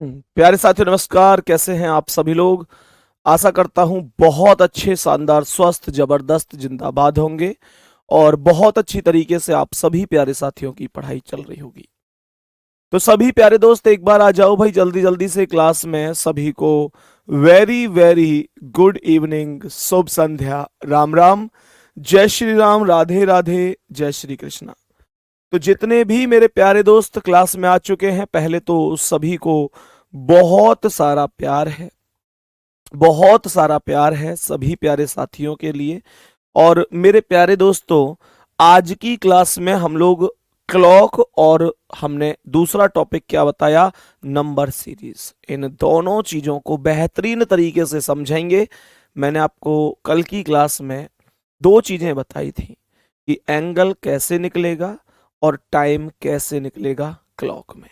प्यारे साथियों नमस्कार। कैसे हैं आप सभी लोग। आशा करता हूं बहुत अच्छे, शानदार, स्वस्थ, जबरदस्त, जिंदाबाद होंगे और बहुत अच्छी तरीके से आप सभी प्यारे साथियों की पढ़ाई चल रही होगी। तो सभी प्यारे दोस्त एक बार आ जाओ भाई जल्दी जल्दी से क्लास में। सभी को वेरी वेरी गुड इवनिंग, शुभ संध्या, राम राम, जय श्री राम, राधे राधे, जय श्री कृष्णा। तो जितने भी मेरे प्यारे दोस्त क्लास में आ चुके हैं, पहले तो सभी को बहुत सारा प्यार है, बहुत सारा प्यार है सभी प्यारे साथियों के लिए। और मेरे प्यारे दोस्तों, आज की क्लास में हम लोग क्लॉक और हमने दूसरा टॉपिक क्या बताया, नंबर सीरीज, इन दोनों चीजों को बेहतरीन तरीके से समझेंगे। मैंने आपको कल की क्लास में दो चीजें बताई थी कि एंगल कैसे निकलेगा और टाइम कैसे निकलेगा क्लॉक में।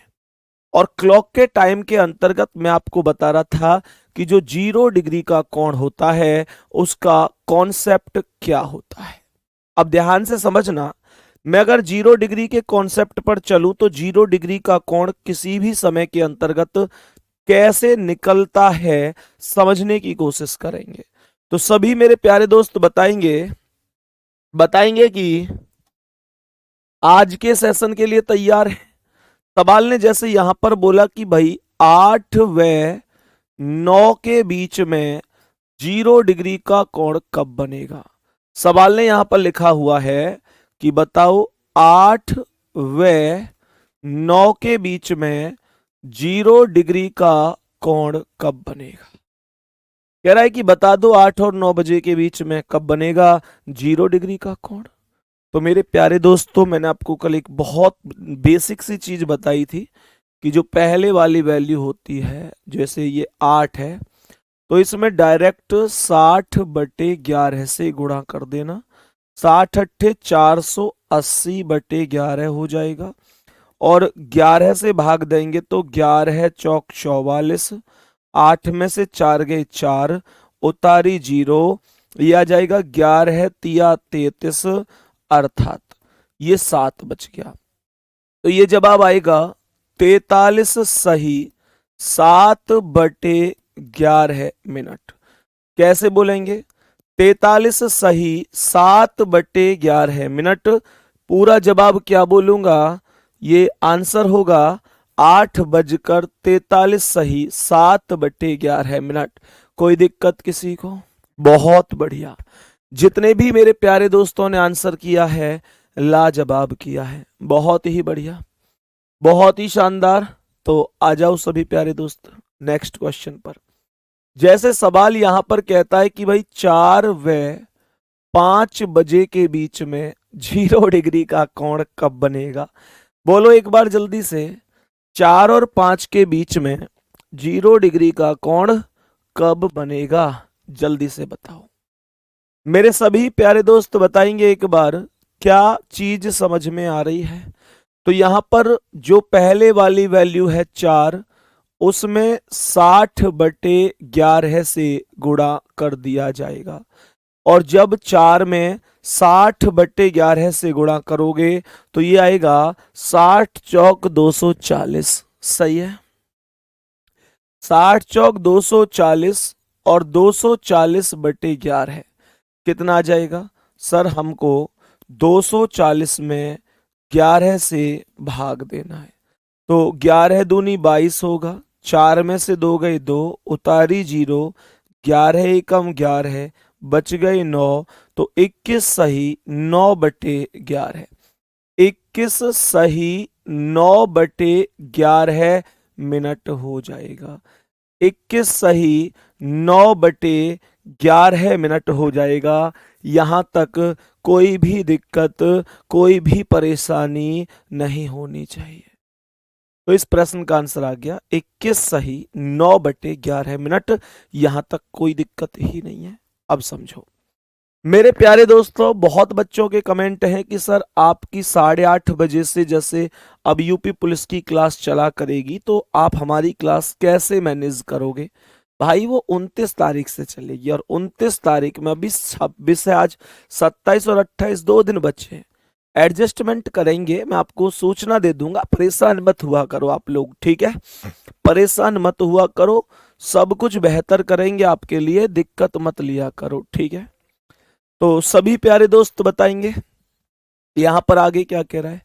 और क्लॉक के टाइम के अंतर्गत मैं आपको बता रहा था कि जो 0 डिग्री का कोण होता है उसका कॉन्सेप्ट क्या होता है। अब ध्यान से समझना, मैं अगर 0 डिग्री के कॉन्सेप्ट पर चलूं तो 0 डिग्री का कोण किसी भी समय के अंतर्गत कैसे निकलता है समझने की कोशिश करेंगे। तो सभी मेरे प्यारे दोस्त बताएंगे बताएंगे कि आज के सेशन के लिए तैयार है। सवाल ने जैसे यहां पर बोला कि भाई 8 व 9 के बीच में 0 डिग्री का कोण कब बनेगा। सवाल ने यहां पर लिखा हुआ है कि बताओ 8 व 9 के बीच में 0 डिग्री का कोण कब बनेगा। कह रहा है कि बता दो 8 और 9 बजे के बीच में कब बनेगा 0 डिग्री का कोण। तो मेरे प्यारे दोस्तों, मैंने आपको कल एक बहुत बेसिक सी चीज बताई थी कि जो पहले वाली वैल्यू होती है, जैसे ये 8 है तो इसमें डायरेक्ट 60/11 से गुणा कर देना। 60 अट्ठे 480/11 हो जाएगा और 11 से भाग देंगे तो 11 चौक 44, 8 में से 4 गए 4, उतारी 0, ये आ जाएगा 11 तिया 33, अर्थात ये 7 बच गया। तो ये जवाब आएगा 43 सही 7/11 मिनट। कैसे बोलेंगे, 43 सही 7/11 मिनट। पूरा जवाब क्या बोलूंगा, ये आंसर होगा 8:43 सही 7/11 मिनट। कोई दिक्कत किसी को? बहुत बढ़िया। जितने भी मेरे प्यारे दोस्तों ने आंसर किया है लाजवाब किया है, बहुत ही बढ़िया, बहुत ही शानदार। तो आ जाओ सभी प्यारे दोस्त नेक्स्ट क्वेश्चन पर। जैसे सवाल यहां पर कहता है कि भाई 4 व 5 बजे के बीच में 0 डिग्री का कोण कब बनेगा। बोलो एक बार जल्दी से, 4 और 5 के बीच में 0 डिग्री का कोण कब बनेगा, जल्दी से बताओ। मेरे सभी प्यारे दोस्त बताएंगे एक बार क्या चीज समझ में आ रही है। तो यहां पर जो पहले वाली वैल्यू है 4, उसमें 60/11 से गुणा कर दिया जाएगा। और जब 4 में 60/11 से गुणा करोगे तो ये आएगा 60 चौक 240। सही है, 60 चौक 240 और 240/11 कितना आ जाएगा। सर हमको 240 में 11 से भाग देना है, तो 11 दूनी 22 होगा, 4 में से 2 गए 2, उतारी 0, 11 एकम 11, बच गए 9, तो 21 सही 9/11, 21 सही 9/11 मिनट हो जाएगा। 21 सही 9/11 मिनट हो जाएगा। यहां तक कोई भी दिक्कत, कोई भी परेशानी नहीं होनी चाहिए। तो इस प्रश्न का आंसर आ गया 21 सही 9/11 मिनट। यहां तक कोई दिक्कत ही नहीं है। अब समझो मेरे प्यारे दोस्तों, बहुत बच्चों के कमेंट हैं कि सर आपकी 8:30 बजे से जैसे अब यूपी पुलिस की क्लास चला करेगी तो आप हमारी क्लास कैसे मैनेज करोगे। भाई वो 29 तारीख से चलेगी और 29 तारीख में अभी 26 है, आज 27 और 28 2 दिन बचे हैं। एडजस्टमेंट करेंगे, मैं आपको सूचना दे दूंगा, परेशान मत हुआ करो आप लोग, ठीक है? परेशान मत हुआ करो, सब कुछ बेहतर करेंगे आपके लिए, दिक्कत मत लिया करो, ठीक है? तो सभी प्यारे दोस्त बताएंगे यहां पर आगे क्या कह रहा है।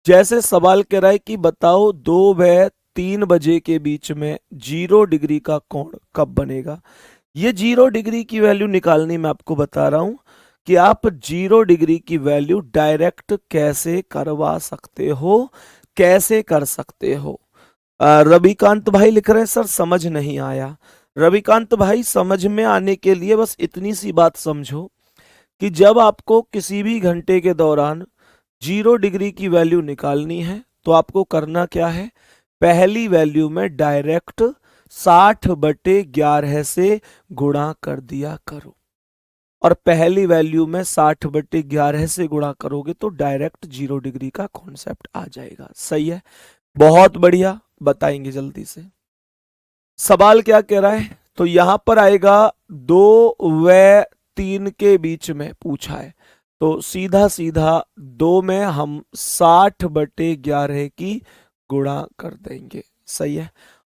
जैसे सवाल कह रहा है कि बताओ 2 व 3 बजे के बीच में 0 डिग्री का कोण कब बनेगा। ये 0 डिग्री की वैल्यू निकालनी मैं आपको बता रहा हूं कि आप 0 डिग्री की वैल्यू डायरेक्ट कैसे करवा सकते हो, कैसे कर सकते हो। रविकांत भाई लिख रहे हैं सर समझ नहीं आया। रविकांत भाई समझ में आने के लिए बस इतनी सी बात समझो कि जब आपको किसी भी घंटे के दौरान 0 डिग्री की वैल्यू निकालनी है तो आपको करना क्या है, पहली वैल्यू में डायरेक्ट 60/11 से गुणा कर दिया करो। और पहली वैल्यू में 60/11 से गुणा करोगे तो डायरेक्ट 0 डिग्री का कॉन्सेप्ट आ जाएगा। सही है, बहुत बढ़िया, बताएंगे जल्दी से। सवाल क्या कह रहा है, तो यहां पर आएगा 2 व 3 के बीच में पूछा है, तो सीधा सीधा 2 में हम 60/11 की गुणा कर देंगे। सही है,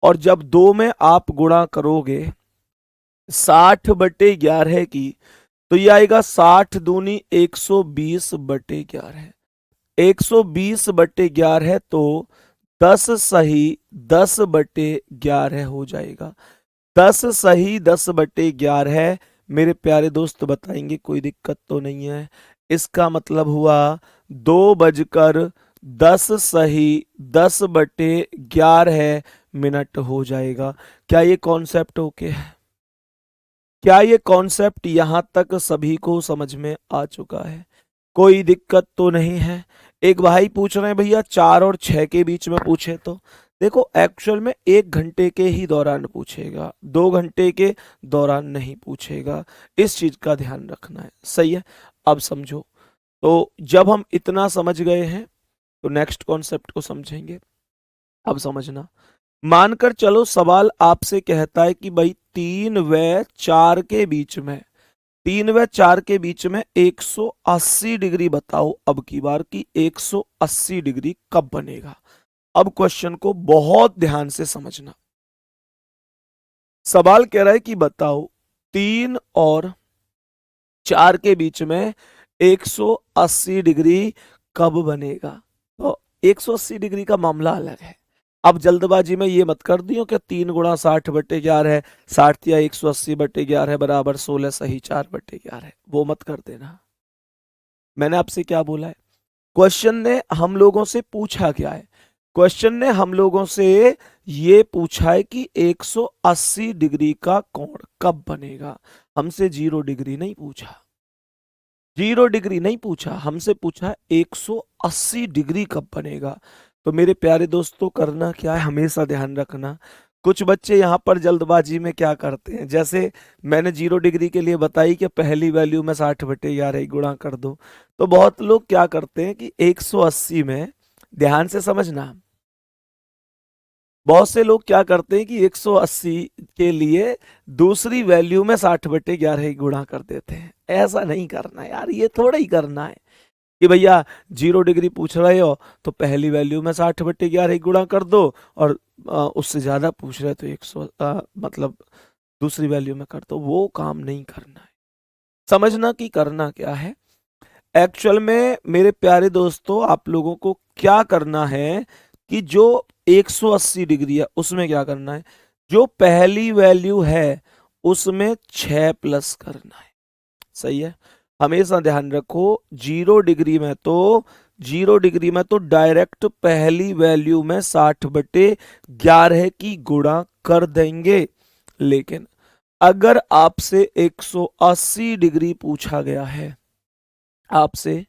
और जब 2 में आप गुणा करोगे 60/11 की, तो ये आएगा 60 दूनी 120/11। 120/11 तो 10 सही 10/11 हो जाएगा। 10 सही 10/11 मेरे प्यारे दोस्त बताएंगे, कोई दिक्कत तो नहीं है। इसका मतलब हुआ 2:10 सही 10/11 मिनट हो जाएगा। क्या ये कॉन्सेप्ट ओके है? क्या ये कॉन्सेप्ट यहां तक सभी को समझ में आ चुका है? कोई दिक्कत तो नहीं है? एक भाई पूछ रहे हैं भैया 4 और 6 के बीच में पूछे, तो देखो एक्चुअल में 1 घंटे के ही दौरान पूछेगा, 2 घंटे के दौरान नहीं पूछेगा, इस चीज का ध्यान रखना है। सही है, अब समझो। तो जब हम इतना समझ गए हैं तो नेक्स्ट कॉन्सेप्ट को समझेंगे। अब समझना, मानकर चलो सवाल आपसे कहता है कि भाई 3 व 4 के बीच में 3 व 4 के बीच में 180 डिग्री बताओ अब की बार की 180 डिग्री कब बनेगा। अब क्वेश्चन को बहुत ध्यान से समझना। सवाल कह रहा है कि बताओ 3 और 4 के बीच में 180 डिग्री कब बनेगा। तो 180 डिग्री का मामला अलग है। अब जल्दबाजी में ये मत कर दियो कि 3 × 60/11 है, 60 या 180/11 बराबर 16 सही 4/11, वो मत कर देना। मैंने आपसे क्या बोला है, क्वेश्चन ने हम लोगों से पूछा क्या है, क्वेश्चन ने हम लोगों से ये पूछा है कि 180 डिग्री का कोण कब बनेगा। हमसे 0 डिग्री नहीं पूछा, 0 डिग्री नहीं पूछा, हमसे पूछा 180 डिग्री कब बनेगा। तो मेरे प्यारे दोस्तों करना क्या है, हमेशा ध्यान रखना। कुछ बच्चे यहाँ पर जल्दबाजी में क्या करते हैं, जैसे मैंने 0 डिग्री के लिए बताई कि पहली वैल्यू में 60/11 गुणा कर दो, तो बहुत लोग क्या करते हैं कि 180 में, ध्यान से समझना, बहुत से लोग क्या करते हैं कि 180 के लिए दूसरी वैल्यू में 60/11 गुणा कर देते हैं। ऐसा नहीं करना यार, ये थोड़ा ही करना है कि भैया 0 डिग्री पूछ रहे हो तो पहली वैल्यू में 60/11 गुणा कर दो, और उससे ज्यादा पूछ रहे तो 100 मतलब दूसरी वैल्यू में कर दो। वो काम नहीं करना है। समझना कि करना क्या है। एक्चुअल में मेरे प्यारे दोस्तों आप लोगों को क्या करना है कि जो 180 डिग्री है उसमें क्या करना है, जो पहली वैल्यू है उसमें 6 प्लस करना है। सही है, हमेशा ध्यान रखो 0 डिग्री में तो डायरेक्ट पहली वैल्यू में 60/11 की गुणा कर देंगे। लेकिन अगर आपसे 180 डिग्री पूछा गया है, आपसे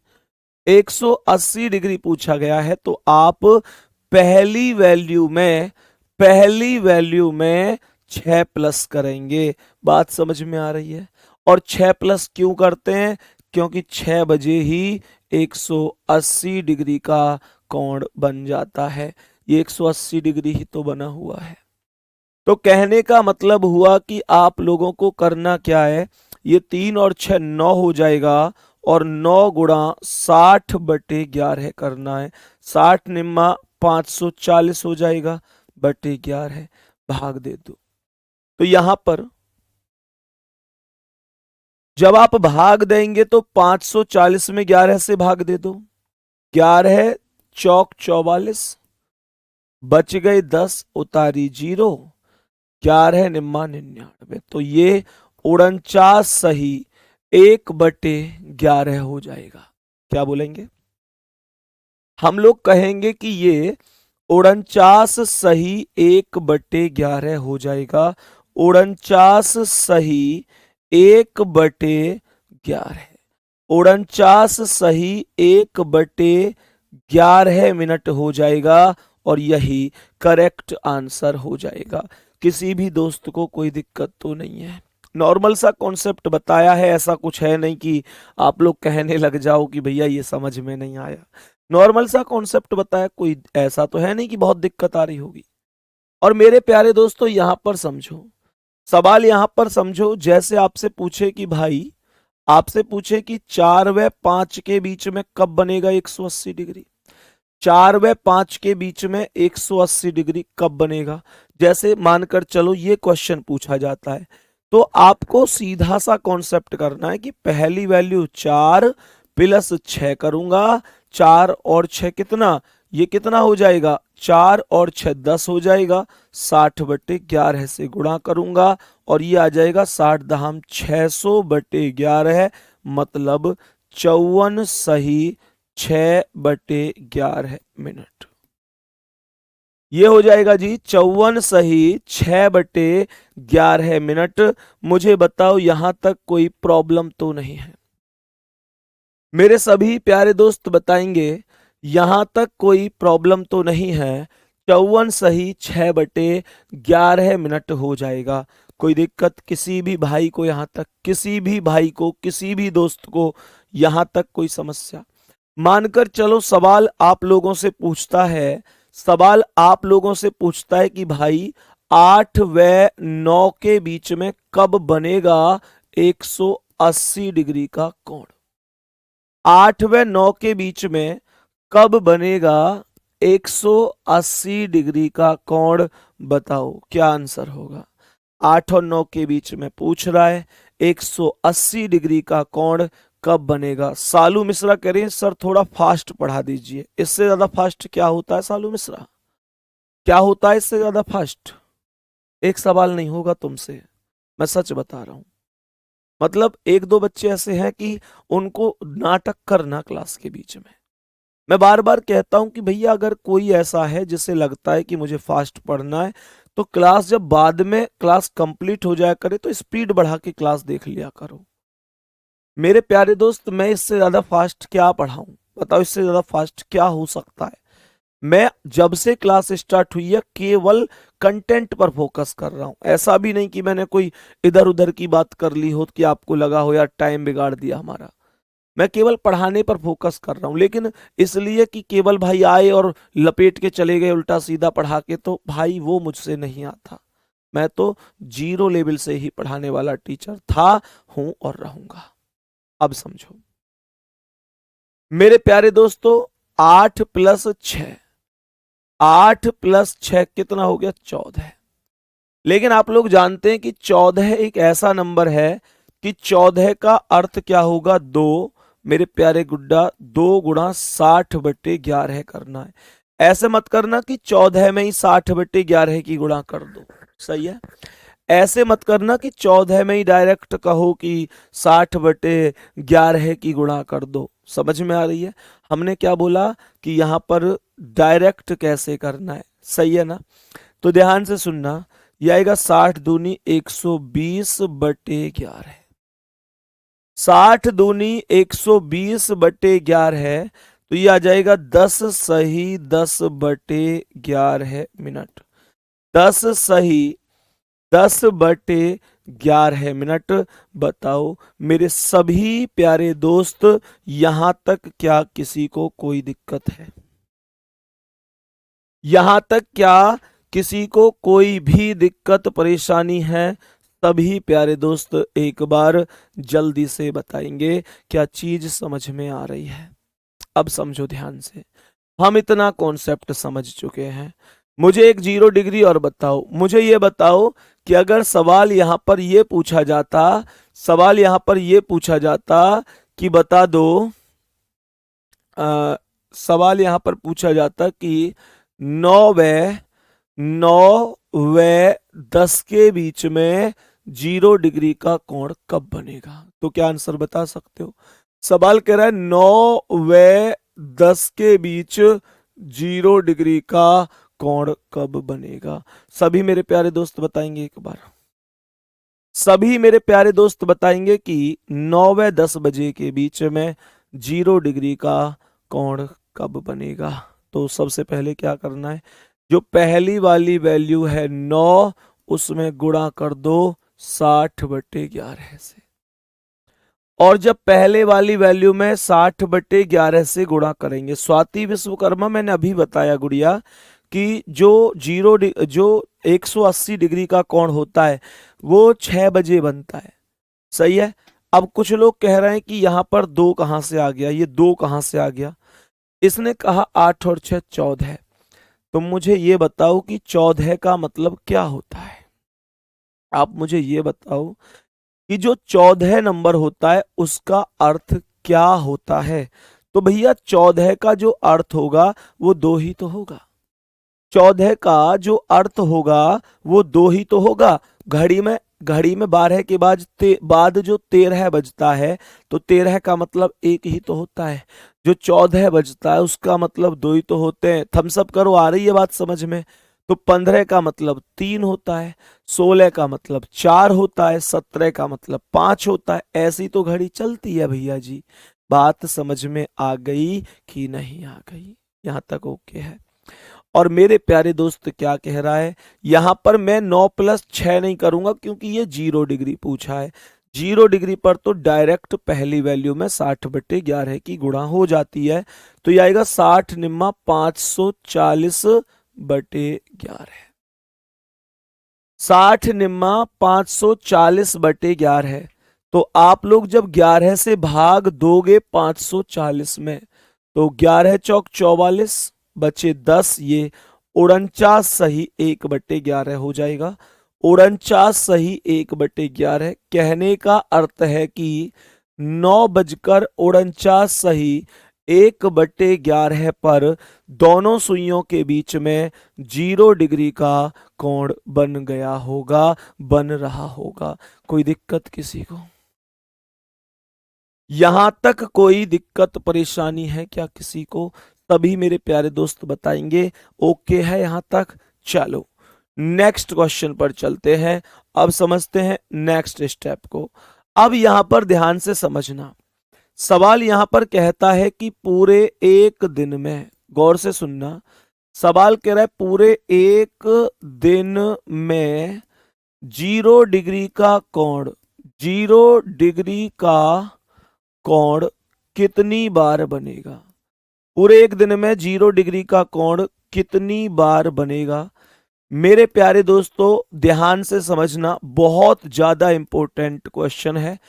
180 डिग्री पूछा गया है, तो आप पहली वैल्यू में 6 प्लस करेंगे। बात समझ में आ रही है? और 6 प्लस क्यों करते हैं, क्योंकि 6 बजे ही 180 डिग्री का कोण बन जाता है। ये 180 डिग्री ही तो बना हुआ है। तो कहने का मतलब हुआ कि आप लोगों को करना क्या है, ये 3 और 6 9 हो जाएगा, और 9 गुणा 60/11 करना है। 60 निम्मा 540 हो जाएगा बटे 11 भाग दे दो। तो यहां पर जब आप भाग देंगे तो 540 में 11 से भाग दे दो, 11 चौक 44, बच गए 10, उतारी 0, 11 निम्मा 99। तो ये 49 सही 1/11 हो जाएगा। क्या बोलेंगे? हम लोग कहेंगे कि ये 49 सही 1/11 हो जाएगा। 49 सही 1/11, 49 सही 1/11 मिनट हो जाएगा और यही करेक्ट आंसर हो जाएगा। किसी भी दोस्त को कोई दिक्कत तो नहीं है। नॉर्मल सा कॉन्सेप्ट बताया है, ऐसा कुछ है नहीं कि आप लोग कहने लग जाओ कि भैया ये समझ में नहीं आया। नॉर्मल सा कॉन्सेप्ट बताया, कोई ऐसा तो है नहीं कि बहुत दिक्कत आ रही होगी। और मेरे प्यारे दोस्तों यहां पर समझो, सवाल यहां पर समझो, जैसे आपसे पूछे कि भाई, आपसे पूछे कि 4 व 5 के बीच में कब बनेगा 180 डिग्री, 4 व 5 के बीच में 180 डिग्री कब बनेगा। जैसे मानकर चलो ये क्वेश्चन पूछा जाता है, तो आपको सीधा सा कॉन्सेप्ट करना है कि पहली वैल्यू 4 प्लस 6 करूंगा, 4 और 6 कितना, ये कितना हो जाएगा, 4 और 6 10 हो जाएगा, 60/11 से गुणा करूंगा और ये आ जाएगा 60 दहाम 600/11, मतलब 54 सही 6/11 मिनट। ये हो जाएगा जी 54 सही 6/11 मिनट। मुझे बताओ यहां तक कोई प्रॉब्लम तो नहीं है? मेरे सभी प्यारे दोस्त बताएंगे यहां तक कोई प्रॉब्लम तो नहीं है। 54 सही 6/11 मिनट हो जाएगा। कोई दिक्कत किसी भी भाई को यहां तक, किसी भी भाई को, किसी भी दोस्त को यहां तक कोई समस्या? मानकर चलो सवाल आप लोगों से पूछता है, सवाल आप लोगों से पूछता है कि भाई 8 व 9 के बीच में कब बनेगा 180 डिग्री का कोण। 8 व 9 के बीच में कब बनेगा 180 डिग्री का कोण, बताओ क्या आंसर होगा। 8 और 9 के बीच में पूछ रहा है 180 डिग्री का कोण कब बनेगा। सालू मिश्रा कह रहे हैं सर थोड़ा फास्ट पढ़ा दीजिए। इससे ज्यादा फास्ट क्या होता है सालू मिश्रा, क्या होता है इससे ज्यादा फास्ट? एक सवाल नहीं होगा तुमसे, मैं सच बता रहा हूं। मतलब एक दो बच्चे ऐसे हैं कि उनको नाटक करना क्लास के बीच में। मैं बार बार कहता हूं कि भैया अगर कोई ऐसा है जिसे लगता है कि मुझे फास्ट पढ़ना है, तो क्लास जब बाद में क्लास कंप्लीट हो जाया करे तो स्पीड बढ़ा के क्लास देख लिया करो। मेरे प्यारे दोस्त मैं इससे ज्यादा फास्ट क्या पढ़ाऊं, बताओ इससे ज्यादा फास्ट क्या हो सकता है? मैं जब से क्लास स्टार्ट हुई है केवल कंटेंट पर फोकस कर रहा हूं। ऐसा भी नहीं कि मैंने कोई इधर उधर की बात कर ली हो कि आपको लगा हो यार टाइम बिगाड़ दिया हमारा। मैं केवल पढ़ाने पर फोकस कर रहा हूं, लेकिन इसलिए कि केवल भाई आए और लपेट के चले गए उल्टा सीधा पढ़ा के, तो भाई वो मुझसे नहीं आता। मैं तो जीरो लेवल से ही पढ़ाने वाला टीचर था, हूं और रहूंगा। अब समझो मेरे प्यारे दोस्तों, 8 + 6, 8 + 6 कितना हो गया 14। लेकिन आप लोग जानते हैं कि 14 एक ऐसा नंबर है कि 14 का अर्थ क्या होगा 2। मेरे प्यारे गुड्डा 2 गुणा 60/11 करना है। ऐसे मत करना कि 14 में ही 60/11 की गुणा कर दो, सही है। ऐसे मत करना कि 14 में ही डायरेक्ट कहो कि 60/11 की गुणा कर दो। समझ में आ रही है हमने क्या बोला कि यहां पर डायरेक्ट कैसे करना है, सही है ना? तो ध्यान से सुनना, यह आएगा 60 दूनी 120/11, 60 दूनी 120/11, तो ये आ जाएगा 10 सही 10/11 मिनट। 10 सही 10/11 मिनट। बताओ मेरे सभी प्यारे दोस्त यहां तक क्या किसी को कोई दिक्कत है? यहां तक क्या किसी को कोई भी दिक्कत परेशानी है? सभी प्यारे दोस्त एक बार जल्दी से बताएंगे क्या चीज समझ में आ रही है। अब समझो ध्यान से, हम इतना कॉन्सेप्ट समझ चुके हैं। मुझे एक 0 डिग्री और बताओ, मुझे ये बताओ कि अगर सवाल यहां पर ये पूछा जाता, सवाल यहां पर ये पूछा जाता कि बता दो, सवाल यहां पर पूछा जाता कि 9 व 10 के बीच में 0 डिग्री का कोण कब बनेगा, तो क्या आंसर बता सकते हो? सवाल कह रहा है 9 व 10 के बीच 0 डिग्री का कोण कब बनेगा। सभी मेरे प्यारे दोस्त बताएंगे एक बार, सभी मेरे प्यारे दोस्त बताएंगे कि 9 व 10 बजे के बीच में 0 डिग्री का कोण कब बनेगा। तो सबसे पहले क्या करना है, जो पहली वाली वैल्यू है 9, उसमें गुणा कर दो 60/11 से, और जब पहले वाली वैल्यू में 60/11 से गुणा करेंगे, स्वाति विश्वकर्मा मैंने अभी बताया गुड़िया कि जो 180 डिग्री का कोण होता है वो 6 बजे बनता है, सही है। अब कुछ लोग कह रहे हैं कि यहां पर 2 कहां से आ गया, ये 2 कहां से आ गया, इसने कहा 8 और 6 14। तो मुझे ये बताओ कि 14 का मतलब क्या होता है। आप मुझे ये बताओ कि जो 14 नंबर होता है उसका अर्थ क्या होता है। तो भैया 14 का जो अर्थ होगा वो 2 ही तो होगा, 14 का जो अर्थ होगा वो 2 ही तो होगा। घड़ी में 12 के बाद जो 13 बजता है, तो 13 का मतलब 1 ही तो होता है। जो 14 बजता है उसका मतलब 2 ही तो होते हैं। थम्सअप करो, आ रही है बात समझ में। तो 15 का मतलब 3 होता है, 16 का मतलब 4 होता है, 17 का मतलब 5 होता है। ऐसी तो घड़ी चलती है भैया जी। बात समझ में आ गई कि नहीं आ गई? यहां तक ओके है। और मेरे प्यारे दोस्त क्या कह रहा है, यहां पर मैं 9 + 6 नहीं करूंगा क्योंकि ये 0 डिग्री पूछा है। 0 डिग्री पर तो डायरेक्ट पहली वैल्यू में 60/11 की गुणा हो जाती है। तो ये आएगा 60 निम्मा 540/11, 60 निम्मा 540/11। तो आप लोग जब 11 से भाग दोगे 540 में, तो 11 चौक 44, बचे 10, ये 49 सही 1/11 हो जाएगा। 49 सही 1/11 कहने का अर्थ है कि 9 बजकर 49 सही 1/11 पर दोनों सुइयों के बीच में 0 डिग्री का कोण बन गया होगा, बन रहा होगा। कोई दिक्कत किसी को? यहां तक कोई दिक्कत परेशानी है क्या किसी को? तभी मेरे प्यारे दोस्त बताएंगे ओके है यहां तक। चलो नेक्स्ट क्वेश्चन पर चलते हैं। अब समझते हैं नेक्स्ट स्टेप को। अब यहां पर ध्यान से समझना, सवाल यहां पर कहता है कि पूरे एक दिन में, गौर से सुनना, सवाल कह रहा है पूरे एक दिन में 0 डिग्री का कोण, 0 डिग्री का कोण कितनी बार बनेगा। पूरे एक दिन में 0 डिग्री का कोण कितनी बार बनेगा। मेरे प्यारे दोस्तों ध्यान से समझना, बहुत ज्यादा इंपॉर्टेंट क्वेश्चन है।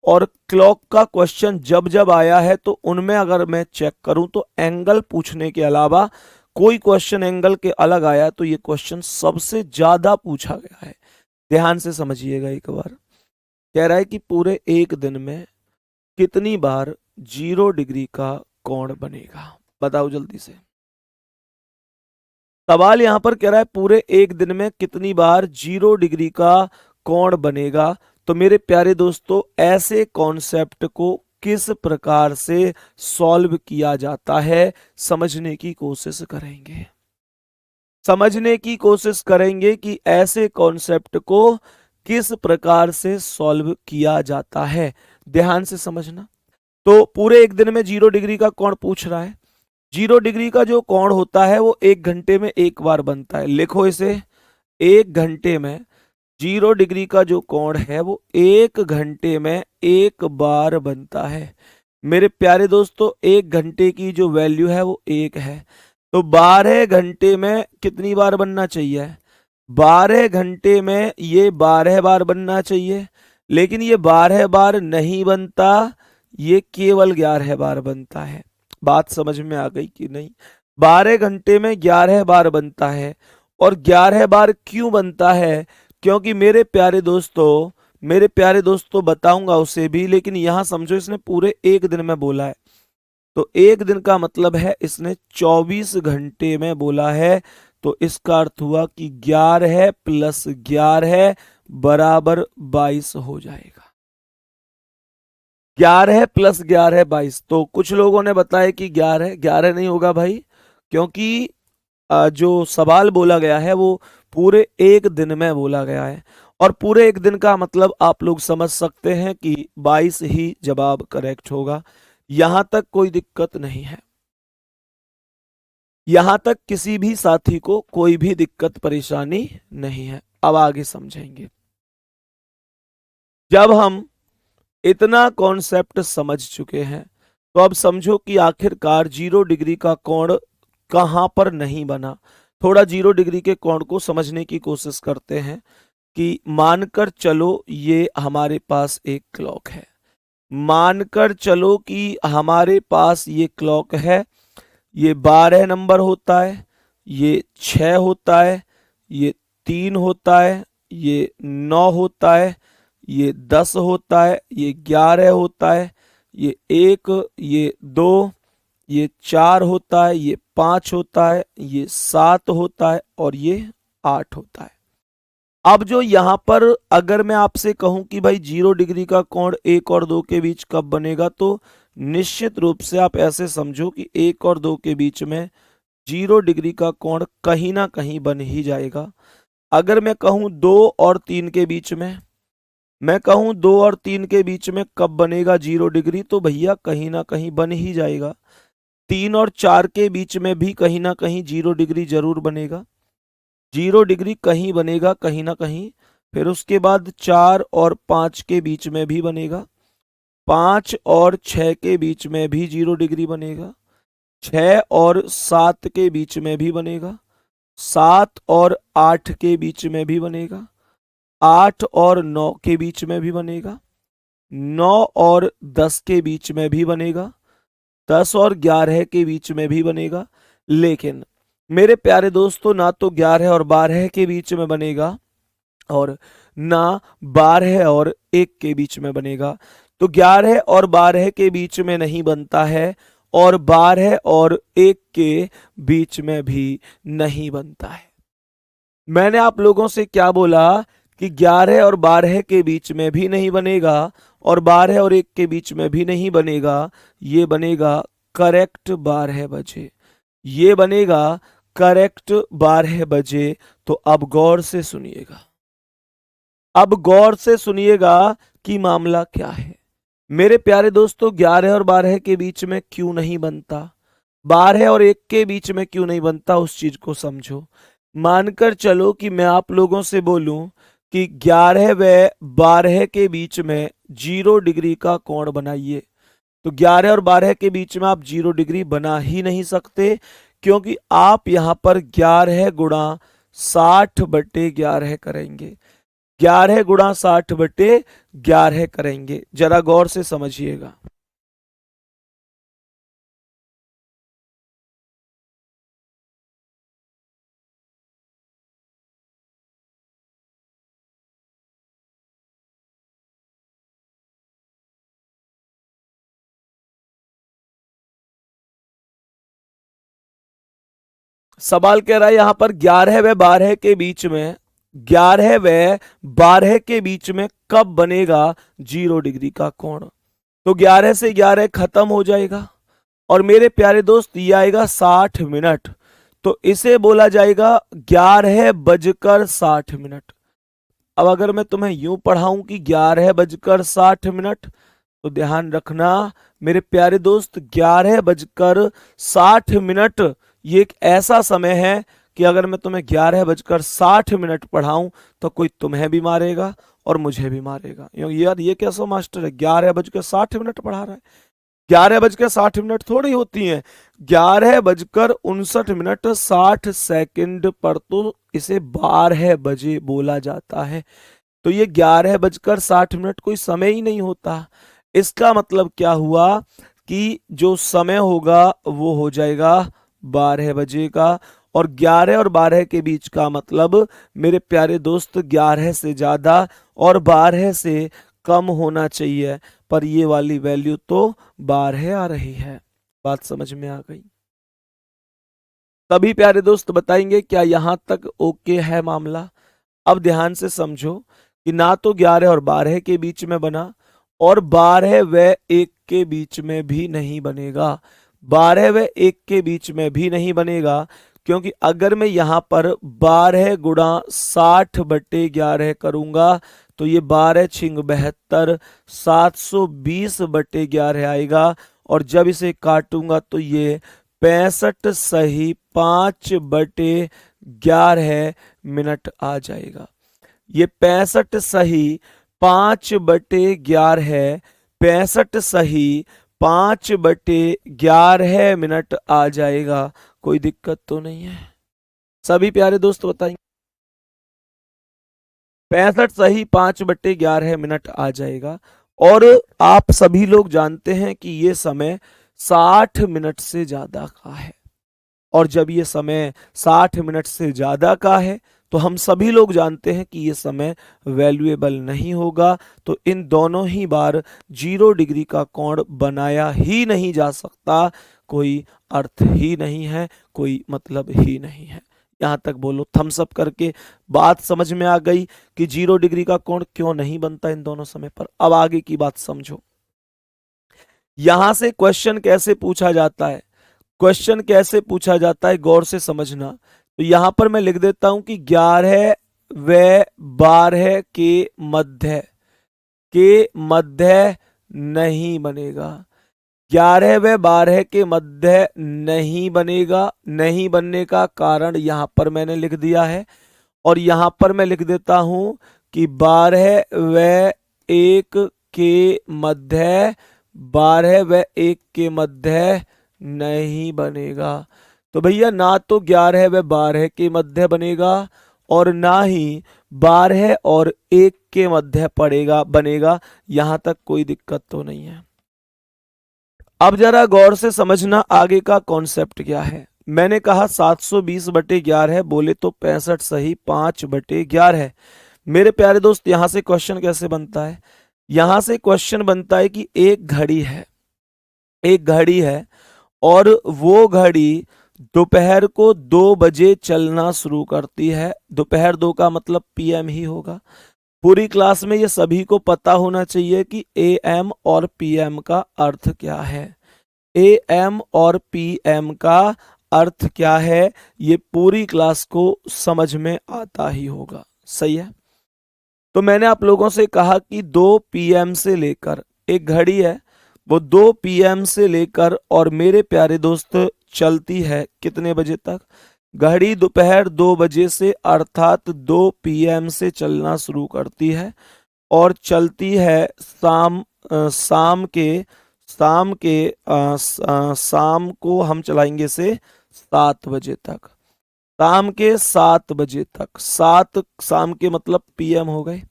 और क्लॉक का क्वेश्चन जब जब आया है तो उनमें अगर मैं चेक करूं तो एंगल पूछने के अलावा कोई क्वेश्चन एंगल के अलग आया तो ये क्वेश्चन सबसे ज्यादा पूछा गया है। ध्यान से समझिएगा एक बार। कह रहा है कि पूरे एक दिन में कितनी बार 0 डिग्री का कोण बनेगा, बताओ जल्दी से। सवाल यहां पर कह रहा है पूरे एक दिन में कितनी बार 0 डिग्री का कोण बनेगा। तो मेरे प्यारे दोस्तों ऐसे कॉन्सेप्ट को किस प्रकार से सॉल्व किया जाता है समझने की कोशिश करेंगे, समझने की कोशिश करेंगे कि ऐसे कॉन्सेप्ट को किस प्रकार से सॉल्व किया जाता है। ध्यान से समझना। तो पूरे एक दिन में 0 डिग्री का कोण पूछ रहा है। 0 डिग्री का जो कोण होता है वो 1 घंटे में एक बार बनता है। लिखो इसे, 1 घंटे में 0 डिग्री का जो कोण है वो 1 घंटे में एक बार बनता है। मेरे प्यारे दोस्तों 1 घंटे की जो वैल्यू है वो 1 है, तो 12 घंटे में कितनी बार बनना चाहिए? 12 घंटे में ये 12 बार बनना चाहिए, लेकिन ये 12 बार नहीं बनता, ये केवल 11 बार बनता है। बात समझ में आ गई कि नहीं? 12 घंटे में 11 बार बनता है। और 11 बार क्यों बनता है? क्योंकि मेरे प्यारे दोस्तों बताऊंगा उसे भी, लेकिन यहां समझो इसने पूरे एक दिन में बोला है। तो एक दिन का मतलब है इसने 24 घंटे में बोला है। तो इसका अर्थ हुआ कि 11 प्लस 11 बराबर 22 हो जाएगा। 11 प्लस 11 22। तो कुछ लोगों ने बताया कि 11 11 नहीं होगा भाई, क्योंकि जो सवाल बोला गया है वो पूरे एक दिन में बोला गया है। और पूरे एक दिन का मतलब आप लोग समझ सकते हैं कि 22 ही जवाब करेक्ट होगा। यहां तक कोई दिक्कत नहीं है। यहां तक किसी भी साथी को कोई भी दिक्कत परेशानी नहीं है। अब आगे समझेंगे। जब हम इतना कॉन्सेप्ट समझ चुके हैं, तो अब समझो कि आखिरकार 0 डिग्री का कोण कहां पर नहीं बना। थोड़ा 0 डिग्री के कोण को समझने की कोशिश करते हैं। कि मानकर चलो ये हमारे पास एक क्लॉक है। मानकर चलो कि हमारे पास ये क्लॉक है। ये 12 नंबर होता है, ये 6 होता है, ये 3 होता है, ये 9 होता है, ये 10 होता है, ये 11 होता है, ये 1, ये 2, ये 4 होता है, ये 5 होता है, ये 7 होता है और ये 8 होता है। अब जो यहां पर अगर मैं आपसे कहूं कि भाई 0 डिग्री का कोण 1 और 2 के बीच कब बनेगा, तो निश्चित रूप से आप ऐसे समझो कि 1 और 2 के बीच में 0 डिग्री का कोण कहीं ना कहीं बन ही जाएगा। अगर मैं कहूं 2 और 3 के बीच में, मैं कहूं 2 और 3 के बीच में कब बनेगा 0 डिग्री, तो भैया कहीं ना कहीं बन ही जाएगा। 3 और 4 के बीच में भी कहीं ना कहीं 0 डिग्री जरूर बनेगा। 0 डिग्री कहीं बनेगा कहीं ना कहीं। फिर उसके बाद 4 और 5 के बीच में भी बनेगा। 5 और 6 के बीच में भी 0 डिग्री बनेगा। 6 और 7 के बीच में भी बनेगा। 7 और 8 के बीच में भी बनेगा। 8 और 9 के बीच में भी बनेगा। 9 और 10 के बीच में भी बनेगा। 10 और 11 के बीच में भी बनेगा। लेकिन मेरे प्यारे दोस्तों, ना तो 11 और 12 के बीच में बनेगा और ना 12 और 1 के बीच में बनेगा। तो 11 और 12 के बीच में नहीं बनता है और 12 और 1 के बीच में भी नहीं बनता है। मैंने आप लोगों से क्या बोला कि 11 और 12 के बीच में भी नहीं बनेगा और 12 और 1 के बीच में भी नहीं बनेगा। ये बनेगा करेक्ट 12 बजे। ये बनेगा करेक्ट 12 बजे। तो अब गौर से सुनिएगा। अब गौर से सुनिएगा कि मामला क्या है। मेरे प्यारे दोस्तों, 11 और 12 के बीच में क्यों नहीं बनता, 12 और 1 के बीच में क्यों नहीं बनता, उस चीज को समझो। मानकर चलो कि मैं आप लोगों से बोलूं कि 11 व 12 के बीच में 0 डिग्री का कोण बनाइए, तो 11 और 12 के बीच में आप 0 डिग्री बना ही नहीं सकते, क्योंकि आप यहां पर 11 गुणा 60/11 करेंगे। 11 गुणा 60/11 करेंगे। जरा गौर से समझिएगा। सवाल कह रहा है यहां पर 11 व 12 के बीच में, 11 व 12 के बीच में कब बनेगा 0 डिग्री का कोण। तो 11 से 11 खत्म हो जाएगा और मेरे प्यारे दोस्त ये आएगा 60 मिनट। तो इसे बोला जाएगा 11 बजकर 60 मिनट। अब अगर मैं तुम्हें यूं पढ़ाऊं कि 11 बजकर 60 मिनट, तो ध्यान रखना मेरे प्यारे दोस्त, 11 बजकर 60 मिनट ये एक ऐसा समय है कि अगर मैं तुम्हें 11 बजकर 60 मिनट पढ़ाऊं तो कोई तुम्हें भी मारेगा और मुझे भी मारेगा। यार ये कैसा मास्टर है, 11 बजकर 60 मिनट पढ़ा रहा है। 11:60 थोड़ी होती हैं, 11:59 पर तो इसे 12 बजे बोला जाता है। तो ये 11:60 कोई समय ही नहीं होता। इसका मतलब क्या हुआ कि जो समय होगा वो हो जाएगा 12 बजे का, और 11 और 12 के बीच का मतलब मेरे प्यारे दोस्त 11 से ज्यादा और 12 से कम होना चाहिए, पर ये वाली वैल्यू तो 12 आ रही है। बात समझ में आ गई? तभी प्यारे दोस्त बताएंगे क्या यहां तक ओके है मामला? अब ध्यान से समझो कि ना तो 11 और 12 के बीच में बना, और 12 व 1 के बीच में भी नहीं बनेगा। 12 व 1 के बीच में भी नहीं बनेगा, क्योंकि अगर मैं यहां पर 12 गुणा 60/11 करूंगा तो ये 12 छिंग 72, 720/11 आएगा, और जब इसे काटूंगा तो ये 65 सही 5/11 मिनट आ जाएगा। ये 65 सही 5/11, 65 सही 5/11 मिनट आ जाएगा। कोई दिक्कत तो नहीं है? सभी प्यारे दोस्त बताएंगे। 65 सही 5/11 मिनट आ जाएगा। और आप सभी लोग जानते हैं कि ये समय 60 मिनट से ज्यादा का है, और जब ये समय 60 मिनट से ज्यादा का है तो हम सभी लोग जानते हैं कि ये समय वैल्यूएबल नहीं होगा। तो इन दोनों ही बार 0 डिग्री का कोण बनाया ही नहीं जा सकता। कोई अर्थ ही नहीं है, कोई मतलब ही नहीं है। यहां तक बोलो थम्स अप करके। बात समझ में आ गई कि 0 डिग्री का कोण क्यों नहीं बनता इन दोनों समय पर? अब आगे की बात समझो। यहां से क्वेश्चन कैसे पूछा जाता है? क्वेश्चन कैसे पूछा जाता है गौर से समझना। तो यहां पर मैं लिख देता हूं कि 11 व 12 के मध्य नहीं बनेगा। 11 व 12 के मध्य नहीं बनेगा। नहीं बनने का कारण यहां पर मैंने लिख दिया है, और यहां पर मैं लिख देता हूं कि 12 व 1 के मध्य, 12 व 1 के मध्य नहीं बनेगा। तो भैया ना तो 11 व 12 के मध्य बनेगा, और ना ही 12 और 1 के मध्य पड़ेगा बनेगा। यहां तक कोई दिक्कत तो नहीं है? अब जरा गौर से समझना आगे का कॉन्सेप्ट क्या है। मैंने कहा 720/11 बोले तो 65 सही 5/11। मेरे प्यारे दोस्त यहां से क्वेश्चन कैसे बनता है? यहां से क्वेश्चन बनता है कि एक घड़ी है, एक घड़ी है, और वो घड़ी दोपहर को 2 बजे चलना शुरू करती है। दोपहर 2 का मतलब पीएम ही होगा। पूरी क्लास में ये सभी को पता होना चाहिए कि एएम और पीएम का अर्थ क्या है। एएम और पीएम का अर्थ क्या है ये पूरी क्लास को समझ में आता ही होगा। सही है? तो मैंने आप लोगों से कहा कि 2 PM से लेकर, एक घड़ी है वो 2 PM से लेकर, और मेरे प्यारे दोस्त चलती है कितने बजे तक? घड़ी दोपहर 2 बजे से अर्थात 2 PM से चलना शुरू करती है, और चलती है शाम को हम चलाएंगे से 7 बजे तक। शाम के 7 बजे तक। 7 शाम के मतलब पीएम हो गए।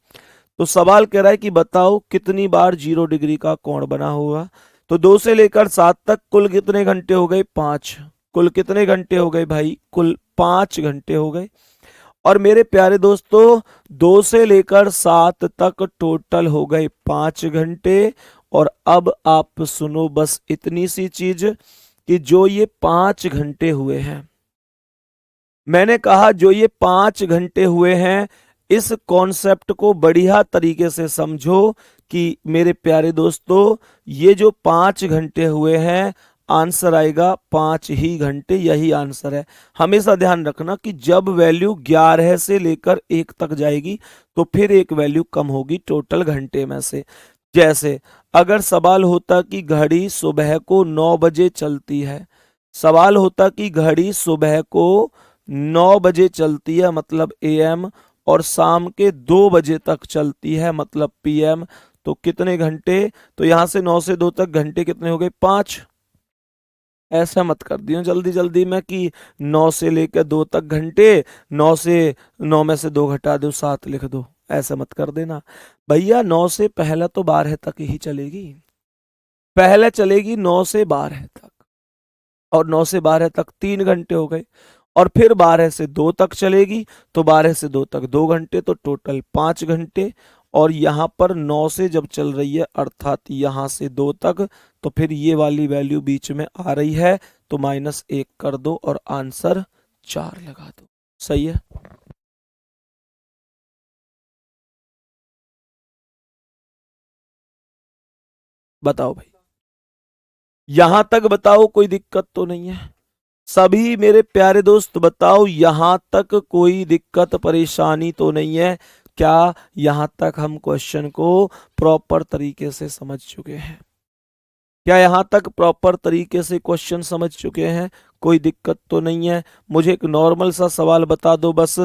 तो सवाल कह रहा है कि बताओ कितनी बार 0 डिग्री का कोण बना होगा। तो 2 से लेकर 7 तक कुल कितने घंटे हो गए? 5। कुल कितने घंटे हो गए भाई? कुल 5 घंटे हो गए। और मेरे प्यारे दोस्तों 2 से लेकर 7 तक टोटल हो गए 5 घंटे। और अब आप सुनो बस इतनी सी चीज कि जो ये 5 घंटे हुए हैं, मैंने कहा जो ये 5 घंटे हुए हैं, इस कॉन्सेप्ट को बढ़िया तरीके से समझो कि मेरे प्यारे दोस्तों ये जो 5 घंटे हुए हैं, आंसर आएगा 5 ही घंटे। यही आंसर है। हमेशा ध्यान रखना कि जब वैल्यू 11 से लेकर 1 तक जाएगी तो फिर एक वैल्यू कम होगी टोटल घंटे में से। जैसे अगर सवाल होता कि घड़ी सुबह को 9 बजे चलती है, सवाल होता कि घड़ी सुबह को 9 बजे चलती है मतलब एएम, और शाम के 2 बजे तक चलती है मतलब पीएम, तो कितने घंटे, तो यहां से 9 से 2 तक घंटे कितने हो गए, 5। ऐसा मत कर दियो जल्दी जल्दी में कि 9 से लेकर 2 तक घंटे, 9 से 9 में से 2 घटा दो, 7 लिख दो। ऐसा मत कर देना भैया। 9 से पहले तो 12 तक ही चलेगी, पहले चलेगी 9 से 12 तक, और 9 से 12 तक 3 घंटे हो गए, और फिर 12 से 2 तक चलेगी, तो 12 से 2 तक 2 घंटे, तो टोटल 5 घंटे। और यहां पर 9 से जब चल रही है अर्थात यहां से 2 तक, तो फिर ये वाली वैल्यू बीच में आ रही है, तो -1 कर दो और आंसर 4 लगा दो। सही है। बताओ भाई, यहां तक बताओ, कोई दिक्कत तो नहीं है? सभी मेरे प्यारे दोस्त बताओ, यहां तक कोई दिक्कत परेशानी तो नहीं है क्या? यहां तक हम क्वेश्चन को प्रॉपर तरीके से समझ चुके हैं? क्या यहां तक प्रॉपर तरीके से क्वेश्चन समझ चुके हैं? कोई दिक्कत तो नहीं है? मुझे एक नॉर्मल सा सवाल बता दो बस,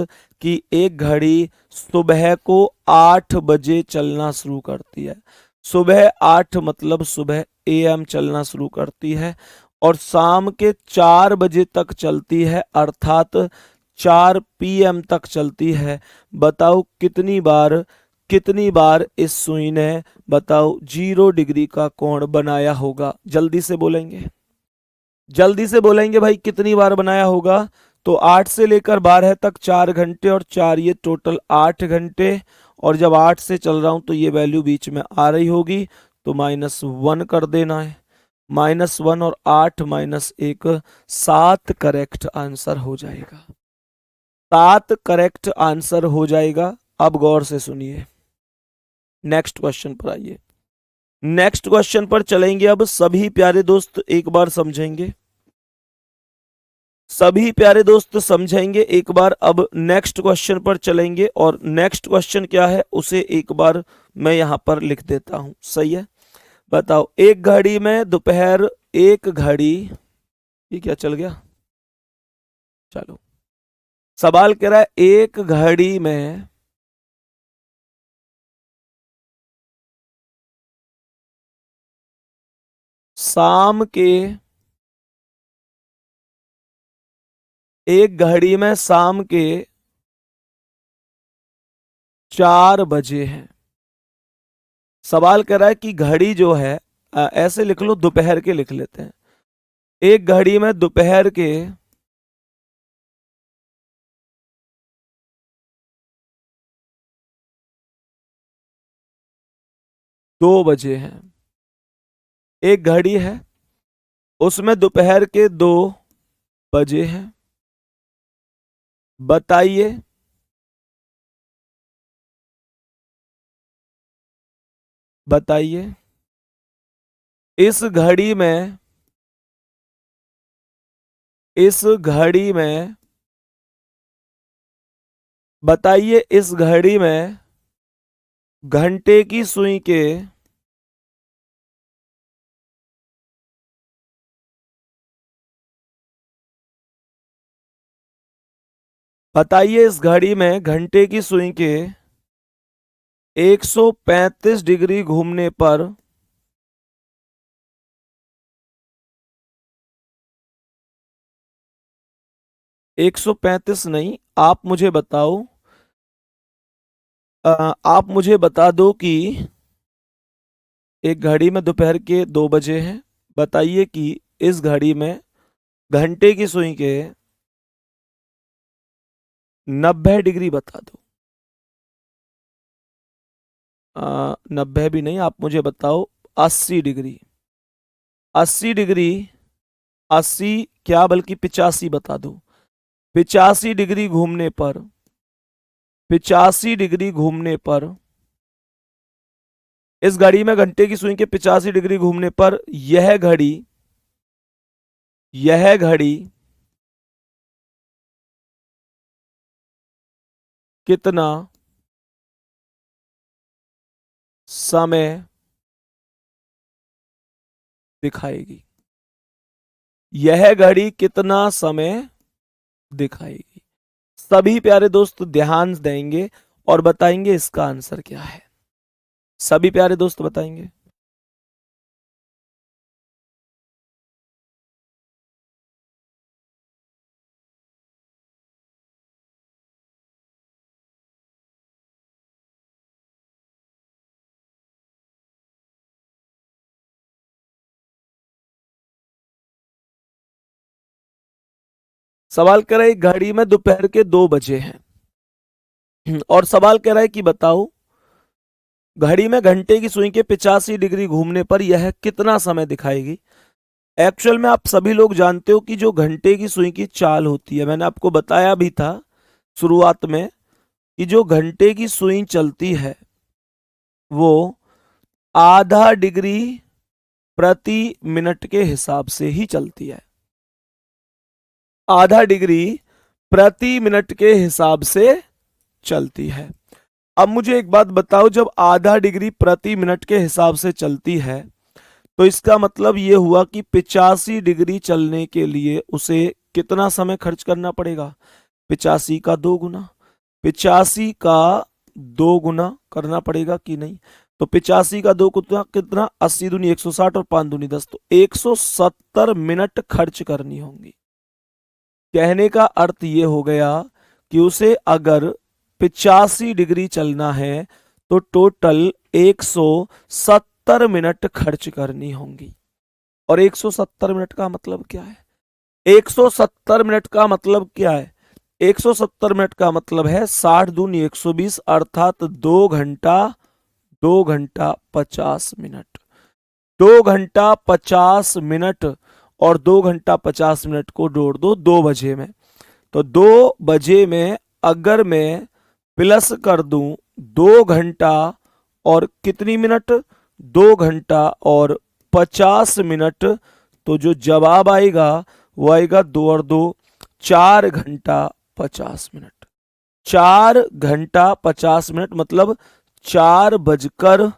कि एक घड़ी सुबह को 8 बजे चलना शुरू करती है, सुबह 8 मतलब सुबह AM चलना शुरू करती है, और शाम के 4 बजे तक चलती है, अर्थात 4 PM तक चलती है। बताओ कितनी बार इस सुई ने, बताओ, 0 डिग्री का कोण बनाया होगा? जल्दी से बोलेंगे, जल्दी से बोलेंगे भाई, कितनी बार बनाया होगा? तो 8 से लेकर 12 तक 4 घंटे, और 4 ये टोटल 8 घंटे, और जब 8 से चल रहा हूं तो ये वैल्यू बीच में आ रही होगी, तो -1 कर देना है। -1 और 8 -1, 7 करेक्ट आंसर हो जाएगा, 7 करेक्ट आंसर हो जाएगा। अब गौर से सुनिए, नेक्स्ट क्वेश्चन पर आइए। नेक्स्ट क्वेश्चन पर चलेंगे। अब सभी प्यारे दोस्त एक बार समझेंगे, सभी प्यारे दोस्त समझेंगे एक बार। अब नेक्स्ट क्वेश्चन पर चलेंगे, और नेक्स्ट क्वेश्चन क्या है उसे एक बार मैं यहां पर लिख देता हूं। सही है। बताओ, एक घड़ी में दोपहर, एक घड़ी, ये क्या चल गया, चलो, सवाल कह रहा है एक घड़ी में शाम के, एक घड़ी में शाम के 4 बजे हैं। सवाल कर रहा है कि घड़ी जो है, ऐसे लिख लो, दोपहर के लिख लेते हैं, एक घड़ी में दोपहर के 2 बजे हैं। एक घड़ी है, उसमें दोपहर के 2 बजे हैं। बताइए, बताइए इस घड़ी में, इस घड़ी में, बताइए इस घड़ी में घंटे की सुई के बताइए इस घड़ी में घंटे की सुई के 135 डिग्री घूमने पर 135 नहीं, आप मुझे बताओ, आप मुझे बता दो कि एक घड़ी में दोपहर के 2 बजे हैं। बताइए कि इस घड़ी में घंटे की सुई के 90 डिग्री बता दो। 90 भी नहीं, आप मुझे बताओ 80 डिग्री, 80 डिग्री, 80 क्या बल्कि 85 बता दो। 85 डिग्री घूमने पर, 85 डिग्री घूमने पर, इस घड़ी में घंटे की सुई के 85 डिग्री घूमने पर यह घड़ी, यह घड़ी कितना समय दिखाएगी? यह घड़ी कितना समय दिखाएगी? सभी प्यारे दोस्त ध्यान देंगे और बताएंगे इसका आंसर क्या है। सभी प्यारे दोस्त बताएंगे। सवाल कह रहा है घड़ी में दोपहर के 2 बजे हैं। और सवाल कह रहा है कि बताओ घड़ी में घंटे की सुई के 85 डिग्री घूमने पर यह कितना समय दिखाएगी। एक्चुअल में आप सभी लोग जानते हो कि जो घंटे की सुई की चाल होती है, मैंने आपको बताया भी था शुरुआत में कि जो घंटे की सुई चलती है वो आधा डिग्री प्रति मिनट के हिसाब से ही चलती है। आधा डिग्री प्रति मिनट के हिसाब से चलती है। अब मुझे एक बात बताओ, जब आधा डिग्री प्रति मिनट के हिसाब से चलती है तो इसका मतलब ये हुआ कि 85 डिग्री चलने के लिए उसे कितना समय खर्च करना पड़ेगा। 85 का 2 गुना, 85 का 2 गुना करना पड़ेगा कि नहीं। तो 85 का 2 गुना कितना, 80 दूनी 160 और 5 दूनी 10, तो 170 मिनट खर्च करनी होंगी। कहने का अर्थ ये हो गया कि उसे अगर 85 डिग्री चलना है तो टोटल 170 मिनट खर्च करनी होंगी। और 170 मिनट का मतलब क्या है? 170 मिनट का मतलब क्या है? 170 मिनट का मतलब है 60 दूनी 120 अर्थात 2 घंटा, 2 घंटा 50 मिनट। 2 घंटा 50 मिनट और 2 घंटा 50 मिनट को जोड़ दो 2 बजे में। तो 2 बजे में अगर मैं प्लस कर दूं 2 घंटा और कितनी मिनट, 2 घंटा और 50 मिनट, तो जो जवाब आएगा वो आएगा 2 और 2 4 घंटा 50 मिनट। 4 घंटा 50 मिनट मतलब 4 बजकर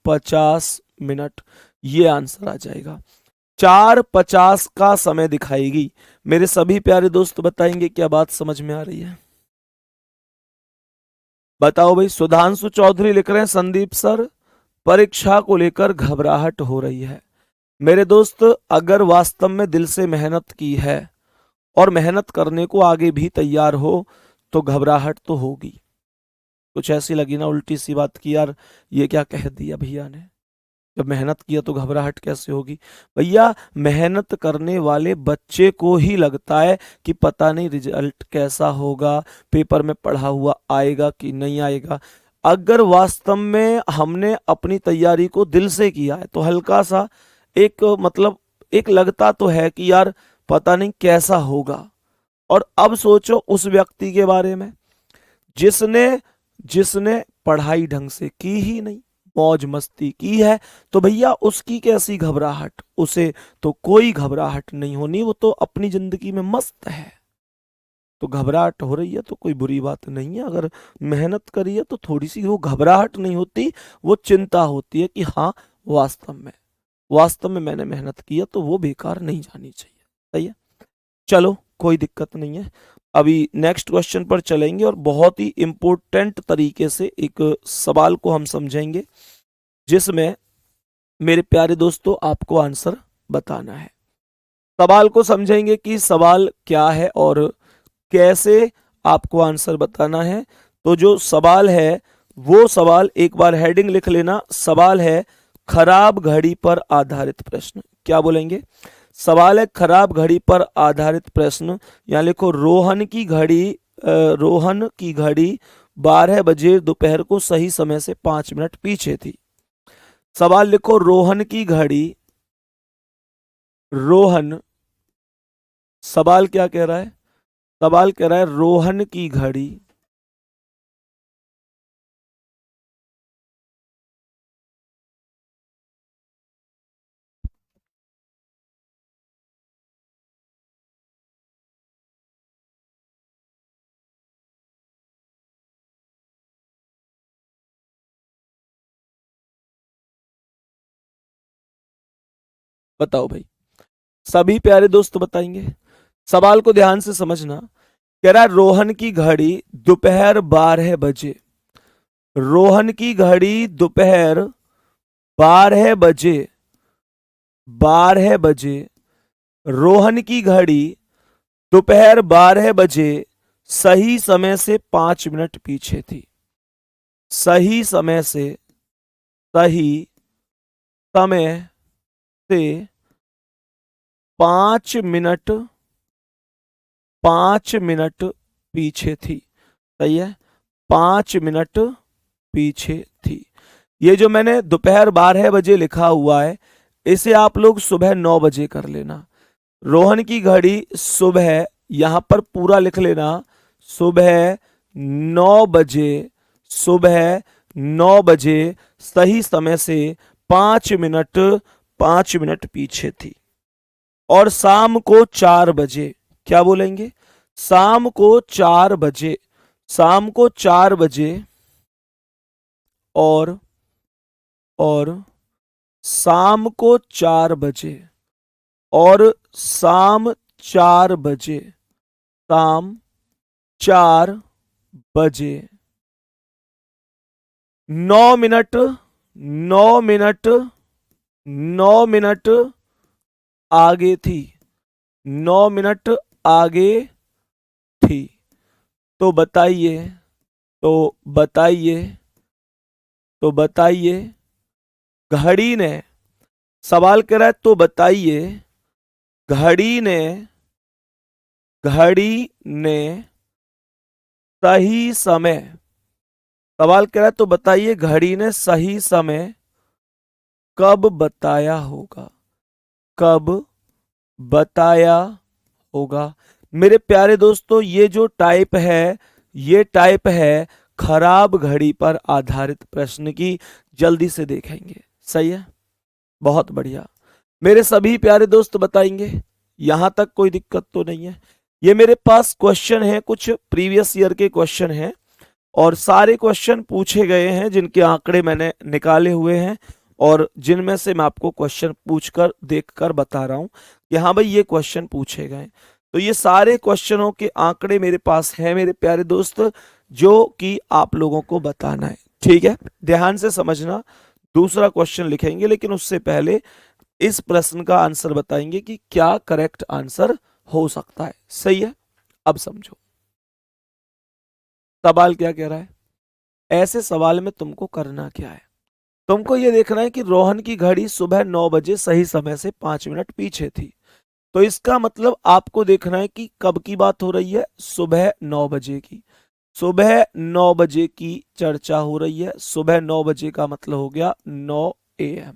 50 मिनट, ये आंसर आ जाएगा। 4:50 का समय दिखाएगी। मेरे सभी प्यारे दोस्त बताएंगे क्या बात समझ में आ रही है? बताओ भाई। सुधांशु चौधरी लिख रहे हैं संदीप सर परीक्षा को लेकर घबराहट हो रही है। मेरे दोस्त अगर वास्तव में दिल से मेहनत की है और मेहनत करने को आगे भी तैयार हो तो घबराहट तो होगी। कुछ ऐसी लगी ना उल्टी सी बात की यार, ये क्या कह दिया भैया ने, जब मेहनत किया तो घबराहट कैसे होगी। भैया मेहनत करने वाले बच्चे को ही लगता है कि पता नहीं रिजल्ट कैसा होगा, पेपर में पढ़ा हुआ आएगा कि नहीं आएगा। अगर वास्तव में हमने अपनी तैयारी को दिल से किया है तो हल्का सा एक मतलब एक लगता तो है कि यार पता नहीं कैसा होगा। और अब सोचो उस व्यक्ति के बारे में जिसने जिसने पढ़ाई ढंग से की ही नहीं, मौज मस्ती की है, तो भैया उसकी कैसी घबराहट, उसे तो कोई घबराहट नहीं होनी, वो तो अपनी जिंदगी में मस्त है। तो घबराहट हो रही है तो कोई बुरी बात नहीं है, अगर मेहनत करी है तो थोड़ी सी वो घबराहट नहीं होती, वो चिंता होती है कि हाँ वास्तव में मैंने मेहनत की है तो वो बेकार नहीं जानी चाहिए। सही है, चलो कोई दिक्कत नहीं है। अभी नेक्स्ट क्वेश्चन पर चलेंगे और बहुत ही इंपॉर्टेंट तरीके से एक सवाल को हम समझेंगे जिसमें मेरे प्यारे दोस्तों आपको आंसर बताना है। सवाल को समझेंगे कि सवाल क्या है और कैसे आपको आंसर बताना है। तो जो सवाल है वो सवाल एक बार हेडिंग लिख लेना। सवाल है खराब घड़ी पर आधारित प्रश्न। क्या बोलेंगे? सवाल है खराब घड़ी पर आधारित प्रश्न। यहां लिखो रोहन की घड़ी 12 बजे दोपहर को सही समय से 5 मिनट पीछे थी। सवाल लिखो रोहन, सवाल क्या कह रहा है? सवाल कह रहा है रोहन की घड़ी बताओ भाई, सभी प्यारे दोस्त बताएंगे। सवाल को ध्यान से समझना। कह रहा है रोहन की घड़ी दोपहर 12 बजे रोहन की घड़ी दोपहर 12 बजे, 12 बजे, रोहन की घड़ी दोपहर 12 बजे सही समय से 5 मिनट पीछे थी। सही समय से, सही समय से 5 मिनट, 5 मिनट पीछे थी। सही है, 5 मिनट पीछे थी। ये जो मैंने दोपहर 12 बजे लिखा हुआ है, इसे आप लोग सुबह 9 बजे कर लेना। रोहन की घड़ी सुबह, यहां पर पूरा लिख लेना, सुबह 9 बजे, सुबह 9 बजे सही समय से 5 मिनट, 5 मिनट पीछे थी। और शाम को 4 बजे, क्या बोलेंगे, शाम को 4 बजे, शाम को 4 बजे, और शाम को 4 बजे, और शाम 4 बजे, शाम 4 बजे 9 मिनट, 9 मिनट, 9 मिनट आगे थी, 9 मिनट आगे थी। तो बताइए, तो बताइए, तो बताइए, घड़ी ने, सवाल कर रहा है तो बताइए, घड़ी ने, घड़ी ने सही समय, सवाल कर रहा है तो बताइए, घड़ी ने सही समय कब बताया होगा, कब बताया होगा। मेरे प्यारे दोस्तों, ये जो टाइप है, ये टाइप है खराब घड़ी पर आधारित प्रश्न की। जल्दी से देखेंगे। सही है, बहुत बढ़िया। मेरे सभी प्यारे दोस्त बताएंगे, यहां तक कोई दिक्कत तो नहीं है। ये मेरे पास क्वेश्चन है, कुछ प्रीवियस ईयर के क्वेश्चन हैं, और सारे क्वेश्चन पूछे गए हैं जिनके आंकड़े मैंने निकाले हुए हैं, और जिनमें से मैं आपको क्वेश्चन पूछकर देखकर बता रहा हूं कि हाँ भाई ये क्वेश्चन पूछे गए। तो ये सारे क्वेश्चनों के आंकड़े मेरे पास है मेरे प्यारे दोस्त, जो कि आप लोगों को बताना है। ठीक है, ध्यान से समझना। दूसरा क्वेश्चन लिखेंगे, लेकिन उससे पहले इस प्रश्न का आंसर बताएंगे कि क्या करेक्ट आंसर हो सकता है। सही है, अब समझो सवाल क्या कह रहा है। ऐसे सवाल में तुमको करना क्या है, तुमको ये देखना है कि रोहन की घड़ी सुबह 9 बजे सही समय से 5 मिनट पीछे थी। तो इसका मतलब आपको देखना है कि कब की बात हो रही है, सुबह 9 बजे की। सुबह 9 बजे की चर्चा हो रही है। सुबह 9 बजे का मतलब हो गया 9 AM।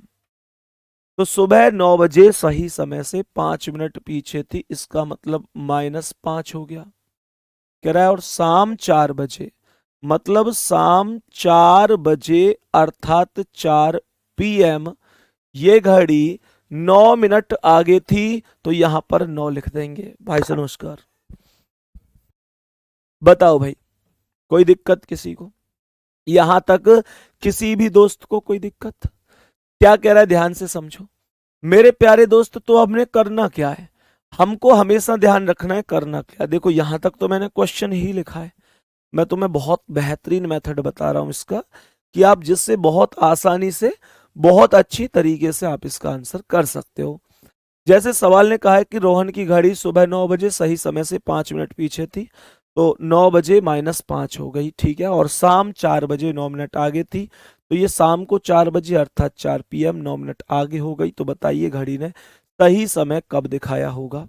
तो सुबह 9 बजे सही समय से 5 मिनट पीछे थी, इसका मतलब -5 हो गया, कह रहा है। और शाम 4 बजे, मतलब शाम 4 बजे अर्थात 4 PM, ये घड़ी 9 मिनट आगे थी, तो यहां पर 9 लिख देंगे। भाई से नमस्कार। बताओ भाई, कोई दिक्कत किसी को, यहां तक किसी भी दोस्त को कोई दिक्कत? क्या कह रहा है, ध्यान से समझो मेरे प्यारे दोस्त। तो हमने करना क्या है, हमको हमेशा ध्यान रखना है करना क्या। देखो यहां तक तो मैंने क्वेश्चन ही लिखा है। मैं तुम्हें बहुत बेहतरीन मेथड बता रहा हूं इसका, कि आप जिससे बहुत आसानी से, बहुत अच्छी तरीके से आप इसका आंसर कर सकते हो। जैसे सवाल ने कहा है कि रोहन की घड़ी सुबह 9 बजे सही समय से 5 मिनट पीछे थी, तो 9 बजे -5 हो गई। ठीक है, और शाम 4 बजे 9 मिनट आगे थी, तो ये शाम को 4 बजे अर्थात 4 PM 9 मिनट आगे हो गई। तो बताइए घड़ी ने सही समय कब दिखाया होगा।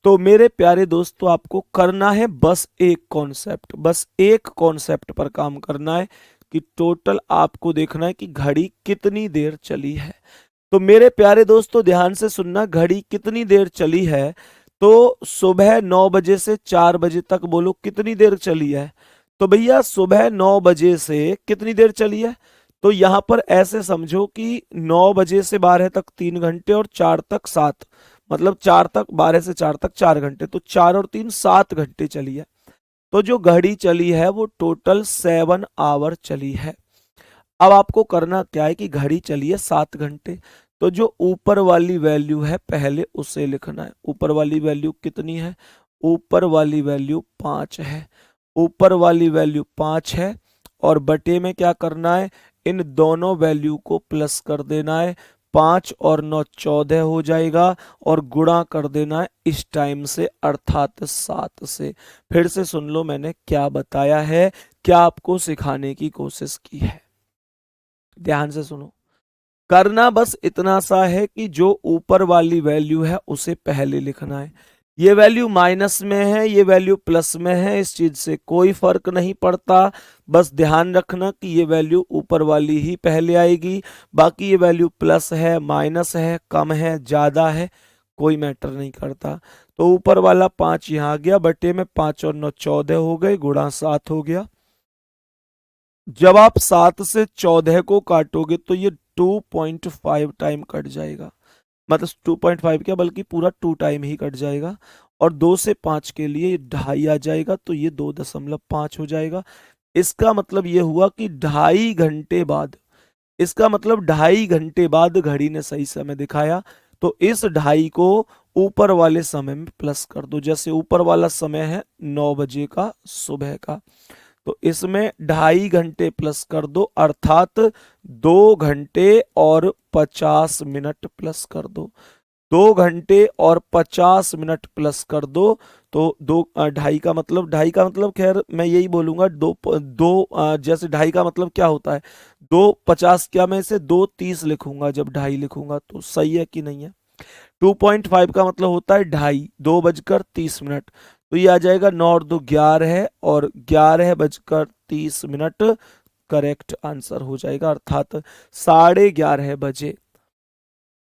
तो मेरे प्यारे दोस्तों, आपको करना है बस एक कॉन्सेप्ट, बस एक कॉन्सेप्ट पर काम करना है, कि टोटल आपको देखना है कि घड़ी कितनी देर चली है। तो मेरे प्यारे दोस्तों ध्यान से सुनना, घड़ी कितनी देर चली है। तो सुबह 9 बजे से 4 बजे तक बोलो कितनी देर चली है। तो भैया सुबह 9 बजे से कितनी देर चली है, तो यहां पर ऐसे समझो कि 9 बजे से 12 तक 3 घंटे, और 4 तक 7, मतलब 4 तक, 12 से 4 तक 4 घंटे, तो 4 और 3 7 घंटे चली है। तो जो घड़ी चली है वो टोटल 7 आवर चली है। अब आपको करना क्या है कि घड़ी चली है 7 घंटे, तो जो ऊपर वाली वैल्यू है पहले उसे लिखना है। ऊपर वाली वैल्यू कितनी है, ऊपर वाली वैल्यू 5 है, ऊपर वाली वैल्यू 5 है। और बटे में क्या करना है, इन दोनों वैल्यू को प्लस कर देना है। 5 और 9 14 हो जाएगा और गुणा कर देना है इस टाइम से अर्थात 7 से। फिर से सुन लो मैंने क्या बताया है, क्या आपको सिखाने की कोशिश की है, ध्यान से सुनो। करना बस इतना सा है कि जो ऊपर वाली वैल्यू है उसे पहले लिखना है। ये वैल्यू माइनस में है, ये वैल्यू प्लस में है, इस चीज से कोई फर्क नहीं पड़ता। बस ध्यान रखना कि ये वैल्यू ऊपर वाली ही पहले आएगी, बाकी ये वैल्यू प्लस है, माइनस है, कम है, ज्यादा है, कोई मैटर नहीं करता। तो ऊपर वाला 5 यहाँ आ गया, बटे में 5 और 9 14 हो गए, गुणा 7 हो गया। जब आप 7 से 14 को काटोगे तो ये 2.5 टाइम कट जाएगा, मतलब 2.5 क्या बल्कि पूरा 2 टाइम ही कट जाएगा। और 2 से 5 के लिए ये ढाई आ जाएगा, तो ये 2.5 हो जाएगा। इसका मतलब ये हुआ कि 2.5 घंटे बाद, इसका मतलब 2.5 घंटे बाद घड़ी ने सही समय दिखाया। तो इस 2.5 को ऊपर वाले समय में प्लस कर दो, जैसे ऊपर वाला समय है 9 बजे का सुबह का, तो इसमें 2.5 घंटे प्लस कर दो अर्थात 2 घंटे और 50 मिनट प्लस कर दो। 2 घंटे और 50 मिनट प्लस कर दो, तो ढाई का मतलब, खैर मैं यही बोलूंगा, जैसे ढाई का मतलब क्या होता है, 2:50, क्या मैं इसे 2:30 लिखूंगा जब ढाई लिखूंगा, तो सही है कि नहीं है। 2.5 का मतलब होता है ढाई, 2:30। तो ये आ जाएगा 9 और 2 11 और 11:30 करेक्ट आंसर हो जाएगा, अर्थात 11:30 बजे।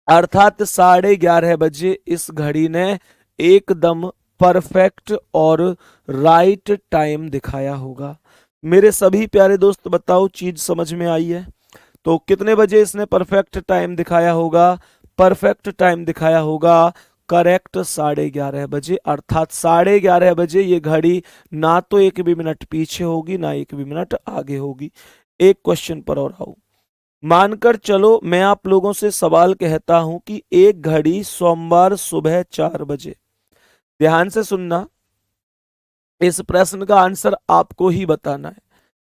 अर्थात 11:30 बजे इस घड़ी ने एकदम परफेक्ट और राइट टाइम दिखाया होगा। मेरे सभी प्यारे दोस्त बताओ चीज समझ में आई है? तो कितने बजे इसने परफेक्ट टाइम दिखाया होगा? परफेक्ट टाइम दिखाया होगा करेक्ट 11:30 बजे, अर्थात 11:30 बजे ये घड़ी ना तो एक भी मिनट पीछे होगी ना एक भी मिनट आगे होगी। एक क्वेश्चन पर और आओ। मानकर चलो मैं आप लोगों से सवाल कहता हूं कि एक घड़ी सोमवार सुबह 4 बजे, ध्यान से सुनना, इस प्रश्न का आंसर आपको ही बताना है।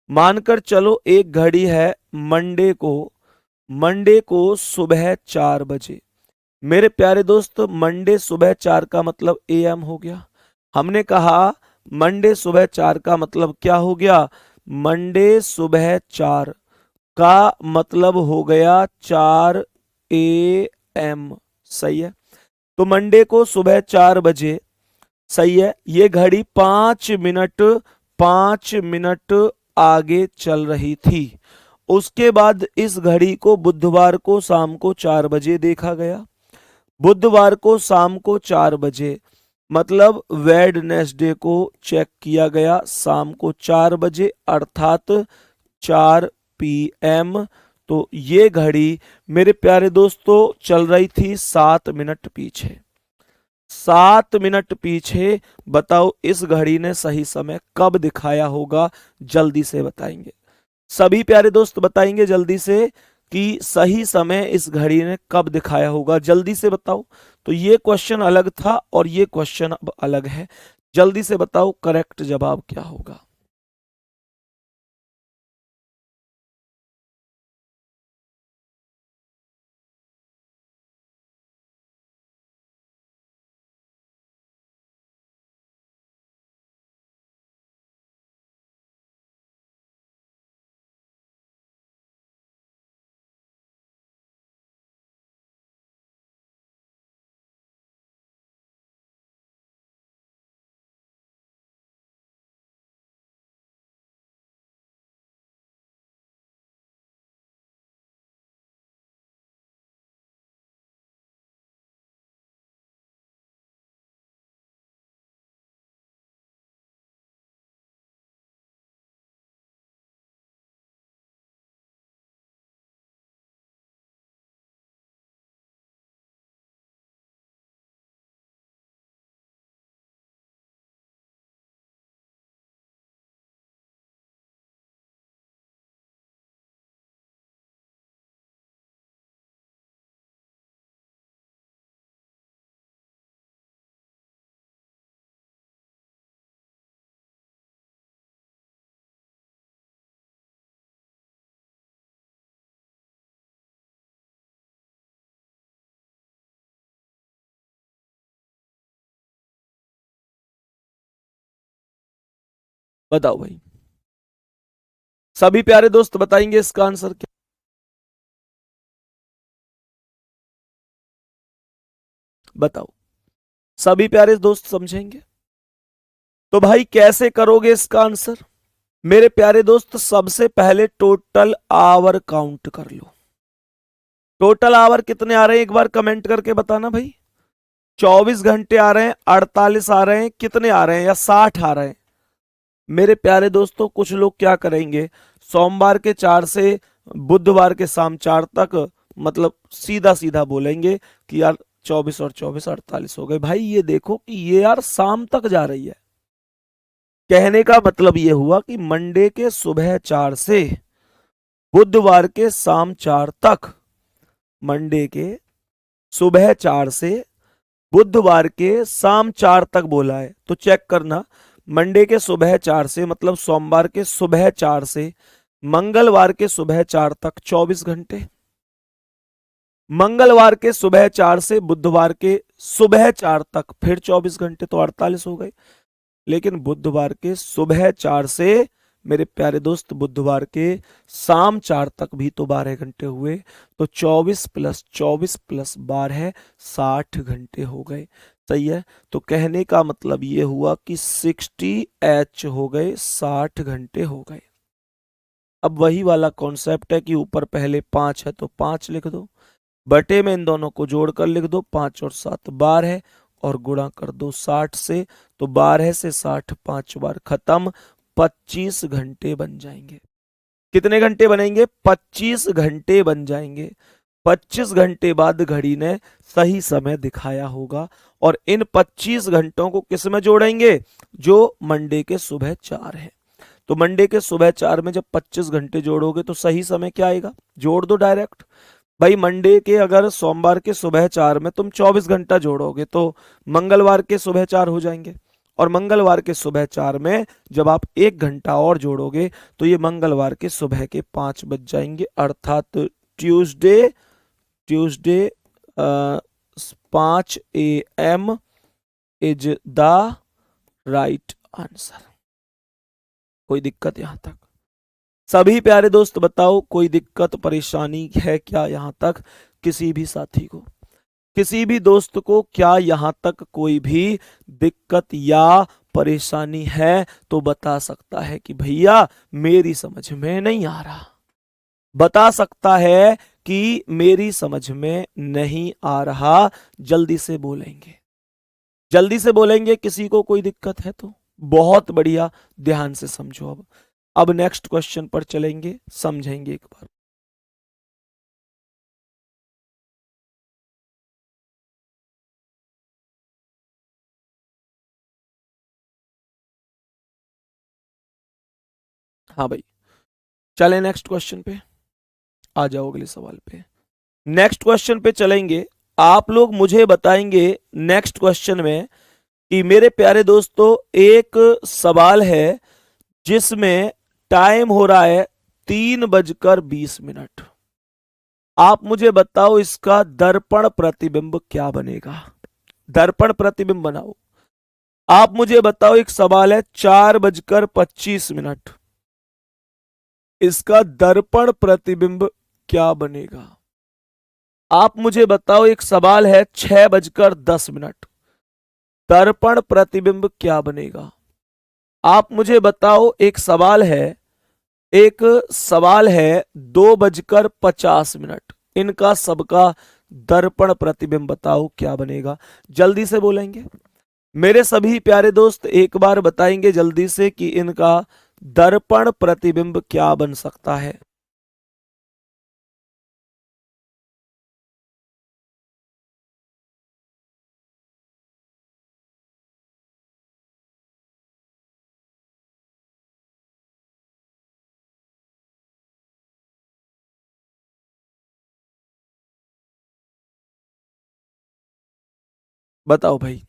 मानकर चलो एक घड़ी है मंडे को सुबह 4 बजे। मेरे प्यारे दोस्त मंडे सुबह 4 का मतलब एएम हो गया। हमने कहा मंडे सुबह 4 का मतलब क्या हो गया? मंडे सुबह 4 का मतलब हो गया 4 AM। सही है। तो मंडे को सुबह 4 बजे, सही है, ये घड़ी 5 मिनट आगे चल रही थी। उसके बाद इस घड़ी को बुधवार को शाम को 4 बजे देखा गया। बुधवार को शाम को 4 बजे, मतलब वेडनेसडे को चेक किया गया शाम को 4 बजे, अर्थात 4 PM। तो ये घड़ी मेरे प्यारे दोस्तों चल रही थी 7 मिनट पीछे, 7 मिनट पीछे। बताओ इस घड़ी ने सही समय कब दिखाया होगा? जल्दी से बताएंगे सभी प्यारे दोस्त, बताएंगे जल्दी से कि सही समय इस घड़ी ने कब दिखाया होगा, जल्दी से बताओ। तो ये क्वेश्चन अलग था और ये क्वेश्चन अब अलग है, जल्दी से बताओ करेक्ट जवाब क्या होगा। बताओ भाई, सभी प्यारे दोस्त बताएंगे इसका आंसर क्या? बताओ, सभी प्यारे दोस्त समझेंगे? तो भाई कैसे करोगे इसका आंसर? मेरे प्यारे दोस्त, सबसे पहले टोटल आवर काउंट कर लो। टोटल आवर कितने आ रहे हैं एक बार कमेंट करके बताना भाई। 24 घंटे आ रहे हैं, 48 आ रहे हैं, कितने आ रहे हैं, या 60 आ रहे हैं? मेरे प्यारे दोस्तों, कुछ लोग क्या करेंगे, सोमवार के 4 से बुधवार के शाम 4 तक मतलब सीधा सीधा बोलेंगे कि यार 24 और 24 48 हो गए। भाई ये देखो कि ये यार शाम तक जा रही है। कहने का मतलब ये हुआ कि मंडे के सुबह 4 से बुधवार के शाम 4 तक, मंडे के सुबह 4 से बुधवार के शाम 4 तक बोला है। तो चेक करना, मंडे के सुबह 4 से मतलब सोमवार के सुबह 4 से मंगलवार के सुबह 4 तक 24 घंटे, मंगलवार के सुबह 4 से बुधवार के सुबह 4 तक फिर 24 घंटे, तो 48 हो गए। लेकिन बुधवार के सुबह 4 से मेरे प्यारे दोस्त बुधवार के शाम 4 तक भी तो 12 घंटे हुए। तो 24 + 24 + 12 60 घंटे हो गए। सही है। तो कहने का मतलब ये हुआ कि 60H हो गए, 60 घंटे हो गए। अब वही वाला कॉन्सेप्ट है कि ऊपर पहले 5 है तो 5 लिख दो, बटे में इन दोनों को जोड़कर लिख दो, 5 और 7 12 और गुणा कर दो 60 से। तो 12 से 60 5 बार खत्म, 25 घंटे बन जाएंगे। कितने घंटे बनेंगे? 25 घंटे बन जाएंगे। 25 घंटे बाद घड़ी ने सही समय दिखाया होगा। और इन 25 घंटों को किस में जोड़ेंगे? जो मंडे के सुबह 4 है। तो मंडे के सुबह 4 में जब 25 घंटे जोड़ोगे तो सही समय क्या आएगा? जोड़ दो डायरेक्ट। भाई मंडे के अगर सोमवार के सुबह 4 में तुम 24 घंटा जोड़ोगे तो मंगलवार के सुबह 4 हो जाएंगे। और मंगलवार के सुबह 4 में जब आप 1 घंटा और जोड़ोगे तो ये मंगलवार के सुबह के 5 बज जाएंगे। अर्थात Tuesday, Tuesday 5 AM is the right answer. कोई दिक्कत यहां तक? सभी प्यारे दोस्त बताओ, कोई दिक्कत परेशानी है क्या यहां तक? किसी भी साथी को, किसी भी दोस्त को क्या यहां तक कोई भी दिक्कत या परेशानी है तो बता सकता है कि भैया मेरी समझ में नहीं आ रहा। बता सकता है कि मेरी समझ में नहीं आ रहा। जल्दी से बोलेंगे, जल्दी से बोलेंगे किसी को कोई दिक्कत है तो। बहुत बढ़िया, ध्यान से समझो। अब नेक्स्ट क्वेश्चन पर चलेंगे, समझेंगे एक बार। हाँ भाई, चले नेक्स्ट क्वेश्चन पे। आ जाओ अगले सवाल पे। नेक्स्ट क्वेश्चन पे चलेंगे। आप लोग मुझे बताएंगे नेक्स्ट क्वेश्चन में कि मेरे प्यारे दोस्तों एक सवाल है जिसमें टाइम हो रहा है 3:20। आप मुझे बताओ इसका दर्पण प्रतिबिंब क्या बनेगा? दर्पण प्रतिबिंब बनाओ। आप मुझे बताओ, एक सवाल है 4:25, इसका दर्पण प्रतिबिंब क्या बनेगा? आप मुझे बताओ, एक सवाल है 6:10, दर्पण प्रतिबिंब क्या बनेगा? आप मुझे बताओ, एक सवाल है 2:50, इनका सबका दर्पण प्रतिबिंब बताओ क्या बनेगा? जल्दी से बोलेंगे मेरे सभी प्यारे दोस्त, एक बार बताएंगे जल्दी से कि इनका दर्पण प्रतिबिंब क्या बन सकता है। बताओ भाई,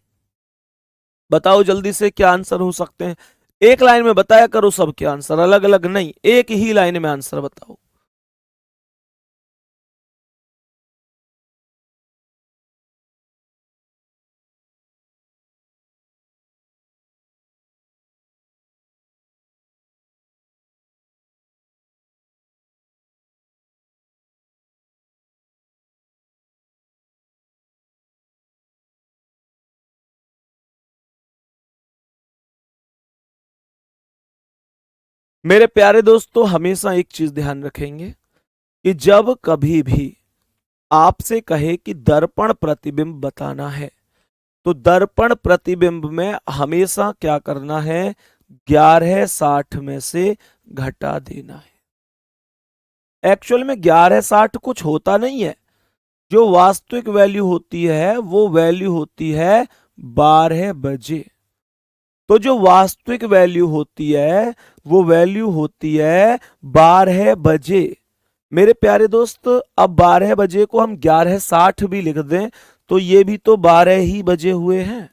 बताओ जल्दी से क्या आंसर हो सकते हैं। एक लाइन में बताया करो सबके आंसर, अलग अलग नहीं, एक ही लाइन में आंसर बताओ। मेरे प्यारे दोस्तों, हमेशा एक चीज ध्यान रखेंगे कि जब कभी भी आपसे कहे कि दर्पण प्रतिबिंब बताना है, तो दर्पण प्रतिबिंब में हमेशा क्या करना है, 1160 में से घटा देना है। एक्चुअल में 1160 कुछ होता नहीं है। जो वास्तविक वैल्यू होती है वो वैल्यू होती है 12 बजे। तो जो वास्तविक वैल्यू होती है वो वैल्यू होती है 12 बजे। मेरे प्यारे दोस्त, अब 12 बजे को हम 1160 भी लिख दें तो ये भी तो 12 ही बजे हुए हैं।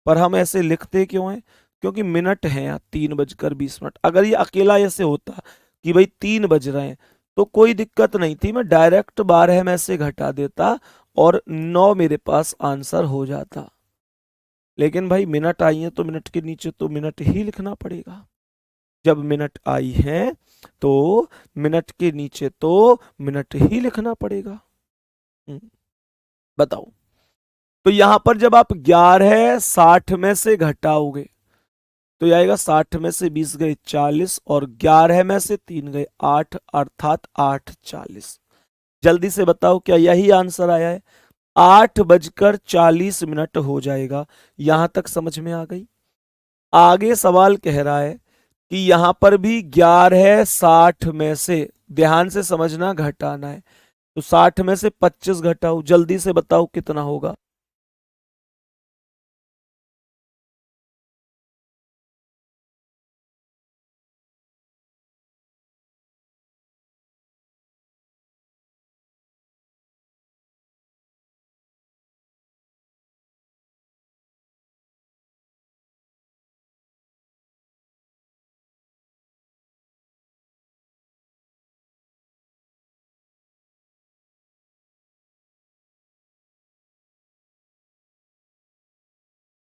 पर हम ऐसे लिखते क्यों हैं? क्योंकि मिनट है यहाँ 3:20। अगर ये अकेला ऐसे होता कि भाई 3 बज रहे हैं तो कोई दिक्कत नहीं थी, मैं डायरेक्ट 12 में से घटा देता और 9 मेरे पास आंसर हो जाता। लेकिन भाई मिनट आई है तो मिनट के नीचे तो मिनट ही लिखना पड़ेगा। जब मिनट आई है तो मिनट के नीचे तो मिनट ही लिखना पड़ेगा। बताओ। तो यहां पर जब आप 1160 में से घटाओगे तो ये आएगा 60 में से 20 गए 40 और 11 में से 3 गए 8, अर्थात 8:40। जल्दी से बताओ क्या यही आंसर आया है? 8:40 हो जाएगा। यहां तक समझ में आ गई? आगे सवाल कह रहा है कि यहां पर भी 1160 में से, ध्यान से समझना, घटाना है। तो 60 में से 25 घटाओ, जल्दी से बताओ कितना होगा।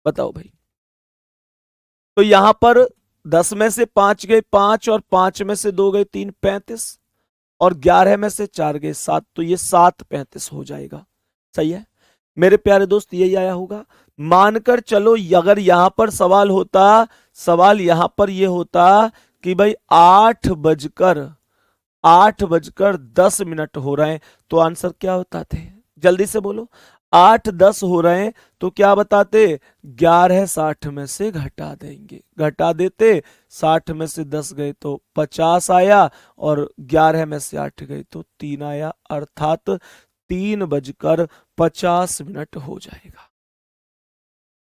बताओ भाई। तो यहां पर 10 में से 5 गए 5 और 5 में से 2 गए 3, 35 और 11 में से 4 गए 7, तो ये 7:35 हो जाएगा। सही है मेरे प्यारे दोस्त, यही आया होगा। मानकर चलो अगर यहां पर सवाल होता, सवाल यहां पर यह होता कि भाई 8:10 हो रहे हैं तो आंसर क्या बताते? जल्दी से बोलो। 8:10 हो रहे हैं तो क्या बताते? 1160 में से घटा देंगे, घटा देते। 60 में से 10 गए तो 50 आया और 11 में से 8 गए तो 3 आया, अर्थात 3:50 हो जाएगा।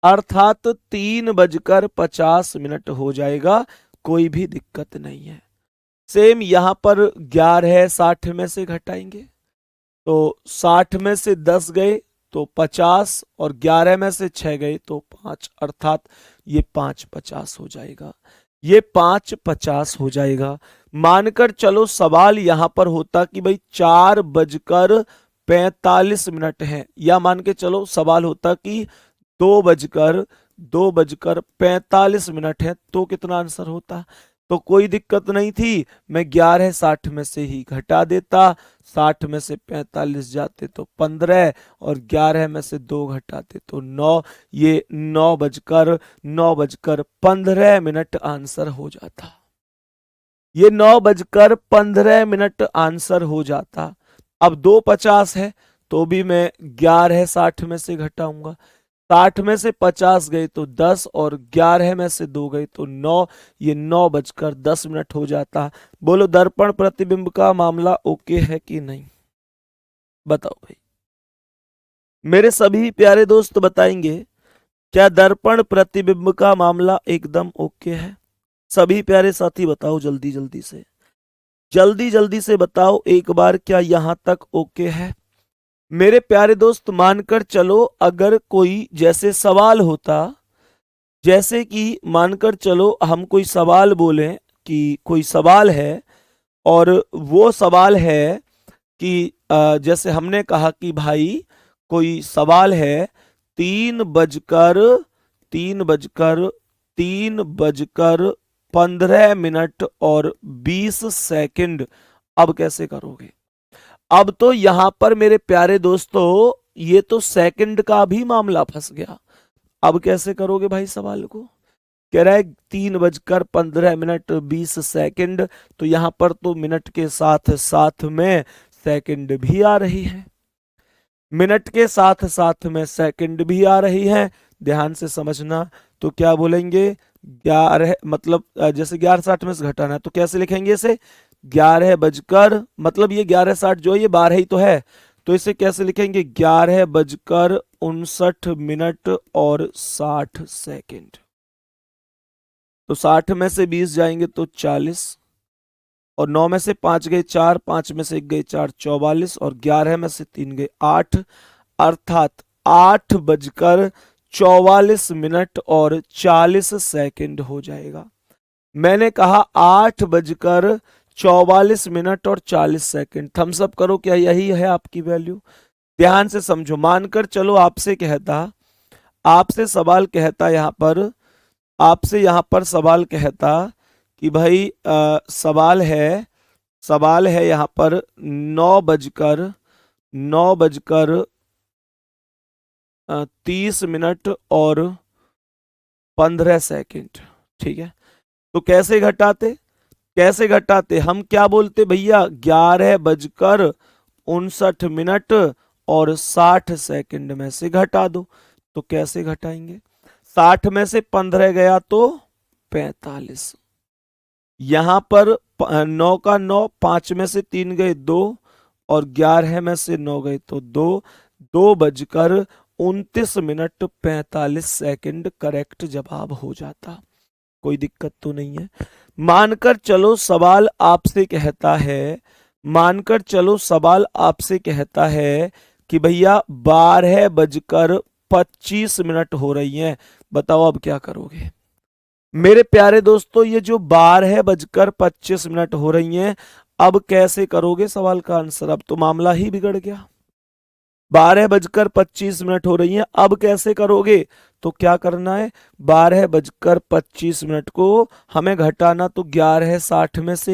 अर्थात 3:50 हो जाएगा, कोई भी दिक्कत नहीं है। सेम यहां पर 1160 में से घटाएंगे तो 60 में से 10 गए तो 50 और 11 में से 6 गए तो 5, अर्थात ये 5:50 हो जाएगा। ये 5:50 हो जाएगा। मानकर चलो सवाल यहां पर होता कि भाई 4:45 है, या मान के चलो सवाल होता कि 2:45 है, तो कितना आंसर होता? तो कोई दिक्कत नहीं थी, मैं 1160 में से ही घटा देता। 60 में से 45 जाते तो 15 और 11 में से 2 घटाते तो 9। ये 9:15 आंसर हो जाता। ये 9:15 आंसर हो जाता। अब 2:50 है तो भी मैं 1160 में से घटाऊंगा। 60 में से 50 गए तो 10 और 11 में से 2 गए तो 9। ये 9:10 हो जाता। बोलो दर्पण प्रतिबिंब का मामला ओके है कि नहीं? बताओ भाई। मेरे सभी प्यारे दोस्त बताएंगे क्या दर्पण प्रतिबिंब का मामला एकदम ओके है? सभी प्यारे साथी बताओ जल्दी जल्दी से, जल्दी जल्दी से बताओ एक बार, क्या यहां तक ओके है? मेरे प्यारे दोस्त मानकर चलो अगर कोई जैसे सवाल होता, जैसे कि मानकर चलो हम कोई सवाल बोलें कि कोई सवाल है और वो सवाल है कि जैसे हमने कहा कि भाई कोई सवाल है, 3 बजकर 15 मिनट और 20 सेकंड। अब कैसे करोगे? अब तो यहां पर मेरे प्यारे दोस्तों ये तो सेकंड का भी मामला फंस गया। अब कैसे करोगे भाई सवाल को? कह रहा है 3:15 तो यहां पर तो मिनट के साथ साथ में सेकंड भी आ रही है, मिनट के साथ साथ में सेकंड भी आ रही है। ध्यान से समझना। तो क्या बोलेंगे, 11 मतलब जैसे 11:60 में से घटाना है तो कैसे लिखेंगे इसे, 11 बजकर, मतलब ये 11:60 जो है ये 12 ही तो है, तो इसे कैसे लिखेंगे, 11:59 और 60 सेकंड। तो 60 में से 20 जाएंगे तो 40, और 9 में से 5 गए 4, 5 में से 1 गए 4, 44, और 11 में से 3 गए 8, अर्थात 8:44 और 40 सेकंड हो जाएगा। मैंने कहा 8:44 और 40 सेकंड। थम्स अप करो, क्या यही है आपकी वैल्यू? ध्यान से समझो। मानकर चलो आपसे सवाल कहता यहां पर सवाल कहता कि भाई सवाल है यहां पर 9:30 और 15 सेकंड। ठीक है, तो कैसे घटाते हम क्या बोलते भैया, 11:59 और 60 सेकंड में से घटा दो। तो कैसे घटाएंगे, 60 में से 15 गया तो 45, यहां पर 9 का 9, 5 में से 3 गए 2, और 11 में से 9 गए तो 2, 2:29 45 करेक्ट जवाब हो जाता। कोई दिक्कत तो नहीं है। मानकर चलो सवाल आपसे कहता है कि भैया 12:25 हो रही हैं, बताओ अब क्या करोगे? मेरे प्यारे दोस्तों, ये जो 12:25 हो रही हैं, अब कैसे करोगे सवाल का आंसर? अब तो मामला ही बिगड़ गया। 12:25 हो रही हैं, अब कैसे करोगे? तो क्या करना है, 12:25 को हमें घटाना तो 11:60 में से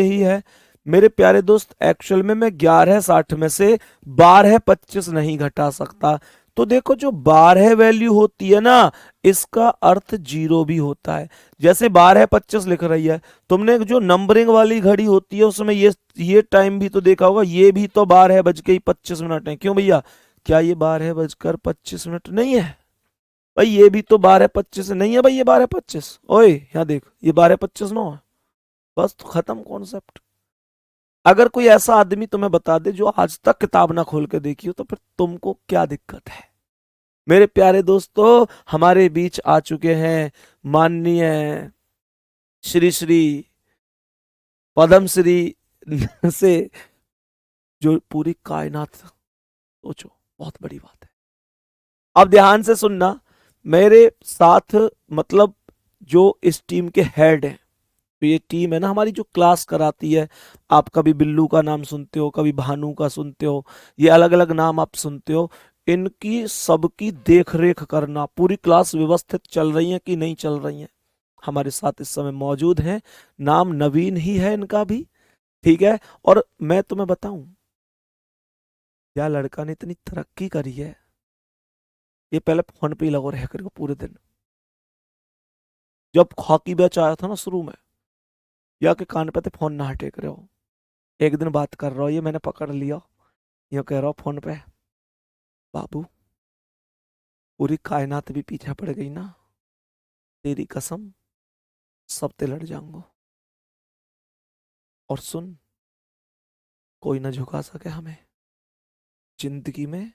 ही है, मेरे प्यारे दोस्त। एक्चुअल में मैं 11:60 में से 12:25 नहीं घटा सकता। तो देखो, जो 12 वैल्यू होती है ना, इसका अर्थ 0 भी होता है। जैसे 12:25 लिख रही है, तुमने जो नंबरिंग वाली घड़ी होती है उसमें ये टाइम भी तो देखा होगा, ये भी तो 12:25 है। क्यों भैया, क्या ये 12:25 नहीं है? भाई ये भी तो 12:25 नहीं है भाई, ये 12:25, ओए यहाँ देख, ये 12:25 नो है। बस तो खत्म कॉन्सेप्ट। अगर कोई ऐसा आदमी तुम्हें बता दे जो आज तक किताब ना खोल के देखी हो, तो फिर तुमको क्या दिक्कत है? मेरे प्यारे दोस्तों, हमारे बीच आ चुके हैं माननीय श्री श्री पद्मश्री से, जो पूरी कायनात, सोचो बहुत बड़ी बात है। अब ध्यान से सुनना मेरे साथ, मतलब जो इस टीम के हेड हैं, तो ये टीम है ना हमारी जो क्लास कराती है। आप कभी बिल्लू का नाम सुनते हो, कभी भानु का सुनते हो, ये अलग अलग नाम आप सुनते हो। इनकी सबकी देख रेख करना, पूरी क्लास व्यवस्थित चल रही है कि नहीं चल रही है, हमारे साथ इस समय मौजूद हैं। नाम नवीन ही है इनका भी, ठीक है। और मैं तुम्हें बताऊं, क्या लड़का ने इतनी तरक्की करी है। ये पहले फोन पे ही लगो रह करेगा पूरे दिन। जब हॉकी बैच आया था ना शुरू में, या के कान पे थे फोन ना टेक रहे हो, एक दिन बात कर रहा हो, ये मैंने पकड़ लिया, ये कह रहा हो फोन पे, बाबू पूरी कायनात भी पीछे पड़ गई ना, तेरी कसम सब ते लड़ जाऊंगा। और सुन, कोई ना झुका सके हमें जिंदगी में,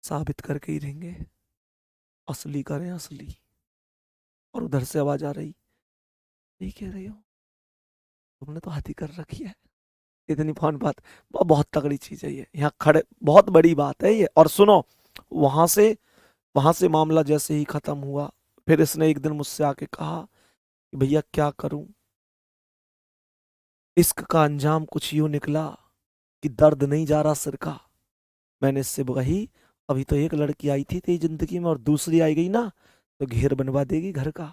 साबित करके ही रहेंगे, असली करें असली। और उधर से आवाज आ रही, यही कह रही हो, तुमने तो हद ही कर रखी है, इतनी फोन बात। बहुत तगड़ी चीज है ये, यहाँ खड़े, बहुत बड़ी बात है ये। और सुनो, वहां से मामला जैसे ही खत्म हुआ, फिर इसने एक दिन मुझसे आके कहा कि भैया क्या करूं, इश्क का अंजाम कुछ यूं निकला कि दर्द नहीं जा रहा सिर का। मैंने इससे वही, अभी तो एक लड़की आई थी तेरी जिंदगी में और दूसरी आई गई ना, तो घेर बनवा देगी घर का।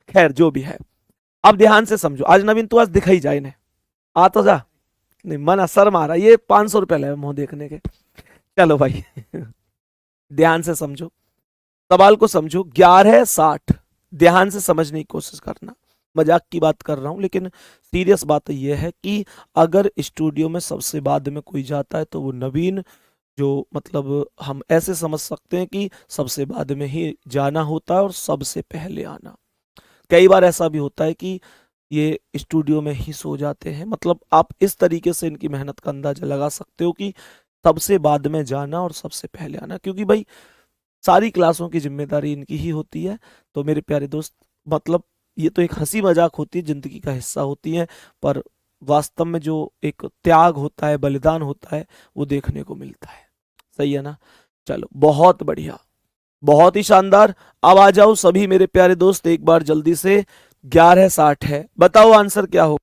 खैर जो भी है, अब ध्यान से समझो। आज नवीन तू आज दिखाई जाए इन्हें, आ तो जा, नहीं, मन असर मारा, ये 500 रुपये ले मुंह देखने के। चलो भाई ध्यान से समझो, सवाल को समझो। 11:60, ध्यान से समझने की कोशिश करना। मजाक की बात कर रहा हूं, लेकिन सीरियस बात यह है कि अगर स्टूडियो में सबसे बाद में कोई जाता है तो वो नवीन, जो मतलब हम ऐसे समझ सकते हैं कि सबसे बाद में ही जाना होता है और सबसे पहले आना। कई बार ऐसा भी होता है कि ये स्टूडियो में ही सो जाते हैं। मतलब आप इस तरीके से इनकी मेहनत का अंदाजा लगा सकते हो कि सबसे बाद में जाना और सबसे पहले आना, क्योंकि भाई सारी क्लासों की जिम्मेदारी इनकी ही होती है। तो मेरे प्यारे दोस्त, मतलब ये तो एक हंसी मजाक होती है, जिंदगी का हिस्सा होती है, पर वास्तव में जो एक त्याग होता है, बलिदान होता है, वो देखने को मिलता है। सही है ना? चलो, बहुत बढ़िया, बहुत ही शानदार। अब आ जाओ सभी मेरे प्यारे दोस्त एक बार जल्दी से। 11:60 है, बताओ आंसर क्या हो।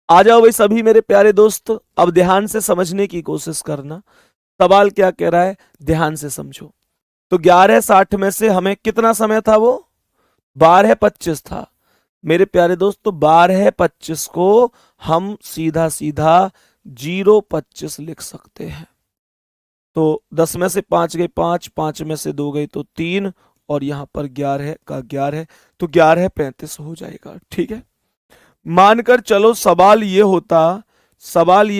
आ जाओ भाई सभी मेरे प्यारे दोस्त, अब ध्यान से समझने की कोशिश करना। सवाल क्या कह रहा है, ध्यान से समझो। तो 11:60 में से हमें कितना समय था, वो 12:25 था। मेरे प्यारे दोस्त, तो 12:25 को हम सीधा सीधा 0:25 लिख सकते हैं। तो 10 में से 5 गए 5, 5 में से 2 गए तो 3, और यहां पर 11 का 11, तो 11:35 हो जाएगा। ठीक है, मानकर चलो सवाल ये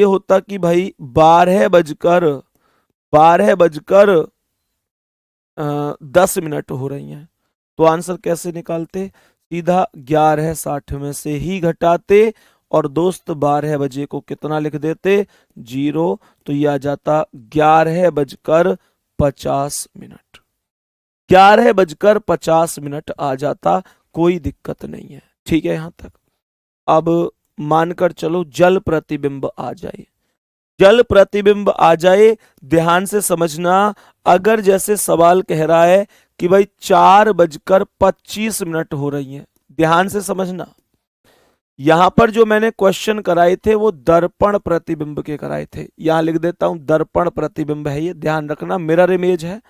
होता कि भाई 12:10 हो रही हैं, तो आंसर कैसे निकालते? सीधा 11:60 में से ही घटाते, और दोस्त 12 बजे को कितना लिख देते? 0। तो यह आ जाता 11:50। 11:50 आ जाता, कोई दिक्कत नहीं है। ठीक है यहां तक? अब मानकर चलो जल प्रतिबिंब आ जाए, जल प्रतिबिंब आ जाए। ध्यान से समझना, अगर जैसे सवाल कह रहा है कि भाई 4:25 हो रही हैं, ध्यान से समझना। यहां पर जो मैंने क्वेश्चन कराए थे वो दर्पण प्रतिबिंब के कराए थे। यहां लिख देता हूं दर्पण प्रतिबिंब है, ये ध्यान रखना, मिरर इमेज है।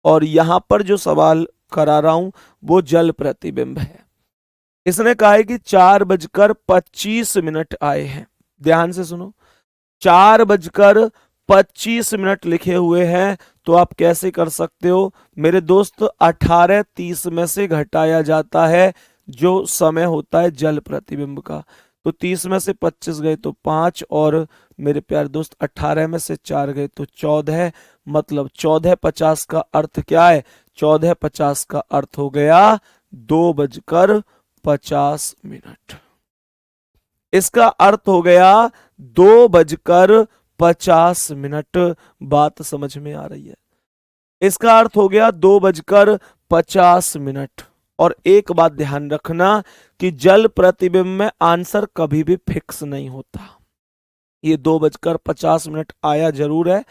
और यहां पर जो सवाल करा रहा हूं वो जल प्रतिबिंब है। इसने कहा है कि 4:25 आए हैं। ध्यान से सुनो, 4:25 लिखे हुए हैं, तो आप कैसे कर सकते हो मेरे दोस्त? 18:30 में से घटाया जाता है जो समय होता है जल प्रतिबिंब का। तो 30 में से 25 गए तो 5, और मेरे प्यारे दोस्त 18 में से 4 गए तो 14। मतलब 14:50 का अर्थ क्या है? 14:50 का अर्थ हो गया 2:50। इसका अर्थ हो गया 2:50। बात समझ में आ रही है? इसका अर्थ हो गया 2:50। और एक बात ध्यान रखना कि जल प्रतिबिंब में आंसर कभी भी फिक्स नहीं होता। ये 2:50 आया जरूर है,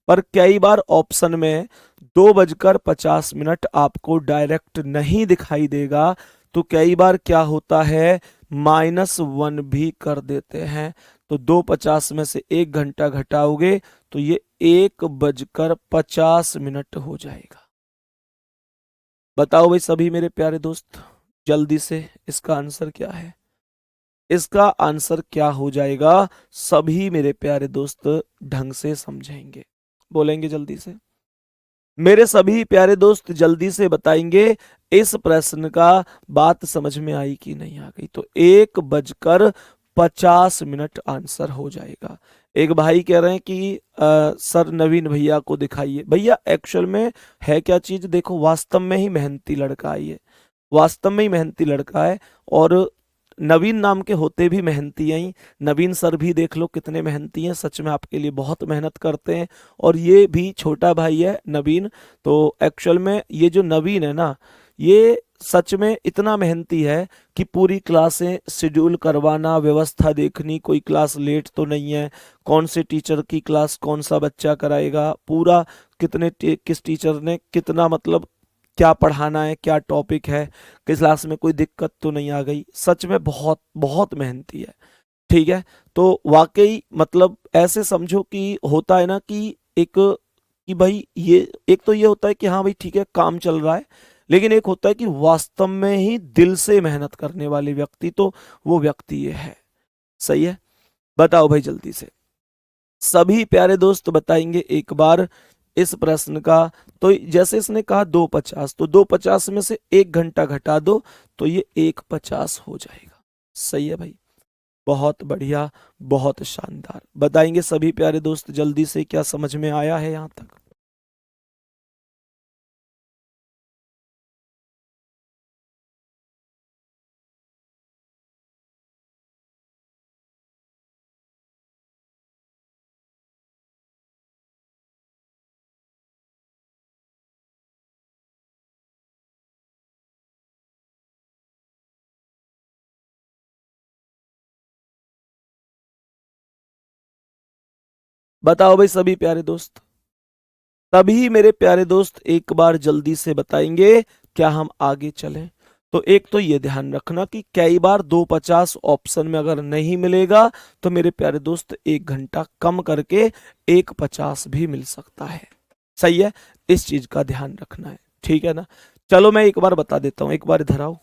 पर कई बार ऑप्शन में 2:50 आपको डायरेक्ट नहीं दिखाई देगा। तो कई बार क्या होता है, -1 भी कर देते हैं। तो 2:50 में से 1 घंटा घटाओगे तो ये 1:50 हो जाएगा। बताओ भाई सभी मेरे प्यारे दोस्त, जल्दी से इसका आंसर क्या है? इसका आंसर क्या हो जाएगा, सभी मेरे प्यारे दोस्त ढंग से समझेंगे, बोलेंगे जल्दी से। मेरे सभी प्यारे दोस्त जल्दी से बताएंगे इस प्रश्न का बात समझ में आई कि नहीं आ गई। तो 1:50 आंसर हो जाएगा। एक भाई कह रहे हैं कि सर नवीन भैया को दिखाइए। भैया एक्चुअल में है क्या चीज, देखो वास्तव में ही मेहनती लड़का है ये, वास्तव में ही मेहनती लड़का है। और नवीन नाम के होते भी मेहनती हैं ही। नवीन सर भी देख लो कितने मेहनती हैं, सच में आपके लिए बहुत मेहनत करते हैं। और ये भी छोटा भाई है नवीन। तो एक्चुअल में ये जो नवीन है ना, ये सच में इतना मेहनती है कि पूरी क्लासें शेड्यूल करवाना, व्यवस्था देखनी, कोई क्लास लेट तो नहीं है, कौन से टीचर की क्लास कौन सा बच्चा कराएगा, पूरा किस टीचर ने कितना मतलब क्या पढ़ाना है, क्या टॉपिक है, किस क्लास में कोई दिक्कत तो नहीं आ गई, सच में बहुत बहुत मेहनती है। ठीक है। तो वाकई मतलब ऐसे समझो कि होता है ना कि एक, कि भाई ये एक तो ये होता है कि हाँ भाई ठीक है काम चल रहा है, लेकिन एक होता है कि वास्तव में ही दिल से मेहनत करने वाले व्यक्ति, तो वो व्यक्ति ये है। सही है। बताओ भाई जल्दी से, सभी प्यारे दोस्त बताएंगे एक बार इस प्रश्न का। तो जैसे इसने कहा 2:50, तो 2:50 में से 1 घंटा घटा दो तो ये 1:50 हो जाएगा। सही है भाई, बहुत बढ़िया, बहुत शानदार। बताएंगे सभी प्यारे दोस्त जल्दी से, क्या समझ में आया है यहां तक। बताओ भाई सभी प्यारे दोस्त, तभी मेरे प्यारे दोस्त एक बार जल्दी से बताएंगे क्या हम आगे चलें। तो एक तो ये ध्यान रखना कि कई बार 2:50 ऑप्शन में अगर नहीं मिलेगा तो मेरे प्यारे दोस्त 1 घंटा कम करके 1:50 भी मिल सकता है। सही है, इस चीज का ध्यान रखना है। ठीक है ना। चलो मैं एक बार बता देता हूँ, एक बार इधर आओ।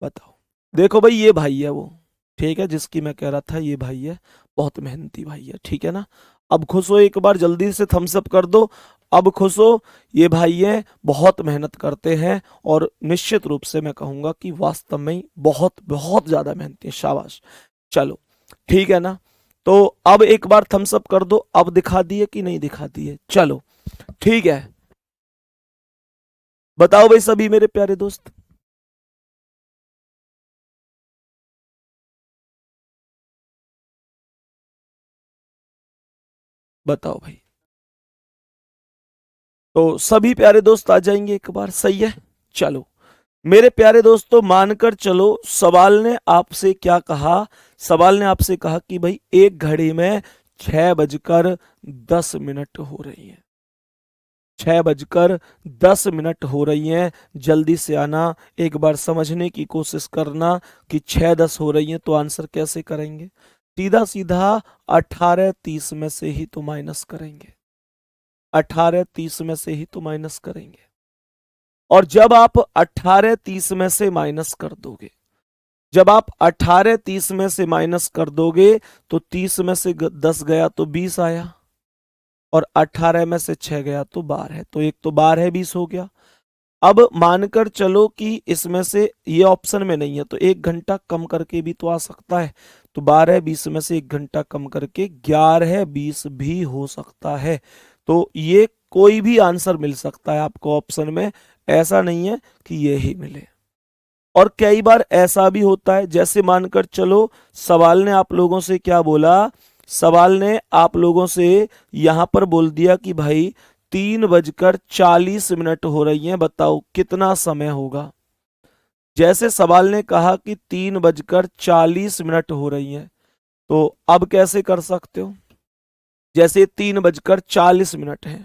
बताओ, देखो भाई ये भाई है वो, ठीक है, जिसकी मैं कह रहा था ये भाई है, बहुत मेहनती भाई है। ठीक है ना। अब खुश हो, एक बार जल्दी से थम्स अप कर दो। अब खुश हो, ये भाई है, बहुत मेहनत करते हैं, और निश्चित रूप से मैं कहूंगा कि वास्तव में ही बहुत बहुत ज्यादा मेहनती है। शाबाश। चलो ठीक है ना। तो अब एक बार थम्स अप कर दो, अब दिखा दिए कि नहीं दिखा दिए। चलो ठीक है। बताओ भाई सभी मेरे प्यारे दोस्त। बताओ भाई। तो सभी प्यारे दोस्त आ जाएंगे एक बार, सही है। चलो मेरे प्यारे दोस्तों, मानकर चलो सवाल ने आपसे क्या कहा। सवाल ने आपसे कहा कि भाई एक घड़ी में 6:10 हो रही है, 6:10 हो रही हैं। जल्दी से आना, एक बार समझने की कोशिश करना कि 6:10 हो रही हैं तो आंसर कैसे करेंगे। सीधा सीधा 18:30 में से ही तो माइनस करेंगे, 18:30 में से ही तो माइनस करेंगे। और जब आप 18:30 में से माइनस कर दोगे, जब आप 18:30 में से माइनस कर दोगे तो 30 में से 10 गया तो 20 आया, और 18 में से 6 गया तो 12 है, तो एक तो 12 20 हो गया। अब मानकर चलो कि इसमें से ये ऑप्शन में नहीं है तो 1 घंटा कम करके भी तो आ सकता है। तो 12 20 में से 1 घंटा कम करके 11 20 भी हो सकता है। तो ये कोई भी आंसर मिल सकता है आपको ऑप्शन में, ऐसा नहीं है कि ये ही मिले। और कई बार ऐसा भी होता है, जैसे मानकर चलो सवाल ने आप लोगों से क्या बोला, सवाल ने आप लोगों से यहां पर बोल दिया कि भाई 3:40 हो रही हैं, बताओ कितना समय होगा। जैसे सवाल ने कहा कि 3:40 हो रही हैं, तो अब कैसे कर सकते हो, जैसे 3:40 है।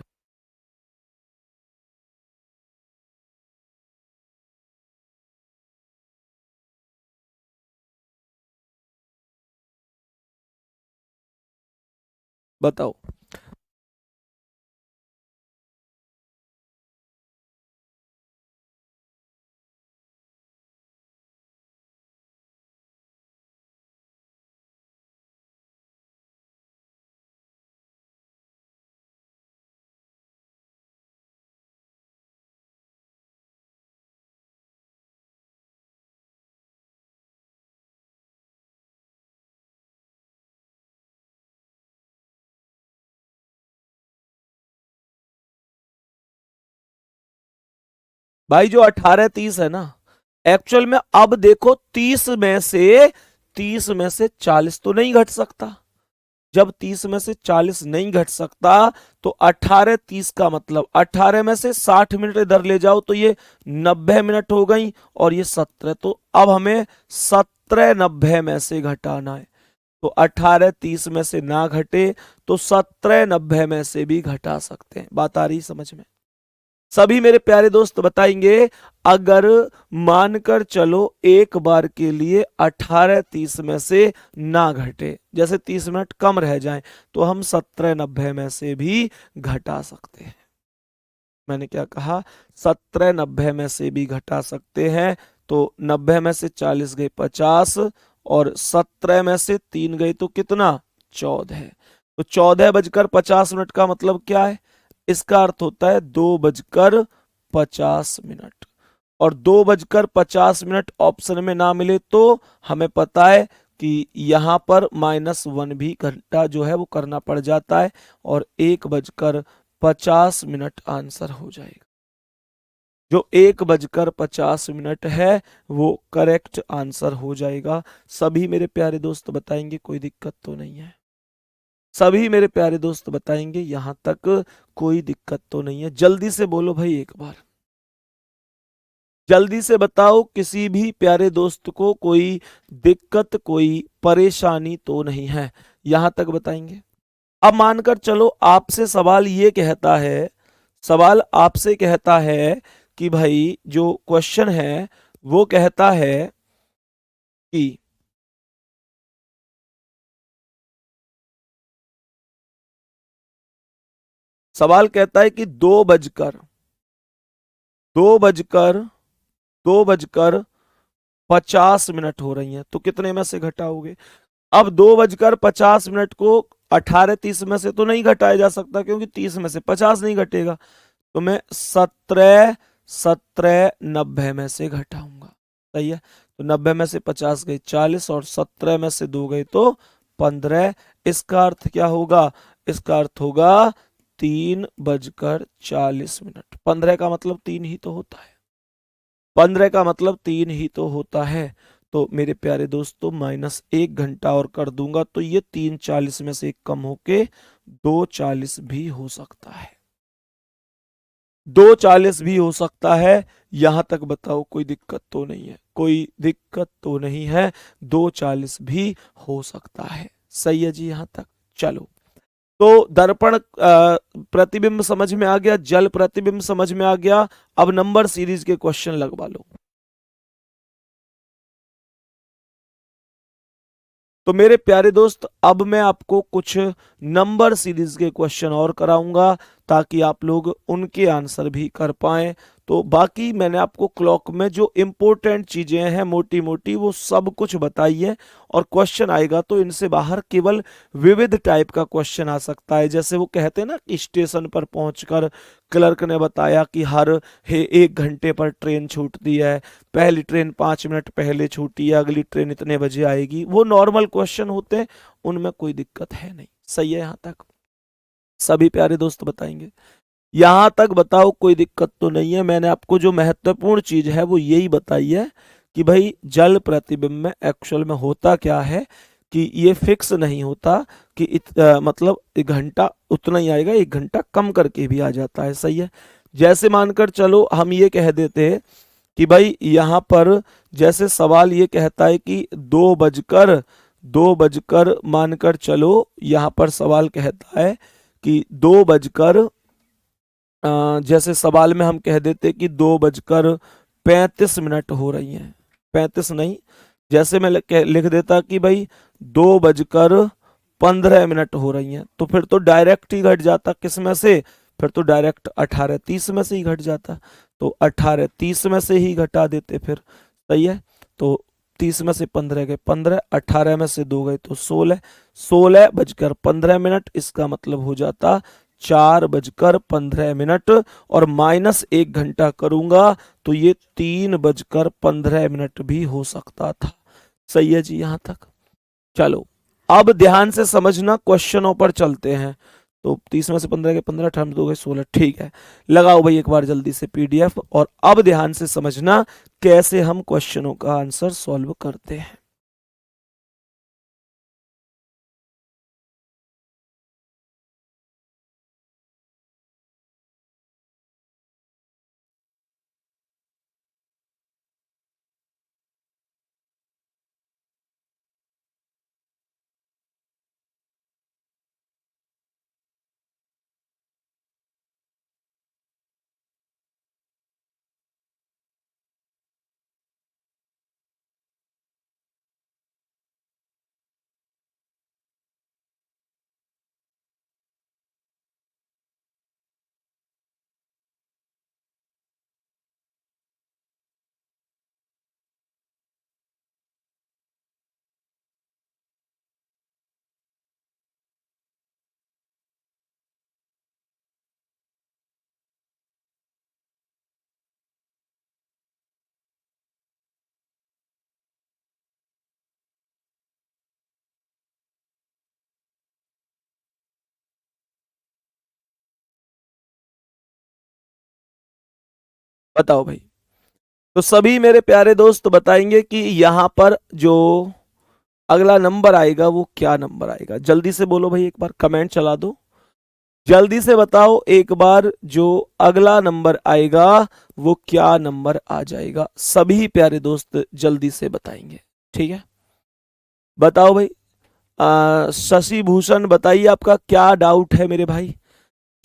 बताओ। भाई जो 18:30 है ना, एक्चुअल में अब देखो 30 में से 40 तो नहीं घट सकता। जब 30 में से 40 नहीं घट सकता तो 18:30 का मतलब 18 में से 60 मिनट इधर ले जाओ तो ये 90 मिनट हो गई, और ये 17। तो अब हमें 17 90 में से घटाना है। तो 18:30 में से ना घटे तो 17 90 में से भी घटा सकते हैं। बात आ रही समझ में? सभी मेरे प्यारे दोस्त बताएंगे, अगर मानकर चलो एक बार के लिए 18:30 में से ना घटे, जैसे 30 मिनट कम रह जाएं, तो हम 17 90 में से भी घटा सकते हैं। मैंने क्या कहा? 17 90 में से भी घटा सकते हैं। तो 90 में से 40 गए 50, और 17 में से 3 गई तो कितना? 14। तो 14:50 का मतलब क्या है? इसका अर्थ होता है 2:50। और 2:50 ऑप्शन में ना मिले तो हमें पता है कि यहां पर -1 भी घंटा जो है वो करना पड़ जाता है, और 1:50 आंसर हो जाएगा। जो 1:50 है वो करेक्ट आंसर हो जाएगा। सभी मेरे प्यारे दोस्त बताएंगे कोई दिक्कत तो नहीं है? सभी मेरे प्यारे दोस्त बताएंगे यहां तक कोई दिक्कत तो नहीं है? जल्दी से बोलो भाई एक बार, जल्दी से बताओ, किसी भी प्यारे दोस्त को कोई दिक्कत कोई परेशानी तो नहीं है? यहां तक बताएंगे। अब मानकर चलो आपसे सवाल ये कहता है, सवाल आपसे कहता है कि भाई जो क्वेश्चन है वो कहता है कि सवाल कहता है कि 2:50 हो रही हैं, तो कितने में से घटाओगे? अब 2:50 को 18:30 में से तो नहीं घटाया जा सकता, क्योंकि 30 में से 50 नहीं घटेगा। तो मैं 17 17 90 में से घटाऊंगा। सही है? तो 90 में से 50 गई 40, और 17 में से 2 गई तो 15। इसका अर्थ क्या होगा? इसका अर्थ होगा 3:40। 15 का मतलब 3 ही तो होता है। 15 का मतलब 3 ही तो होता है। तो मेरे प्यारे दोस्तों -1 घंटा और कर दूंगा, तो ये 3:40 में से कम होके 2:40 भी हो सकता है। 2:40 भी हो सकता है। यहां तक बताओ कोई दिक्कत तो नहीं है? कोई दिक्कत तो नहीं है? 2:40 भी हो सकता है। सही है जी यहां तक? चलो, तो दर्पण प्रतिबिंब समझ में आ गया, जल प्रतिबिंब समझ में आ गया। अब नंबर सीरीज के क्वेश्चन लगवा लो। तो मेरे प्यारे दोस्त अब मैं आपको कुछ नंबर सीरीज के क्वेश्चन और कराऊंगा, ताकि आप लोग उनके आंसर भी कर पाएं। तो बाकी मैंने आपको क्लॉक में जो इंपॉर्टेंट चीजें हैं मोटी मोटी वो सब कुछ बताई है। और क्वेश्चन आएगा तो इनसे बाहर केवल विविध टाइप का क्वेश्चन आ सकता है। जैसे वो कहते हैं ना कि स्टेशन पर पहुंचकर क्लर्क ने बताया कि हर 1 घंटे पर ट्रेन छूटती है, पहली ट्रेन 5 मिनट पहले छूटी है, अगली ट्रेन इतने बजे आएगी। वो नॉर्मल क्वेश्चन होते हैं, उनमें कोई दिक्कत है नहीं। सही है यहां तक? सभी प्यारे दोस्त बताएंगे यहां तक? बताओ कोई दिक्कत तो नहीं है? मैंने आपको जो महत्वपूर्ण चीज है वो यही बताई है कि भाई जल प्रतिबिंब में एक्चुअल में होता क्या है कि ये फिक्स नहीं होता कि मतलब 1 घंटा उतना ही आएगा, 1 घंटा कम करके भी आ जाता है। सही है? जैसे मानकर चलो हम ये कह देते हैं कि भाई यहां पर जैसे सवाल ये कहता है कि 2 बजकर मानकर चलो, यहां पर सवाल कहता है कि 2 बजकर जैसे सवाल में हम कह देते कि 2:35 हो रही हैं, 35 नहीं, जैसे मैं लिख देता कि भाई 2:15 हो रही हैं, तो फिर तो डायरेक्ट ही घट जाता। किस में से? फिर तो डायरेक्ट 18:30 में से ही घट जाता। तो 18:30 में से ही घटा देते फिर। सही है? तो 30 में से 15 गए 15, 18 में से 2 गए तो 16, 16:15। इसका मतलब हो जाता 4:15, और -1 घंटा करूंगा तो ये 3:15 भी हो सकता था। सही है जी यहां तक? चलो अब ध्यान से समझना, क्वेश्चनों पर चलते हैं। तो 30 में से 15 के 15, 18 2 गए 16। ठीक है, लगाओ भाई एक बार जल्दी से पीडीएफ, और अब ध्यान से समझना कैसे हम क्वेश्चनों का आंसर सॉल्व करते हैं। बताओ भाई। तो सभी मेरे प्यारे दोस्त बताएंगे कि यहां पर जो अगला नंबर आएगा वो क्या नंबर आएगा। जल्दी से बोलो भाई, एक बार कमेंट चला दो, जल्दी से बताओ एक बार, जो अगला नंबर आएगा वो क्या नंबर आ जाएगा। सभी प्यारे दोस्त जल्दी से बताएंगे, ठीक है। बताओ भाई। शशि भूषण बताइए आपका क्या डाउट है मेरे भाई,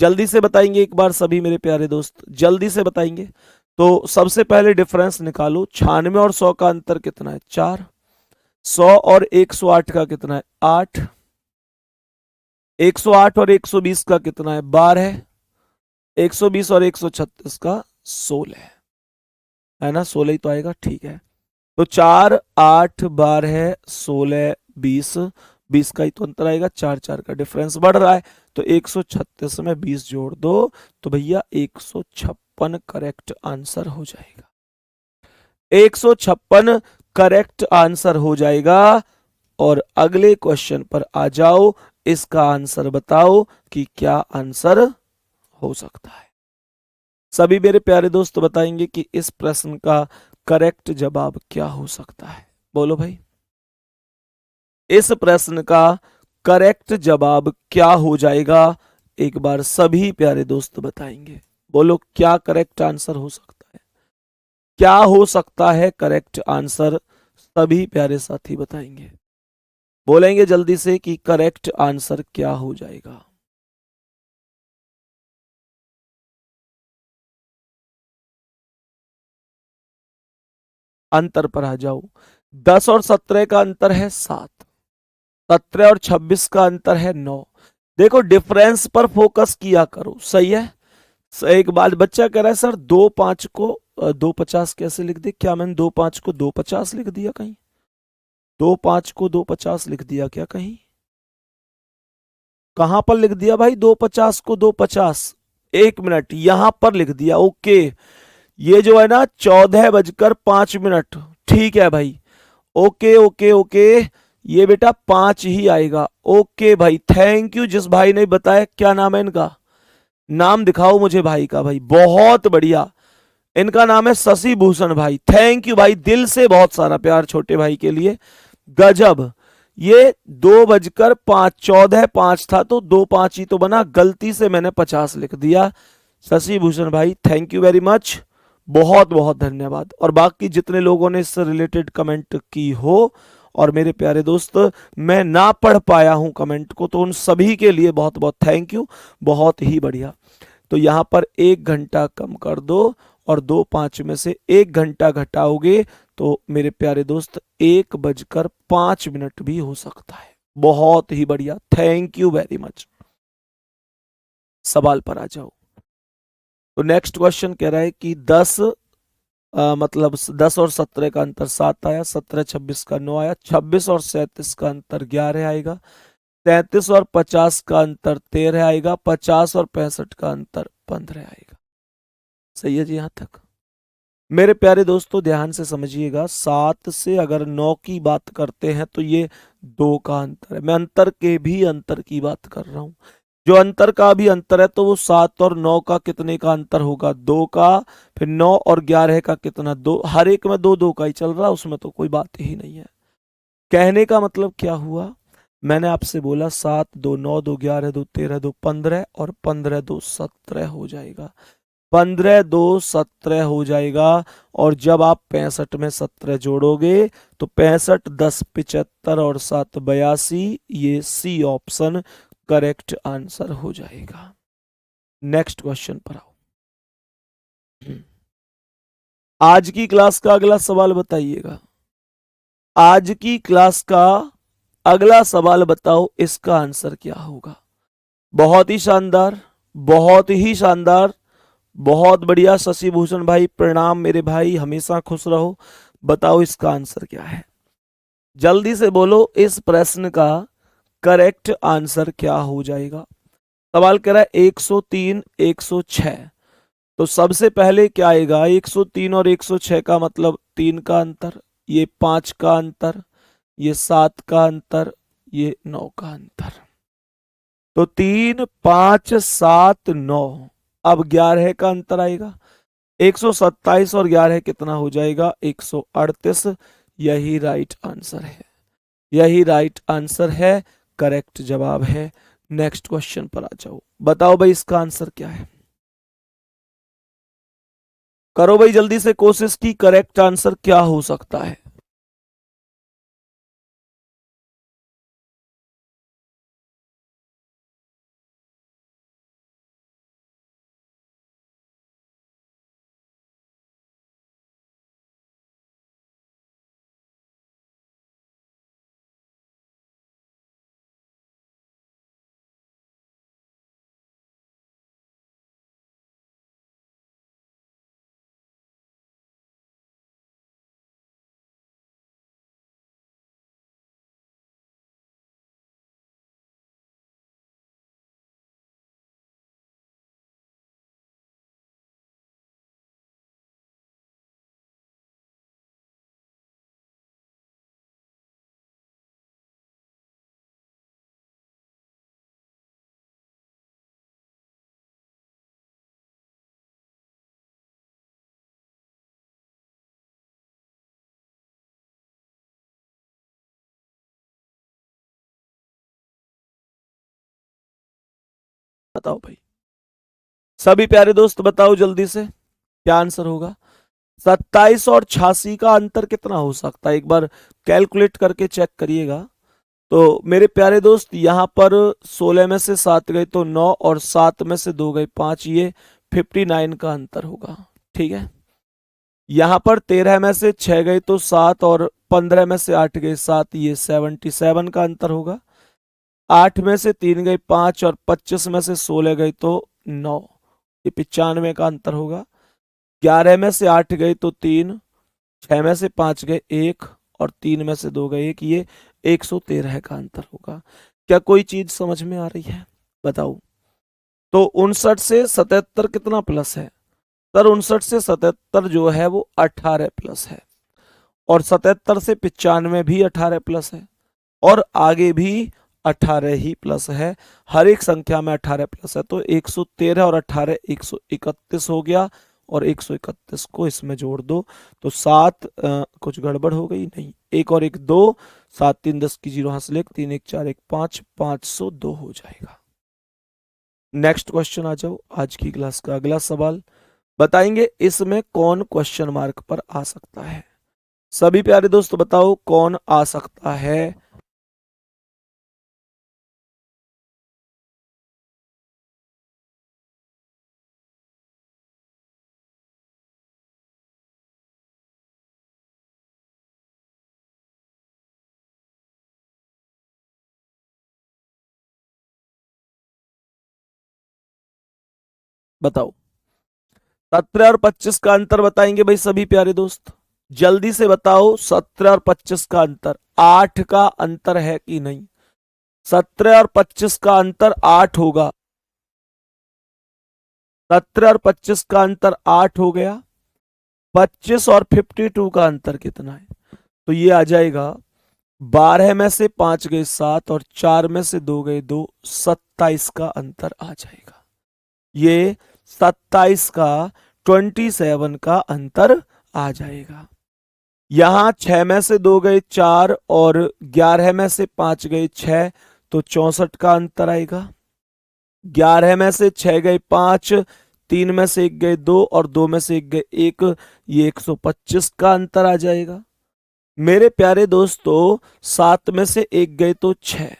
जल्दी से बताएंगे एक बार सभी मेरे प्यारे दोस्त, जल्दी से बताएंगे। तो सबसे पहले डिफरेंस निकालो, 96 और 100 का अंतर कितना है, 4। 100 और 108 का कितना है, 8। 108 और 120 का कितना है, 12। 120 और 136 का 16 है ना, 16 ही तो आएगा, ठीक है। तो 4 8 12 16 20, 20 का ही तो अंतर आएगा, 4 4 का डिफरेंस बढ़ रहा है, तो 136 में 20 जोड़ दो, तो भैया 156 करेक्ट आंसर हो जाएगा। 156 करेक्ट आंसर हो जाएगा। और अगले क्वेश्चन पर आ जाओ, इसका आंसर बताओ कि क्या आंसर हो सकता है। सभी मेरे प्यारे दोस्त बताएंगे कि इस प्रश्न का करेक्ट जवाब क्या हो सकता है। बोलो भाई, इस प्रश्न का करेक्ट जवाब क्या हो जाएगा, एक बार सभी प्यारे दोस्त बताएंगे। बोलो क्या करेक्ट आंसर हो सकता है, क्या हो सकता है करेक्ट आंसर, सभी प्यारे साथी बताएंगे, बोलेंगे जल्दी से कि करेक्ट आंसर क्या हो जाएगा। अंतर पर आ जाओ। 10 और 17 का अंतर है 7। 17 और 26 का अंतर है 9। देखो डिफरेंस पर फोकस किया करो, सही है। एक बात बच्चा कह रहा है सर 2 5 को 250 कैसे लिख दे, क्या मैंने 2 5 को 250 लिख दिया कहीं, 2 5 को 250 लिख दिया क्या कहीं, कहां पर लिख दिया भाई 250 को 250, 1 मिनट यहां पर लिख दिया, ओके। ये जो है ना 14 बजकर 5 मिनट, ठीक है भाई, ओके ओके ओके, ये बेटा 5 ही आएगा, ओके भाई, थैंक यू जिस भाई ने बताया। क्या नाम है इनका, नाम दिखाओ मुझे भाई का, भाई बहुत बढ़िया, इनका नाम है शशि भूषण भाई, थैंक यू भाई, दिल से बहुत सारा प्यार छोटे भाई के लिए, गजब। ये 2 बजकर 5, 14 5 था तो 2 5 ही तो बना, गलती से मैंने 50 लिख दिया। शशि भूषण भाई थैंक यू वेरी मच, बहुत बहुत धन्यवाद। और बाकी जितने लोगों ने इससे रिलेटेड कमेंट की हो, और मेरे प्यारे दोस्त मैं ना पढ़ पाया हूं कमेंट को, तो उन सभी के लिए बहुत बहुत थैंक यू, बहुत ही बढ़िया। तो यहां पर 1 घंटा कम कर दो, और 2 5 में से 1 घंटा घटाओगे तो मेरे प्यारे दोस्त 1 बजकर 5 मिनट भी हो सकता है। बहुत ही बढ़िया, थैंक यू वेरी मच। सवाल पर आ जाओ। तो नेक्स्ट क्वेश्चन कह रहा है कि 10 मतलब 10 और 17 का अंतर 7 आया, 17 26 का 9 आया, 26 और 37 का अंतर 11 आएगा, 33 और 50 का अंतर 13 आएगा, 50 और 65 का अंतर 15 आएगा। सही है जी यहां तक। मेरे प्यारे दोस्तों ध्यान से समझिएगा, 7 से अगर 9 की बात करते हैं तो ये 2 का अंतर है, मैं अंतर के भी अंतर की बात कर रहा हूं। जो अंतर का भी अंतर है तो वो 7 और 9 का कितने का अंतर होगा, 2 का। फिर 9 और 11 का कितना, 2, हर एक में 2 2 का ही चल रहा है, उसमें तो कोई बात ही नहीं है। कहने का मतलब क्या हुआ, मैंने आपसे बोला 7 2 9 2 11 2 13 2 15 और 15 2 17 हो जाएगा, 15 2 17 हो जाएगा। और जब आप 65 में 17 जोड़ोगे तो 65 10 75 और 7 82, ये सी ऑप्शन करेक्ट आंसर हो जाएगा। नेक्स्ट क्वेश्चन पर आओ। आज की क्लास का अगला सवाल बताइएगा, आज की क्लास का अगला सवाल बताओ, इसका आंसर क्या होगा। बहुत ही शानदार, बहुत ही शानदार, बहुत बढ़िया शशि भूषण भाई, प्रणाम मेरे भाई, हमेशा खुश रहो। बताओ इसका आंसर क्या है, जल्दी से बोलो, इस प्रश्न का करेक्ट आंसर क्या हो जाएगा। सवाल कह रहा है 103 106, तो सबसे पहले क्या आएगा, 103 और 106 का मतलब 3 का अंतर, ये 5 का अंतर, ये 7 का अंतर, ये 9 का अंतर। तो 3 5 7 9, अब 11 का अंतर आएगा, 127 और 11 कितना हो जाएगा, 138। यही राइट आंसर है, यही राइट आंसर है, करेक्ट जवाब है। नेक्स्ट क्वेश्चन पर आ जाओ, बताओ भाई इसका आंसर क्या है। करो भाई जल्दी से कोशिश की, करेक्ट आंसर क्या हो सकता है। बताओ भाई, सभी प्यारे दोस्त बताओ जल्दी से क्या आंसर होगा। 27 और 86 का अंतर कितना हो सकता है, एक बार कैलकुलेट करके चेक करिएगा। तो मेरे प्यारे दोस्त यहाँ पर 16 में से 7 गए तो 9 और 7 में से 2 गए 5, ये 59 का अंतर होगा। ठीक है, यहाँ पर 13 में से 6 गए तो 7 और 15 में से 8 गए 7, ये 77 का अंतर होगा। 8 में से 3 गए 5 और 25 में से 16 गए तो 9, ये 95 का अंतर होगा। 11 में से 8 गए तो 3, 6 में से 5 गए 1 और 3 में से 2 गए 1, ये 113 का अंतर होगा। क्या कोई चीज समझ में आ रही है, बताओ। तो 59 से 77 कितना प्लस है, सर 59 से 77 जो है वो 18 प्लस है, और 77 से 95 भी 18 प्लस है, और आगे भी 18 ही प्लस है। हर एक संख्या में 18 प्लस है, तो 113 और 18 131 हो गया, और 131 को इसमें जोड़ दो तो 7, कुछ गड़बड़ हो गई नहीं, 1 और 1 2, 7 3 10 की 0 हासिल 1, 3 1 4 1 5, 502 हो जाएगा। नेक्स्ट क्वेश्चन आ जाओ, आज की क्लास का अगला सवाल बताएंगे, इसमें कौन क्वेश्चन मार्क पर आ सकता है। सभी प्यारे दोस्त बताओ कौन आ सकता है। बताओ, 17 और 25 का अंतर बताएंगे भाई सभी प्यारे दोस्त, जल्दी से बताओ। 17 और 25 का अंतर 8 का अंतर है कि नहीं, 17 और 25 का अंतर 8 होगा, 17 और 25 का अंतर 8 हो गया। 25 और 52 का अंतर कितना है, तो ये आ जाएगा 12 में से 5 गए 7 और 4 में से 2 गए 2, 27 का अंतर आ जाएगा। ये 27 का 27 का अंतर आ जाएगा। यहां 6 में से 2 गए 4 और 11 में से 5 गए 6, तो 64 का अंतर आएगा। 11 में से 6 गए 5, 3 में से 1 गए 2 और 2 में से 1 गए 1, ये 125 का अंतर आ जाएगा। मेरे प्यारे दोस्तों, 7 में से 1 गए तो 6,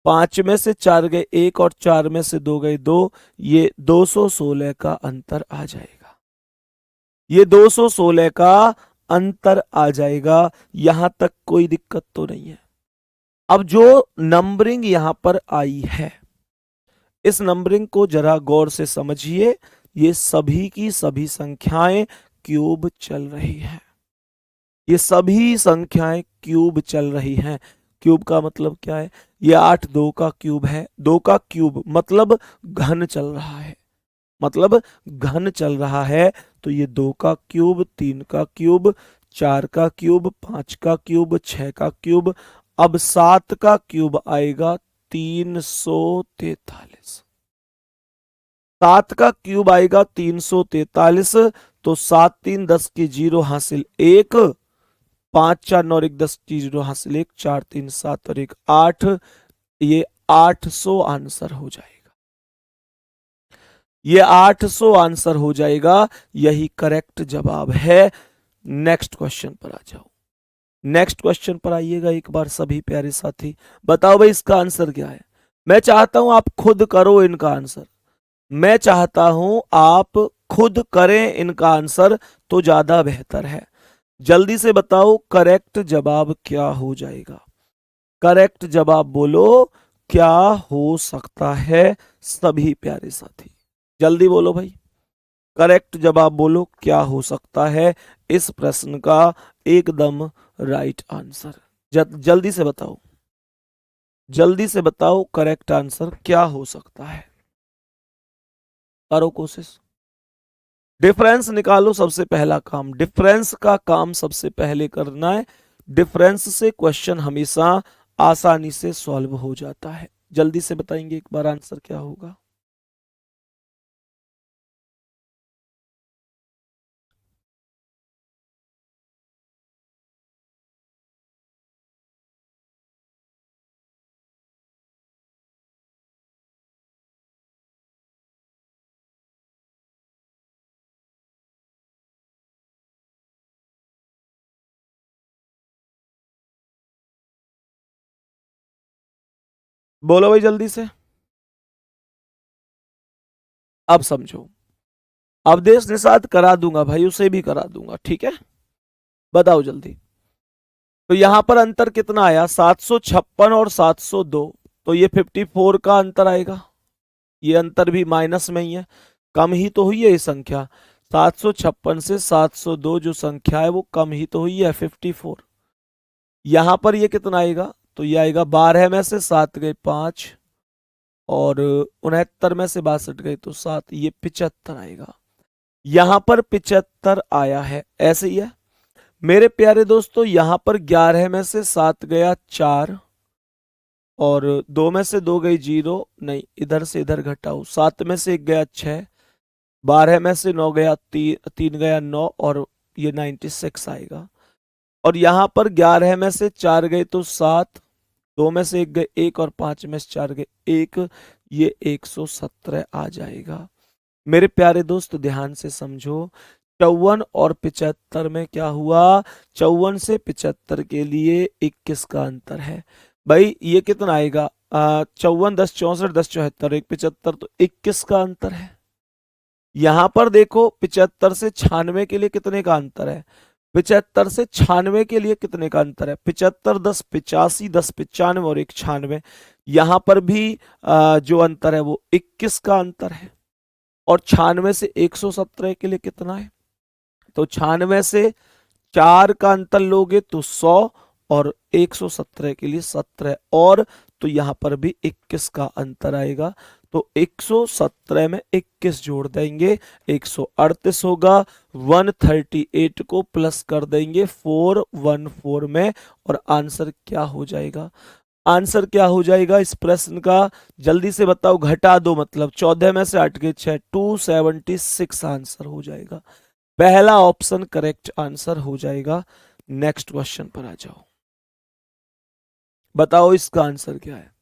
5 में से 4 गए 1 और 4 में से 2 गए 2, ये 216 का अंतर आ जाएगा। ये 216 का अंतर आ जाएगा। यहां तक कोई दिक्कत तो नहीं है। अब जो नंबरिंग यहां पर आई है, इस नंबरिंग को जरा गौर से समझिए। ये सभी की सभी संख्याएं क्यूब चल रही हैं। ये सभी संख्याएं क्यूब चल रही हैं। क्यूब का मतलब क्या है? ये 8 2 का क्यूब है। 2 का क्यूब मतलब घन चल रहा है, मतलब घन चल रहा है। तो ये 2 का क्यूब, 3 का क्यूब, 4 का क्यूब, 5 का क्यूब, 6 का क्यूब। अब 7 का क्यूब आएगा 343। 7 का क्यूब आएगा 343। तो 7 3 10 की 0 हासिल 1, 5 4 9 1 10 की 0 हासिल 1, 4 3 7 और 1 8। ये 800 आंसर हो जाएगा। ये 800 आंसर हो जाएगा। यही करेक्ट जवाब है। नेक्स्ट क्वेश्चन पर आ जाओ। नेक्स्ट क्वेश्चन पर आइएगा एक बार सभी प्यारे साथी। बताओ भाई इसका आंसर क्या है। मैं चाहता हूं आप खुद करो इनका आंसर। मैं चाहता हूं आप खुद करें इनका आंसर, तो ज्यादा बेहतर है। जल्दी से बताओ करेक्ट जवाब क्या हो जाएगा। करेक्ट जवाब बोलो, क्या हो सकता है सभी प्यारे साथी। जल्दी बोलो भाई, करेक्ट जवाब बोलो, क्या हो सकता है इस प्रश्न का एकदम राइट आंसर। जल्दी से बताओ, जल्दी से बताओ करेक्ट आंसर क्या हो सकता है। करो कोशिश। डिफरेंस निकालो, सबसे पहला काम डिफरेंस का काम सबसे पहले करना है। डिफरेंस से क्वेश्चन हमेशा आसानी से सॉल्व हो जाता है। जल्दी से बताएंगे एक बार आंसर क्या होगा। बोलो भाई जल्दी से। अब समझो, अवधेश निषाद करा दूंगा भाई, उसे भी करा दूंगा, ठीक है। बताओ जल्दी। तो यहां पर अंतर कितना आया? 756 और 702। तो ये 54 का अंतर आएगा। ये अंतर भी माइनस में ही है, कम ही तो हुई है ये संख्या। 756 से 702 जो संख्या है वो कम ही तो हुई है, 54। यहां पर ये कितना आएगा? तो ये आएगा 12 में से 7 गए 5 और 69 में से 62 गए तो 7, ये 75 आएगा। यहां पर 75 आया है, ऐसे ही है मेरे प्यारे दोस्तों। यहां पर 11 में से 7 गया 4 और 2 में से 2 गई 0, नहीं इधर से इधर घटाओ। 7 में से 1 गया 6, 12 में से 9 गया 3 गया 9 और ये 96 आएगा। और यहां पर 11 में से 4 गए तो 7, 2 में से 1 गए 1 और 5 में से 4 गए 1, ये 117 आ जाएगा। मेरे प्यारे दोस्त ध्यान से समझो, 54 और 75 में क्या हुआ? 54 से 75 के लिए 21 का अंतर है। भाई ये कितना आएगा? 54 10 64 10 74 1 75, तो 21 का अंतर है। यहां पर देखो 75 से 96 के लिए कितने का अंतर है? 75 से 96 के लिए कितने का अंतर है? 75 10 85 10 95 और 1 96। यहां पर भी जो अंतर है वो 21 का अंतर है। और 96 से 117 के लिए कितना है? तो 96 से 4 का अंतर लोगे तो 100 और 117 के लिए 17 और, तो यहां पर भी 21 का अंतर आएगा। तो 117 में 21 जोड़ देंगे, 138 होगा। 138 को प्लस कर देंगे 414 में, और आंसर क्या हो जाएगा? आंसर क्या हो जाएगा इस प्रश्न का? जल्दी से बताओ, घटा दो, मतलब 14 में से 8 के 6, 276 आंसर हो जाएगा। पहला ऑप्शन करेक्ट आंसर हो जाएगा। नेक्स्ट क्वेश्चन पर आ जाओ, बताओ इसका आंसर क्या है।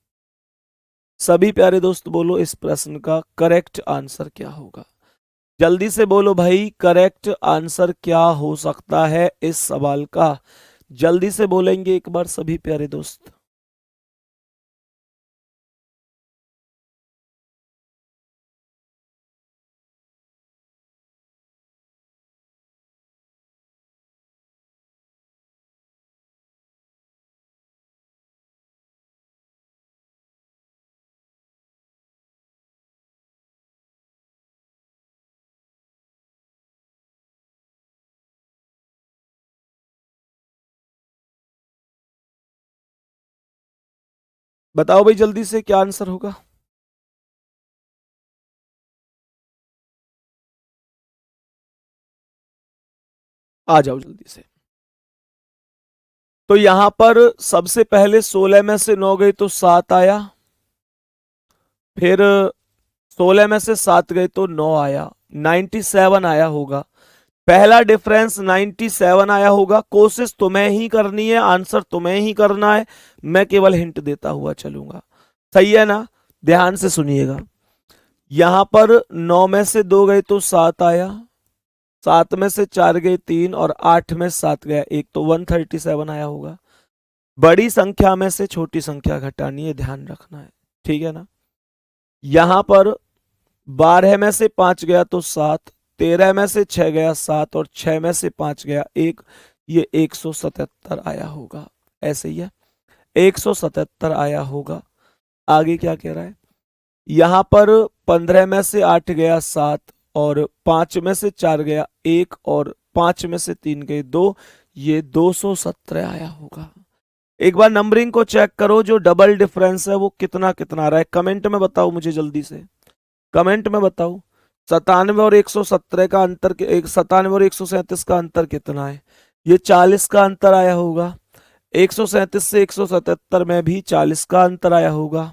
सभी प्यारे दोस्त बोलो, इस प्रश्न का करेक्ट आंसर क्या होगा? जल्दी से बोलो भाई, करेक्ट आंसर क्या हो सकता है इस सवाल का? जल्दी से बोलेंगे एक बार सभी प्यारे दोस्त। बताओ भाई जल्दी से, क्या आंसर होगा? आ जाओ जल्दी से। तो यहां पर सबसे पहले 16 में से 9 गई तो 7 आया, फिर 16 में से 7 गए तो 9 आया, 97 आया होगा। पहला डिफरेंस 97 आया होगा। कोशिश तुम्हें ही करनी है, आंसर तुम्हें ही करना है, मैं केवल हिंट देता हुआ चलूंगा। सही है ना? ध्यान से सुनिएगा। यहां पर 9 में से 2 गए तो 7 आया, 7 में से 4 गए 3, और 8 में 7 गया 1, तो 137 आया होगा। बड़ी संख्या में से छोटी संख्या घटानी है, ध्यान रखना है, ठीक है ना? यहां पर 12 में से 5 गया तो 7, 13 में से 6 गया 7, और 6 में से 5 गया 1, ये 177 आया होगा। ऐसे ही है, 177 आया होगा। आगे क्या कह रहा है? यहां पर 15 में से 8 गया 7, और 5 में से 4 गया 1, और 5 में से 3 गए 2, ये 217 आया होगा। एक बार नंबरिंग को चेक करो, जो डबल डिफरेंस है वो कितना कितना आ रहा है, कमेंट में बताओ मुझे जल्दी से, कमेंट में बताओ। 97 और 117 का अंतर, 97 और 137 का अंतर कितना है? ये 40 का अंतर आया होगा। 137 से 177 में भी 40 का अंतर आया होगा,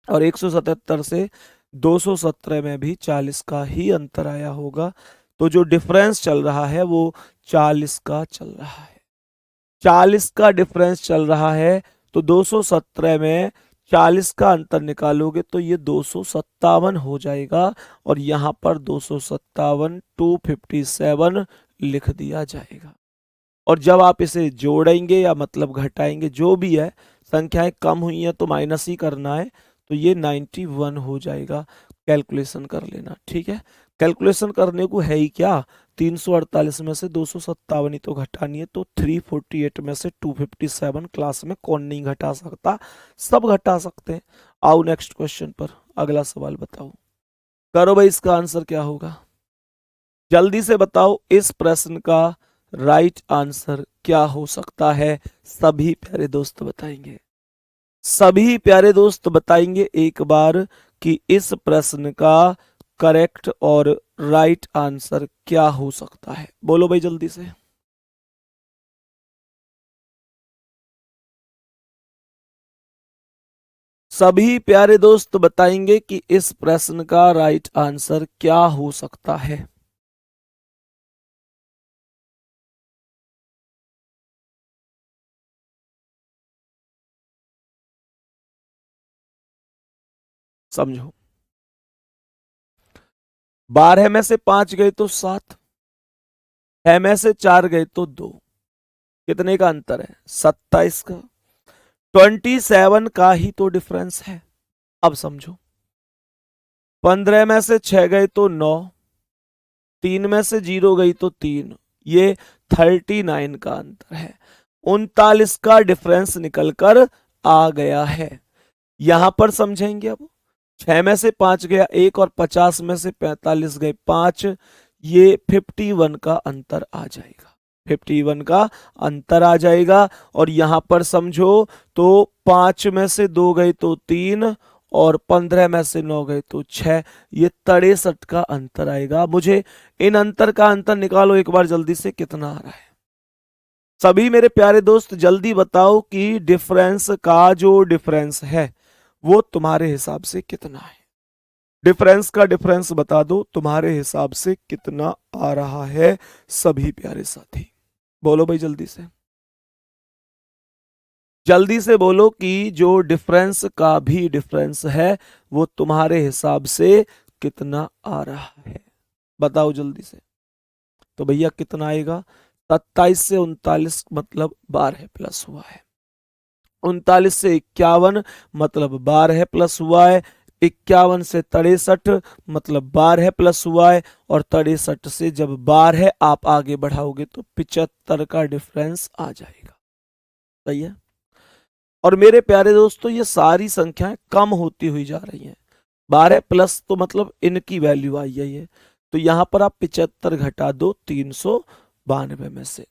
और 177 से 217 में भी 40 का ही अंतर आया होगा। तो जो डिफरेंस चल रहा है वो 40 का चल रहा है, 40 का डिफरेंस चल रहा है। तो 217 में 40 का अंतर निकालोगे तो ये 257 हो जाएगा, और यहां पर 257 257 लिख दिया जाएगा। और जब आप इसे जोड़ेंगे या मतलब घटाएंगे, जो भी है, संख्याएं कम हुई हैं तो माइनस ही करना है, तो ये 91 हो जाएगा। कैलकुलेशन कर लेना, ठीक है? कैलकुलेशन करने को है ही क्या, 348 में से 257 ही तो घटानी है, तो 348 में से 257 क्लास में कौन नहीं घटा सकता? सब घटा सकते हैं। आओ नेक्स्ट क्वेश्चन पर, अगला सवाल बताओ। करो भाई, इसका आंसर क्या होगा? जल्दी से बताओ, इस प्रश्न का राइट आंसर क्या हो सकता है? सभी प्यारे दोस्त बताएंगे, सभी प्यारे दोस्त बताएंगे एक बार कि इस प्रश्न का करेक्ट और राइट आंसर क्या हो सकता है। बोलो भाई जल्दी से। सभी प्यारे दोस्त बताएंगे कि इस प्रश्न का राइट आंसर क्या हो सकता है। समझो, 12 में से 5 गए तो 7, 6 में से 4 गए तो 2, कितने का अंतर है? 27 का। 27 का ही तो डिफरेंस है। अब समझो, 15 में से 6 गए तो 9, 3 में से 0 गई तो 3, ये 39 का अंतर है। 39 का डिफरेंस निकलकर आ गया है। यहां पर समझेंगे अब, 6 में से 5 गया 1, और 50 में से 45 गए 5, ये 51 का अंतर आ जाएगा, 51 का अंतर आ जाएगा। और यहां पर समझो तो 5 में से 2 गए तो 3, और 15 में से 9 गए तो 6, ये 63 का अंतर आएगा। मुझे इन अंतर का अंतर निकालो एक बार जल्दी से, कितना आ रहा है। सभी मेरे प्यारे दोस्त जल्दी बताओ कि डिफरेंस का जो डिफरेंस है वो तुम्हारे हिसाब से कितना है। डिफरेंस का डिफरेंस बता दो तुम्हारे हिसाब से कितना आ रहा है सभी प्यारे साथी। बोलो भाई जल्दी से, जल्दी से बोलो कि जो डिफरेंस का भी डिफरेंस है वो तुम्हारे हिसाब से कितना आ रहा है। बताओ जल्दी से। तो भैया कितना आएगा, 27 से 39 मतलब 12 प्लस हुआ है, 39 से 51 मतलब 12 प्लस हुआ है, 51 से 63 मतलब 12 प्लस हुआ है, और 63 से जब 12 आप आगे बढ़ाओगे तो 75 का डिफरेंस आ जाएगा। सही है। और मेरे प्यारे दोस्तों ये सारी संख्याएं कम होती हुई जा रही हैं। 12 प्लस तो मतलब इनकी वैल्यू आई है, तो यहां पर आप 75 घटा दो 392 में से,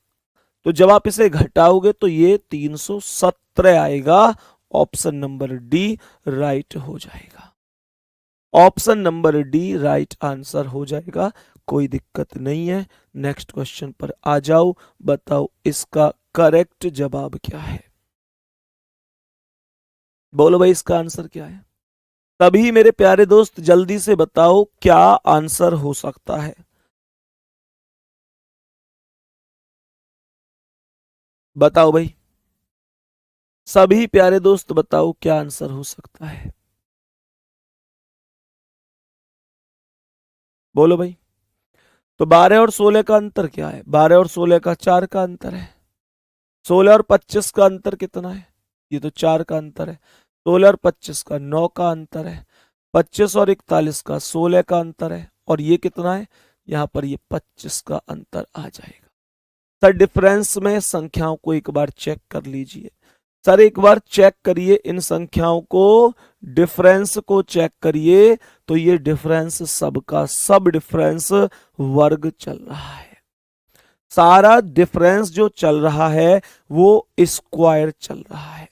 तो जब आप इसे घटाओगे तो ये 317 आएगा। ऑप्शन नंबर डी राइट हो जाएगा। Option number D right answer हो जाएगा, कोई दिक्कत नहीं है। नेक्स्ट क्वेश्चन पर आ जाओ, बताओ इसका करेक्ट जवाब क्या है। बोलो भाई इसका आंसर क्या है। तभी मेरे प्यारे दोस्त जल्दी से बताओ क्या आंसर हो सकता है। बताओ भाई, सभी प्यारे दोस्त बताओ क्या आंसर हो सकता है। बोलो भाई। तो 12 और 16 का अंतर क्या है, 12 और 16 का 4 का अंतर है। 16 और 25 का अंतर कितना है, ये तो 4 का अंतर है। 16 और 25 का 9 का अंतर है। 25 और 41 का 16 का अंतर है, और ये कितना है, यहां पर ये 25 का अंतर आ जाएगा। सर डिफरेंस में संख्याओं को एक बार चेक कर लीजिए। सर एक बार चेक करिए इन संख्याओं को, डिफरेंस को चेक करिए, तो ये डिफरेंस सबका सब डिफरेंस वर्ग चल रहा है। सारा डिफरेंस जो चल रहा है वो स्क्वायर चल रहा है।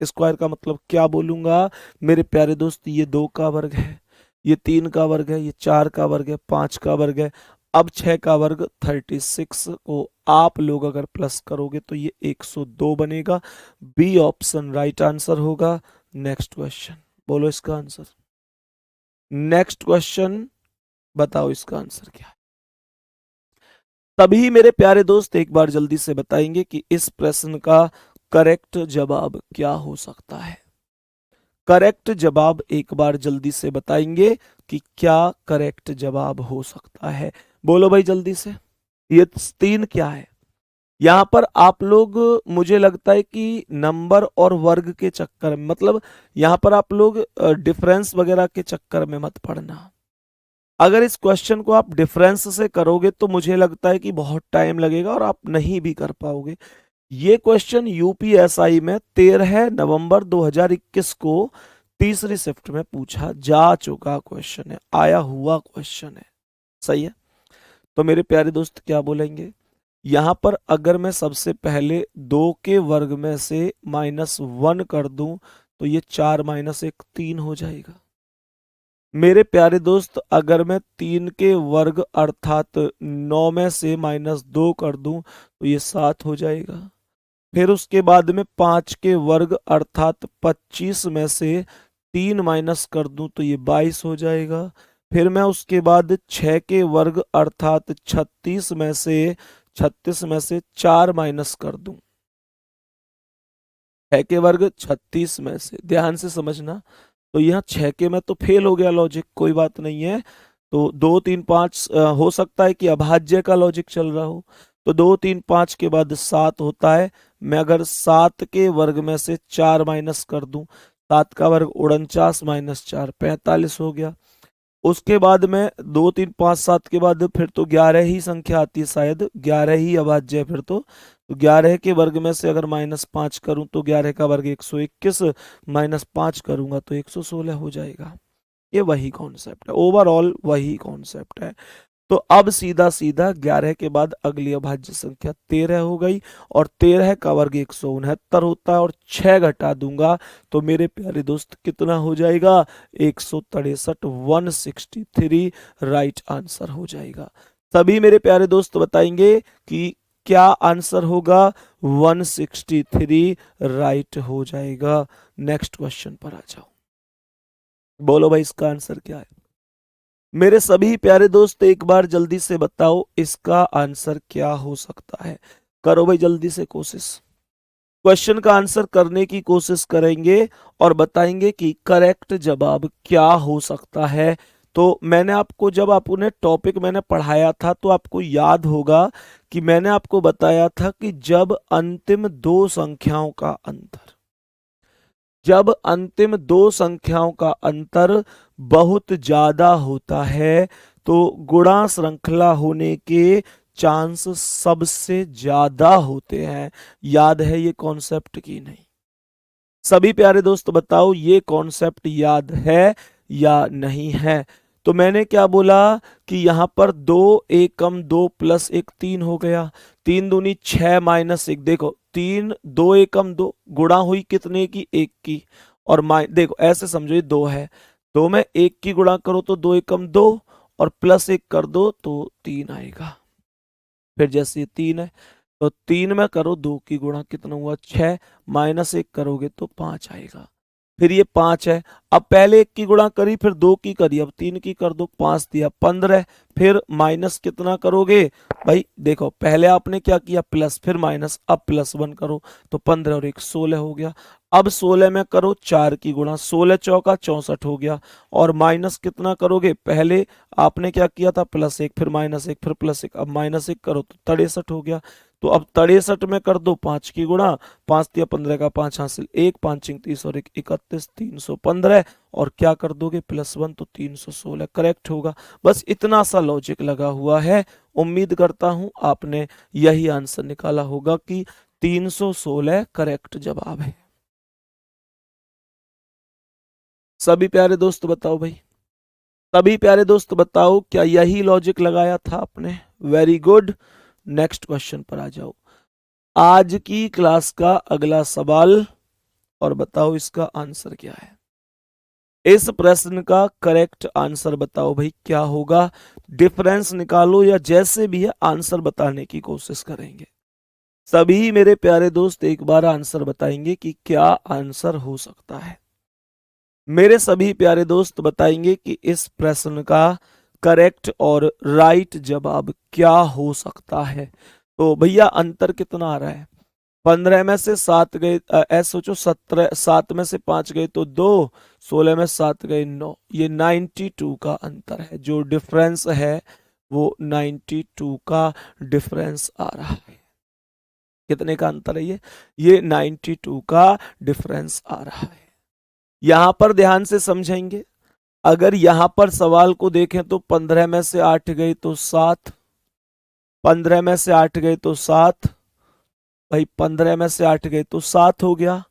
स्क्वायर का मतलब क्या बोलूंगा मेरे प्यारे दोस्त, ये 2 का वर्ग है, ये 3 का वर्ग है, ये 4 का वर्ग है, 5 का वर्ग है, अब 6 का वर्ग 36 को आप लोग अगर प्लस करोगे तो ये 102 बनेगा। बी ऑप्शन राइट आंसर होगा। नेक्स्ट क्वेश्चन, बोलो इसका आंसर। नेक्स्ट क्वेश्चन, बताओ इसका आंसर क्या है। तभी मेरे प्यारे दोस्त एक बार जल्दी से बताएंगे कि इस प्रश्न का करेक्ट जवाब क्या हो सकता है। करेक्ट जवाब एक बार जल्दी से बताएंगे कि क्या करेक्ट जवाब हो सकता है। बोलो भाई जल्दी से। ये 3 क्या है, यहां पर आप लोग, मुझे लगता है कि नंबर और वर्ग के चक्कर में, मतलब यहां पर आप लोग डिफरेंस वगैरह के चक्कर में मत पड़ना। अगर इस क्वेश्चन को आप डिफरेंस से करोगे तो मुझे लगता है कि बहुत टाइम लगेगा और आप नहीं भी कर पाओगे। ये क्वेश्चन यूपीएसआई में 13 नवंबर 2021 को तीसरी शिफ्ट में पूछा जा चुका क्वेश्चन है, आया हुआ क्वेश्चन है। सही है। तो मेरे प्यारे दोस्त क्या बोलेंगे, यहां पर अगर मैं सबसे पहले 2 के वर्ग में से -1 कर दूं तो ये 4 - 1 3 हो जाएगा। मेरे प्यारे दोस्त अगर मैं 3 के वर्ग अर्थात 9 में से -2 कर दूं तो ये 7 हो जाएगा। फिर उसके बाद में 5 के वर्ग अर्थात 25 में से 3 माइनस कर दूं तो ये 22 हो जाएगा। फिर मैं उसके बाद 6 के वर्ग अर्थात 36 में से 4 माइनस कर दूं, 6 के वर्ग 36 में से, ध्यान से समझना। तो यहाँ 6 के में तो फेल हो गया लॉजिक, कोई बात नहीं है। तो 2 3 5 हो सकता है कि अभाज्य का लॉजिक चल रहा हो, तो 2 3 5 के बाद 7 होता है। मैं अगर 7 के वर्ग में से 4 माइनस कर दूं, 7 का वर्ग 49 - 4 45 हो गया। उसके बाद में 2 3 5 7 के बाद फिर तो 11 ही संख्या आती है, शायद 11 ही अभाज्य है फिर तो 11 के वर्ग में से अगर -5 करूं तो 11 का वर्ग 121, -5 करूंगा तो 116 हो जाएगा। ये वही कॉन्सेप्ट है, ओवरऑल वही कॉन्सेप्ट है। तो अब सीधा सीधा 11 के बाद अगली अभाज्य संख्या 13 हो गई, और 13 का वर्ग 169 होता है, और 6 घटा दूंगा तो मेरे प्यारे दोस्त कितना हो जाएगा? 163, 163 राइट आंसर हो जाएगा। सभी मेरे प्यारे दोस्त बताएंगे कि क्या आंसर होगा? 163 राइट हो जाएगा। नेक्स्ट क्वेश्चन पर आ जाओ, बोलो भाई इसका आंसर क्या है? मेरे सभी प्यारे दोस्त एक बार जल्दी से बताओ इसका आंसर क्या हो सकता है। करो भाई जल्दी से कोशिश, क्वेश्चन का आंसर करने की कोशिश करेंगे और बताएंगे कि करेक्ट जवाब क्या हो सकता है। तो मैंने आपको, जब आपने टॉपिक मैंने पढ़ाया था तो आपको याद होगा कि मैंने आपको बताया था कि जब अंतिम दो संख्याओं का अंतर बहुत ज्यादा होता है तो गुणा श्रृंखला होने के चांस सबसे ज्यादा होते हैं। याद है ये कॉन्सेप्ट की नहीं? सभी प्यारे दोस्त बताओ ये कॉन्सेप्ट याद है या नहीं है? तो मैंने क्या बोला कि यहां पर 2 1 कम 2 प्लस 1 3 हो गया, 3 दूनी 6 माइनस 1, देखो 3 2 1 कम 2 गुणा हुई कितने की? 1 की, और देखो ऐसे समझो ये 2 है, 2 में 1 की गुणा करो तो 2 1 कम 2, और प्लस 1 कर दो तो 3 आएगा। फिर जैसे ये 3 है तो 3 में करो 2 की गुणा, कितना हुआ? 6, माइनस 1 करोगे तो 5 आएगा। फिर ये 5 है, अब पहले 1 की गुणा करी, फिर 2 की करी, अब 3 की कर दो, 5 दिया 15, फिर माइनस कितना करोगे भाई? देखो पहले आपने क्या किया? प्लस, फिर माइनस, अब प्लस 1 करो तो 15 और 1 16 हो गया। अब 16 में करो 4 की गुणा, 16 चौका 64 हो गया, और माइनस कितना करोगे? पहले आपने क्या किया था? प्लस 1, फिर माइनस 1, फिर प्लस 1, अब माइनस 1 करो तो 63 हो गया। तो अब 63 में कर दो 5 की गुणा, 5 दिया 15 का 5 हासिल, 1 5 30 और 1 31, 315, और क्या कर दोगे? +1 तो 316 करेक्ट होगा। बस इतना सा लॉजिक लगा हुआ है। उम्मीद करता हूं आपने यही आंसर निकाला होगा कि 316 करेक्ट जवाब है। सभी प्यारे दोस्त बताओ भाई, सभी प्यारे दोस्त बताओ क्या यही लॉजिक लगाया था आपने? Very good. नेक्स्ट क्वेश्चन पर आ जाओ। आज की क्लास का अगला सवाल, और बताओ इसका आंसर क्या है। इस प्रश्न का करेक्ट आंसर बताओ भाई क्या होगा। डिफरेंस निकालो या जैसे भी है आंसर बताने की कोशिश करेंगे। सभी मेरे प्यारे दोस्त एक बार आंसर बताएंगे कि क्या आंसर हो सकता है। मेरे सभी प्यारे दोस्त बताएंगे कि इस प्रश्न का करेक्ट और राइट जवाब क्या हो सकता है। तो भैया अंतर कितना आ रहा है? 15 में से 7 गए, ऐसे सोचो 17, 7 में से 5 गए तो 2, 16 में 7 गए 9, ये 92 का अंतर है। जो डिफरेंस है वो 92 का डिफरेंस आ रहा है। कितने का अंतर है ये 92 का डिफरेंस आ रहा है। यहां पर ध्यान से समझेंगे, अगर यहां पर सवाल को देखें तो 15 में से 8 गए तो 7, 15 में से 8 गए तो 7, भाई 15 में से 8 गए तो 7 हो गया,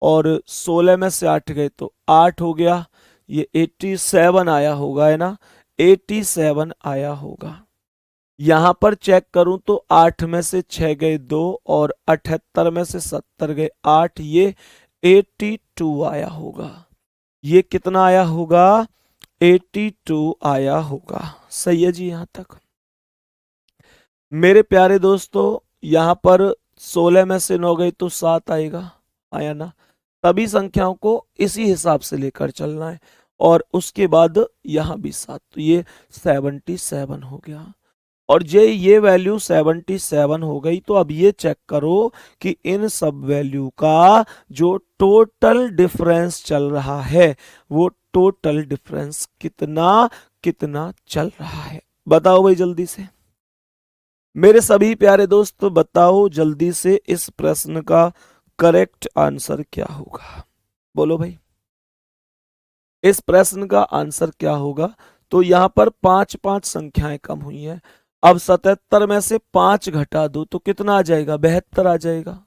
और 16 में से 8 गए तो 8 हो गया। ये 87 आया होगा, है ना? 87 आया होगा। यहां पर चेक करूं तो 8 में से 6 गए 2, और 78 में से 70 गए 8, ये 82 आया होगा। ये कितना आया होगा? 82 आया होगा। सही है जी यहां तक? मेरे प्यारे दोस्तों यहां पर 16 में से 9 गए तो 7 आएगा, आया ना? सभी संख्याओं को इसी हिसाब से लेकर चलना है, और उसके बाद यहां भी 7, तो ये 77 हो गया। और ये वैल्यू 77 हो गई, तो अब ये चेक करो कि इन सब वैल्यू का जो टोटल डिफरेंस चल रहा है वो टोटल डिफरेंस कितना कितना चल रहा है। बताओ भाई जल्दी से, मेरे सभी प्यारे दोस्त बताओ जल्दी से इस प्रश्न का करेक्ट आंसर क्या होगा। बोलो भाई इस प्रश्न का आंसर क्या होगा। तो यहां पर 5 5 संख्याएं कम हुई हैं। अब 77 में से 5 घटा दो तो कितना आ जाएगा? 72 आ जाएगा।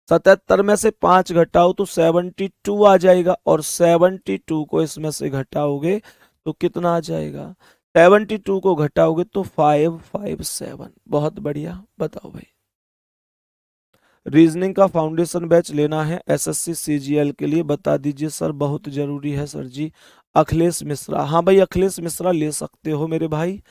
77 में से 5 घटाओ तो 72 आ जाएगा, और 72 को इसमें से घटाओगे तो कितना आ जाएगा? 72 को घटाओगे तो 557। बहुत बढ़िया, बताओ भाई। रीजनिंग का फाउंडेशन बैच लेना है एसएससी सीजीएल के लिए, बता दीजिए सर, बहुत जरूरी है सर जी। अखिलेश मिश्रा, हाँ भाई अखिलेश मिश्रा ले सकते हो मेरे भाई,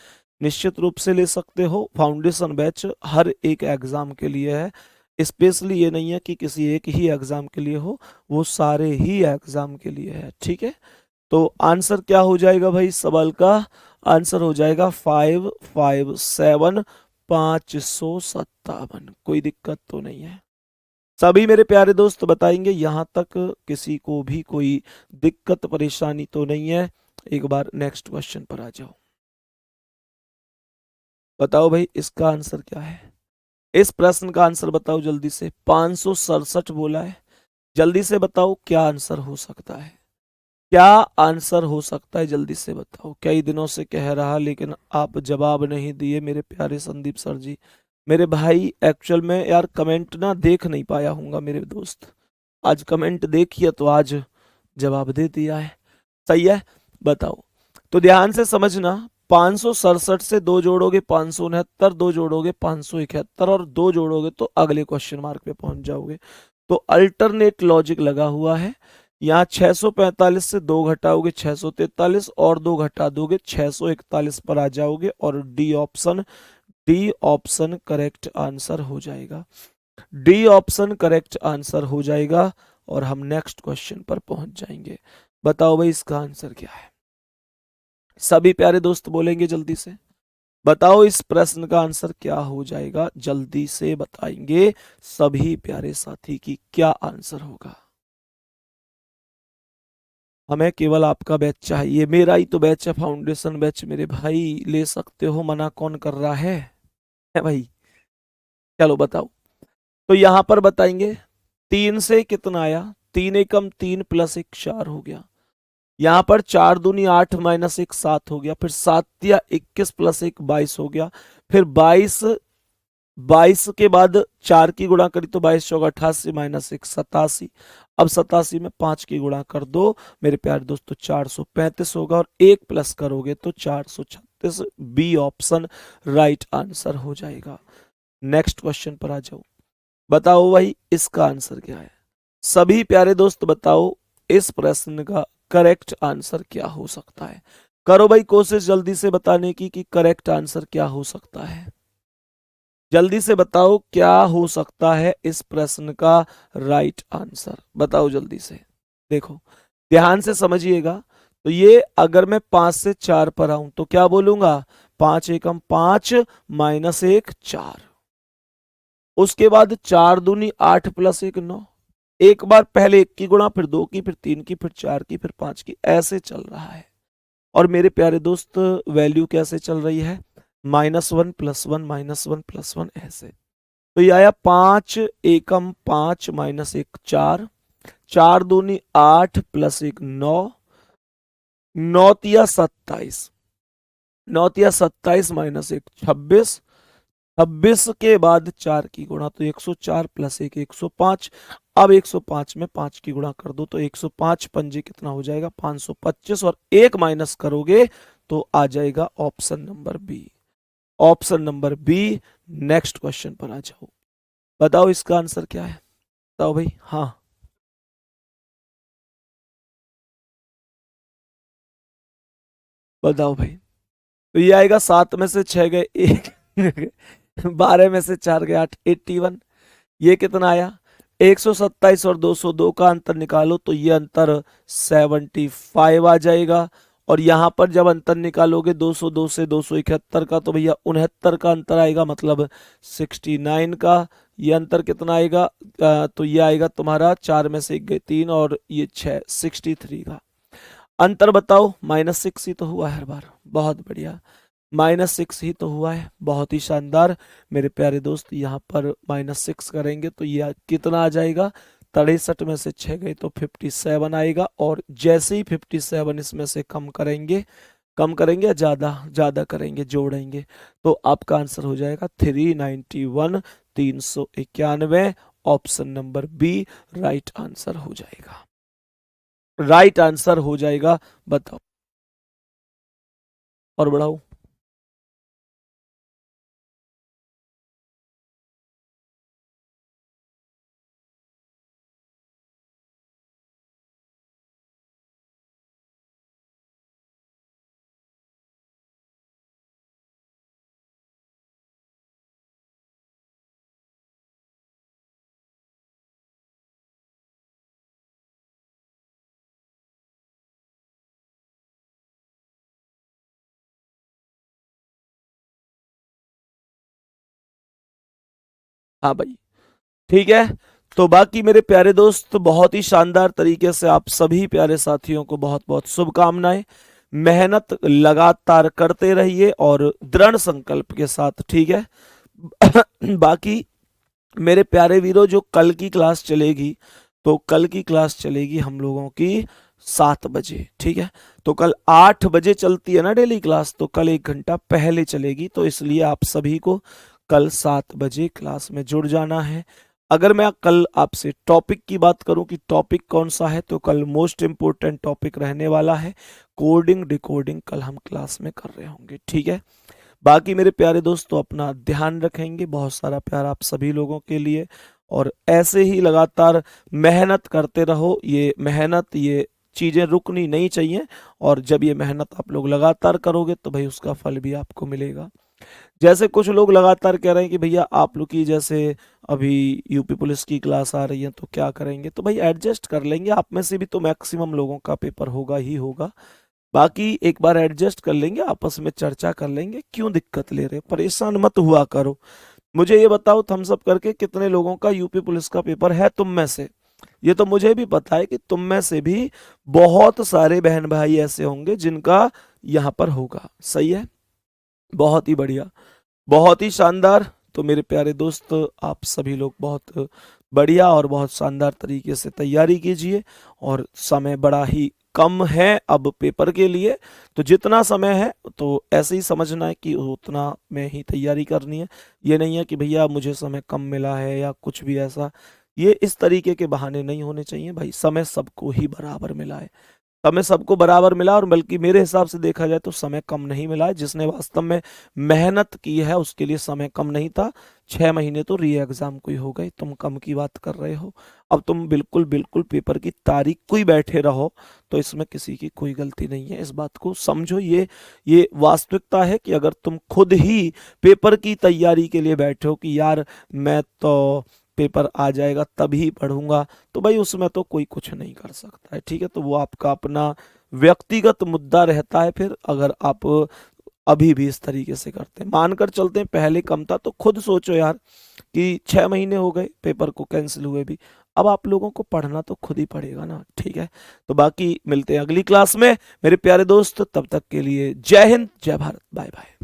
निश्चित रूप से ले सकते हो। फाउंडेशन बैच हर एक एग्जाम के लिए है, स्पेशली ये नहीं है कि किसी एक ही एग्जाम के लिए हो, वो सारे ही एग्जाम के लिए है, ठीक है। तो आंसर क्या हो जाएगा भाई इस सवाल का? आंसर हो जाएगा 557, 557। कोई दिक्कत तो नहीं है? सभी मेरे प्यारे दोस्त बताएंगे यहां तक किसी को भी कोई दिक्कत परेशानी तो नहीं है? एक बार नेक्स्ट क्वेश्चन पर आ जाओ। बताओ भाई इसका आंसर क्या है? इस प्रश्न का आंसर बताओ जल्दी से। 567 बोला है, जल्दी से बताओ क्या आंसर हो सकता है? क्या आंसर हो सकता है, जल्दी से बताओ। कई दिनों से कह रहा लेकिन आप जवाब नहीं दिए मेरे प्यारे संदीप सर जी। मेरे भाई एक्चुअल में यार कमेंट ना देख नहीं पाया हूँगा मेरे दोस्त, आज कमेंट देखिए तो आज जवाब दे दिया है। सही है, बताओ। तो ध्यान से समझना, 567 से दो जोड़ोगे 569, दो जोड़ोगे 571 और दो जोड़ोगे तो अगले क्वेश्चन मार्क पे पहुंच जाओगे। तो अल्टरनेट लॉजिक लगा हुआ है। यहाँ 645 से दो घटाओगे 643 और दो घटा दोगे 641 पर आ जाओगे और डी ऑप्शन करेक्ट आंसर हो जाएगा। डी ऑप्शन करेक्ट आंसर हो जाएगा और हम नेक्स्ट क्वेश्चन पर पहुंच जाएंगे। बताओ भाई इसका आंसर क्या है? सभी प्यारे दोस्त बोलेंगे जल्दी से, बताओ इस प्रश्न का आंसर क्या हो जाएगा? जल्दी से बताएंगे सभी प्यारे साथी की क्या आंसर होगा। हमें केवल आपका बैच चाहिए, मेरा ही तो बैच है फाउंडेशन बैच मेरे भाई, ले सकते हो, मना कौन कर रहा है भाई? चलो बताओ। तो यहां पर बताएंगे 3 से कितना आया, 3 एकम 3 प्लस 1 4 हो गया। यहां पर 4 दूनी 8 माइनस 1 7 हो गया, फिर 7 या 21 प्लस 1 22 हो गया, फिर 22, 22 के बाद 4 की गुणा करी तो 22 चौक 88 माइनस 1 87। अब 87 में 5 की गुणा कर दो मेरे प्यारे दोस्तों, 435 होगा और 1 प्लस करोगे तो 436। बी ऑप्शन राइट आंसर हो जाएगा। नेक्स्ट क्वेश्चन पर आ जाओ। बताओ भाई इसका आंसर क्या है? सभी प्यारे दोस्त बताओ इस प्रश्न का करेक्ट आंसर क्या हो सकता है? करो भाई कोशिश जल्दी से बताने की कि करेक्ट आंसर क्या हो सकता है। जल्दी से बताओ क्या हो सकता है इस प्रश्न का राइट आंसर, बताओ जल्दी से। देखो ध्यान से समझिएगा, तो ये अगर मैं 5 से 4 पर आऊं तो क्या बोलूंगा? 5 एकम 5 माइनस 1 4, उसके बाद 4 दूनी 8 प्लस 1 9। एक बार पहले 1 की गुणा, फिर 2 की, फिर 3 की, फिर 4 की, फिर 5 की, ऐसे चल रहा है। और मेरे प्यारे दोस्त वैल्यू कैसे चल रही है? -1 +1 -1 +1 ऐसे। तो ये आया 5 एकम 5 माइनस 1 4, 4 दूनी 8 प्लस 1 9, 9 तिया 27, 9 तिया 27 माइनस 1 26, 26 के बाद 4 की गुणा तो 104 प्लस 1 105। अब 105 में 5 की गुणा कर दो तो 105 पंजे कितना हो जाएगा? 525 और एक माइनस करोगे तो आ जाएगा option number B. Option number B. Next question पर आ जाओ। बताओ इसका आंसर क्या है? बताओ भाई। हाँ बताओ भाई। तो ये आएगा 7 में से 6 गए 1, 12 में से 4 गए 8, 81। ये कितना आया? 127 और 202 का अंतर निकालो तो ये अंतर 75 आ जाएगा। और यहां पर जब अंतर निकालोगे 202 से 271 का तो भैया 69 का अंतर आएगा, मतलब 69 का। ये अंतर कितना आएगा? तो ये आएगा तुम्हारा 4 में से 1 गए 3 और ये 6, 63 का अंतर। बताओ -6 ही तो हुआ है हर बार, बहुत बढ़िया। -6 ही तो हुआ है, बहुत ही शानदार। मेरे प्यारे दोस्त यहाँ पर -6 करेंगे तो ये कितना आ जाएगा? 63 में से 6 गए तो 57 आएगा। और जैसे ही 57 इसमें से कम करेंगे, कम करेंगे या ज्यादा ज्यादा करेंगे, जोड़ेंगे, तो आपका आंसर हो जाएगा 391, 391। Option number B right answer हो जाएगा, राइट आंसर हो जाएगा। बताओ और बढ़ाऊं? हाँ भाई, ठीक है। तो बाकी मेरे प्यारे दोस्त, बहुत ही शानदार तरीके से आप सभी प्यारे साथियों को बहुत बहुत शुभकामनाएं। मेहनत लगातार करते रहिए और दृढ़ संकल्प के साथ, ठीक है। बाकी मेरे प्यारे वीरों, जो कल की क्लास चलेगी, तो कल की क्लास चलेगी हम लोगों की 7 बजे, ठीक है। तो कल 8 बजे चलती है ना डेली क्लास, तो कल 1 घंटा पहले चलेगी, तो इसलिए आप सभी को कल 7 बजे क्लास में जुड़ जाना है। अगर मैं कल आपसे टॉपिक की बात करूं कि टॉपिक कौन सा है, तो कल मोस्ट इंपोर्टेंट टॉपिक रहने वाला है कोडिंग डिकोडिंग, कल हम क्लास में कर रहे होंगे, ठीक है। बाकी मेरे प्यारे दोस्तों, अपना ध्यान रखेंगे। बहुत सारा प्यार आप सभी लोगों के लिए, और ऐसे ही लगातार मेहनत करते रहो। ये मेहनत, ये चीजें रुकनी नहीं चाहिए, और जब ये मेहनत आप लोग लगातार करोगे तो भाई उसका फल भी आपको मिलेगा। जैसे कुछ लोग लगातार कह रहे हैं कि भैया आप लोग की जैसे अभी यूपी पुलिस की क्लास आ रही है तो क्या करेंगे, तो भाई एडजस्ट कर लेंगे। आप में से भी तो मैक्सिमम लोगों का पेपर होगा ही होगा। बाकी एक बार एडजस्ट कर लेंगे, आपस में चर्चा कर लेंगे। क्यों दिक्कत ले रहे हो, परेशान मत हुआ करो। मुझे ये बताओ, थम्स अप करके कितने लोगों का यूपी पुलिस का पेपर है तुम में से? ये तो मुझे भी पता है कि तुम में से भी बहुत सारे बहन भाई ऐसे होंगे जिनका यहाँ पर होगा। सही है, बहुत ही बढ़िया, बहुत ही शानदार। तो मेरे प्यारे दोस्त, आप सभी लोग बहुत बढ़िया और बहुत शानदार तरीके से तैयारी कीजिए। और समय बड़ा ही कम है अब पेपर के लिए, तो जितना समय है तो ऐसे ही समझना है कि उतना में ही तैयारी करनी है। ये नहीं है कि भैया मुझे समय कम मिला है या कुछ भी ऐसा, ये इस तरीके के बहाने नहीं होने चाहिए भाई। समय सबको ही बराबर मिला है, समय सबको बराबर मिला, और बल्कि मेरे हिसाब से देखा जाए तो समय कम नहीं मिला है। जिसने वास्तव में मेहनत की है उसके लिए समय कम नहीं था। 6 महीने तो री एग्जाम को ही हो गए, तुम कम की बात कर रहे हो। अब तुम बिल्कुल बिल्कुल पेपर की तारीख को ही बैठे रहो, तो इसमें किसी की कोई गलती नहीं है। इस बात को समझो, ये वास्तविकता है कि अगर तुम खुद ही पेपर की तैयारी के लिए बैठे हो कि यार मैं तो पेपर आ जाएगा तभी पढ़ूंगा, तो भाई उसमें तो कोई कुछ नहीं कर सकता है, ठीक है। तो वो आपका अपना व्यक्तिगत मुद्दा रहता है। फिर अगर आप अभी भी इस तरीके से करते हैं, मानकर चलते हैं पहले कम था, तो खुद सोचो यार कि 6 महीने हो गए पेपर को कैंसिल हुए भी, अब आप लोगों को पढ़ना तो खुद ही पड़ेगा ना, ठीक है। तो बाकी मिलते हैं अगली क्लास में मेरे प्यारे दोस्त, तब तक के लिए जय हिंद, जय भारत, बाय बाय।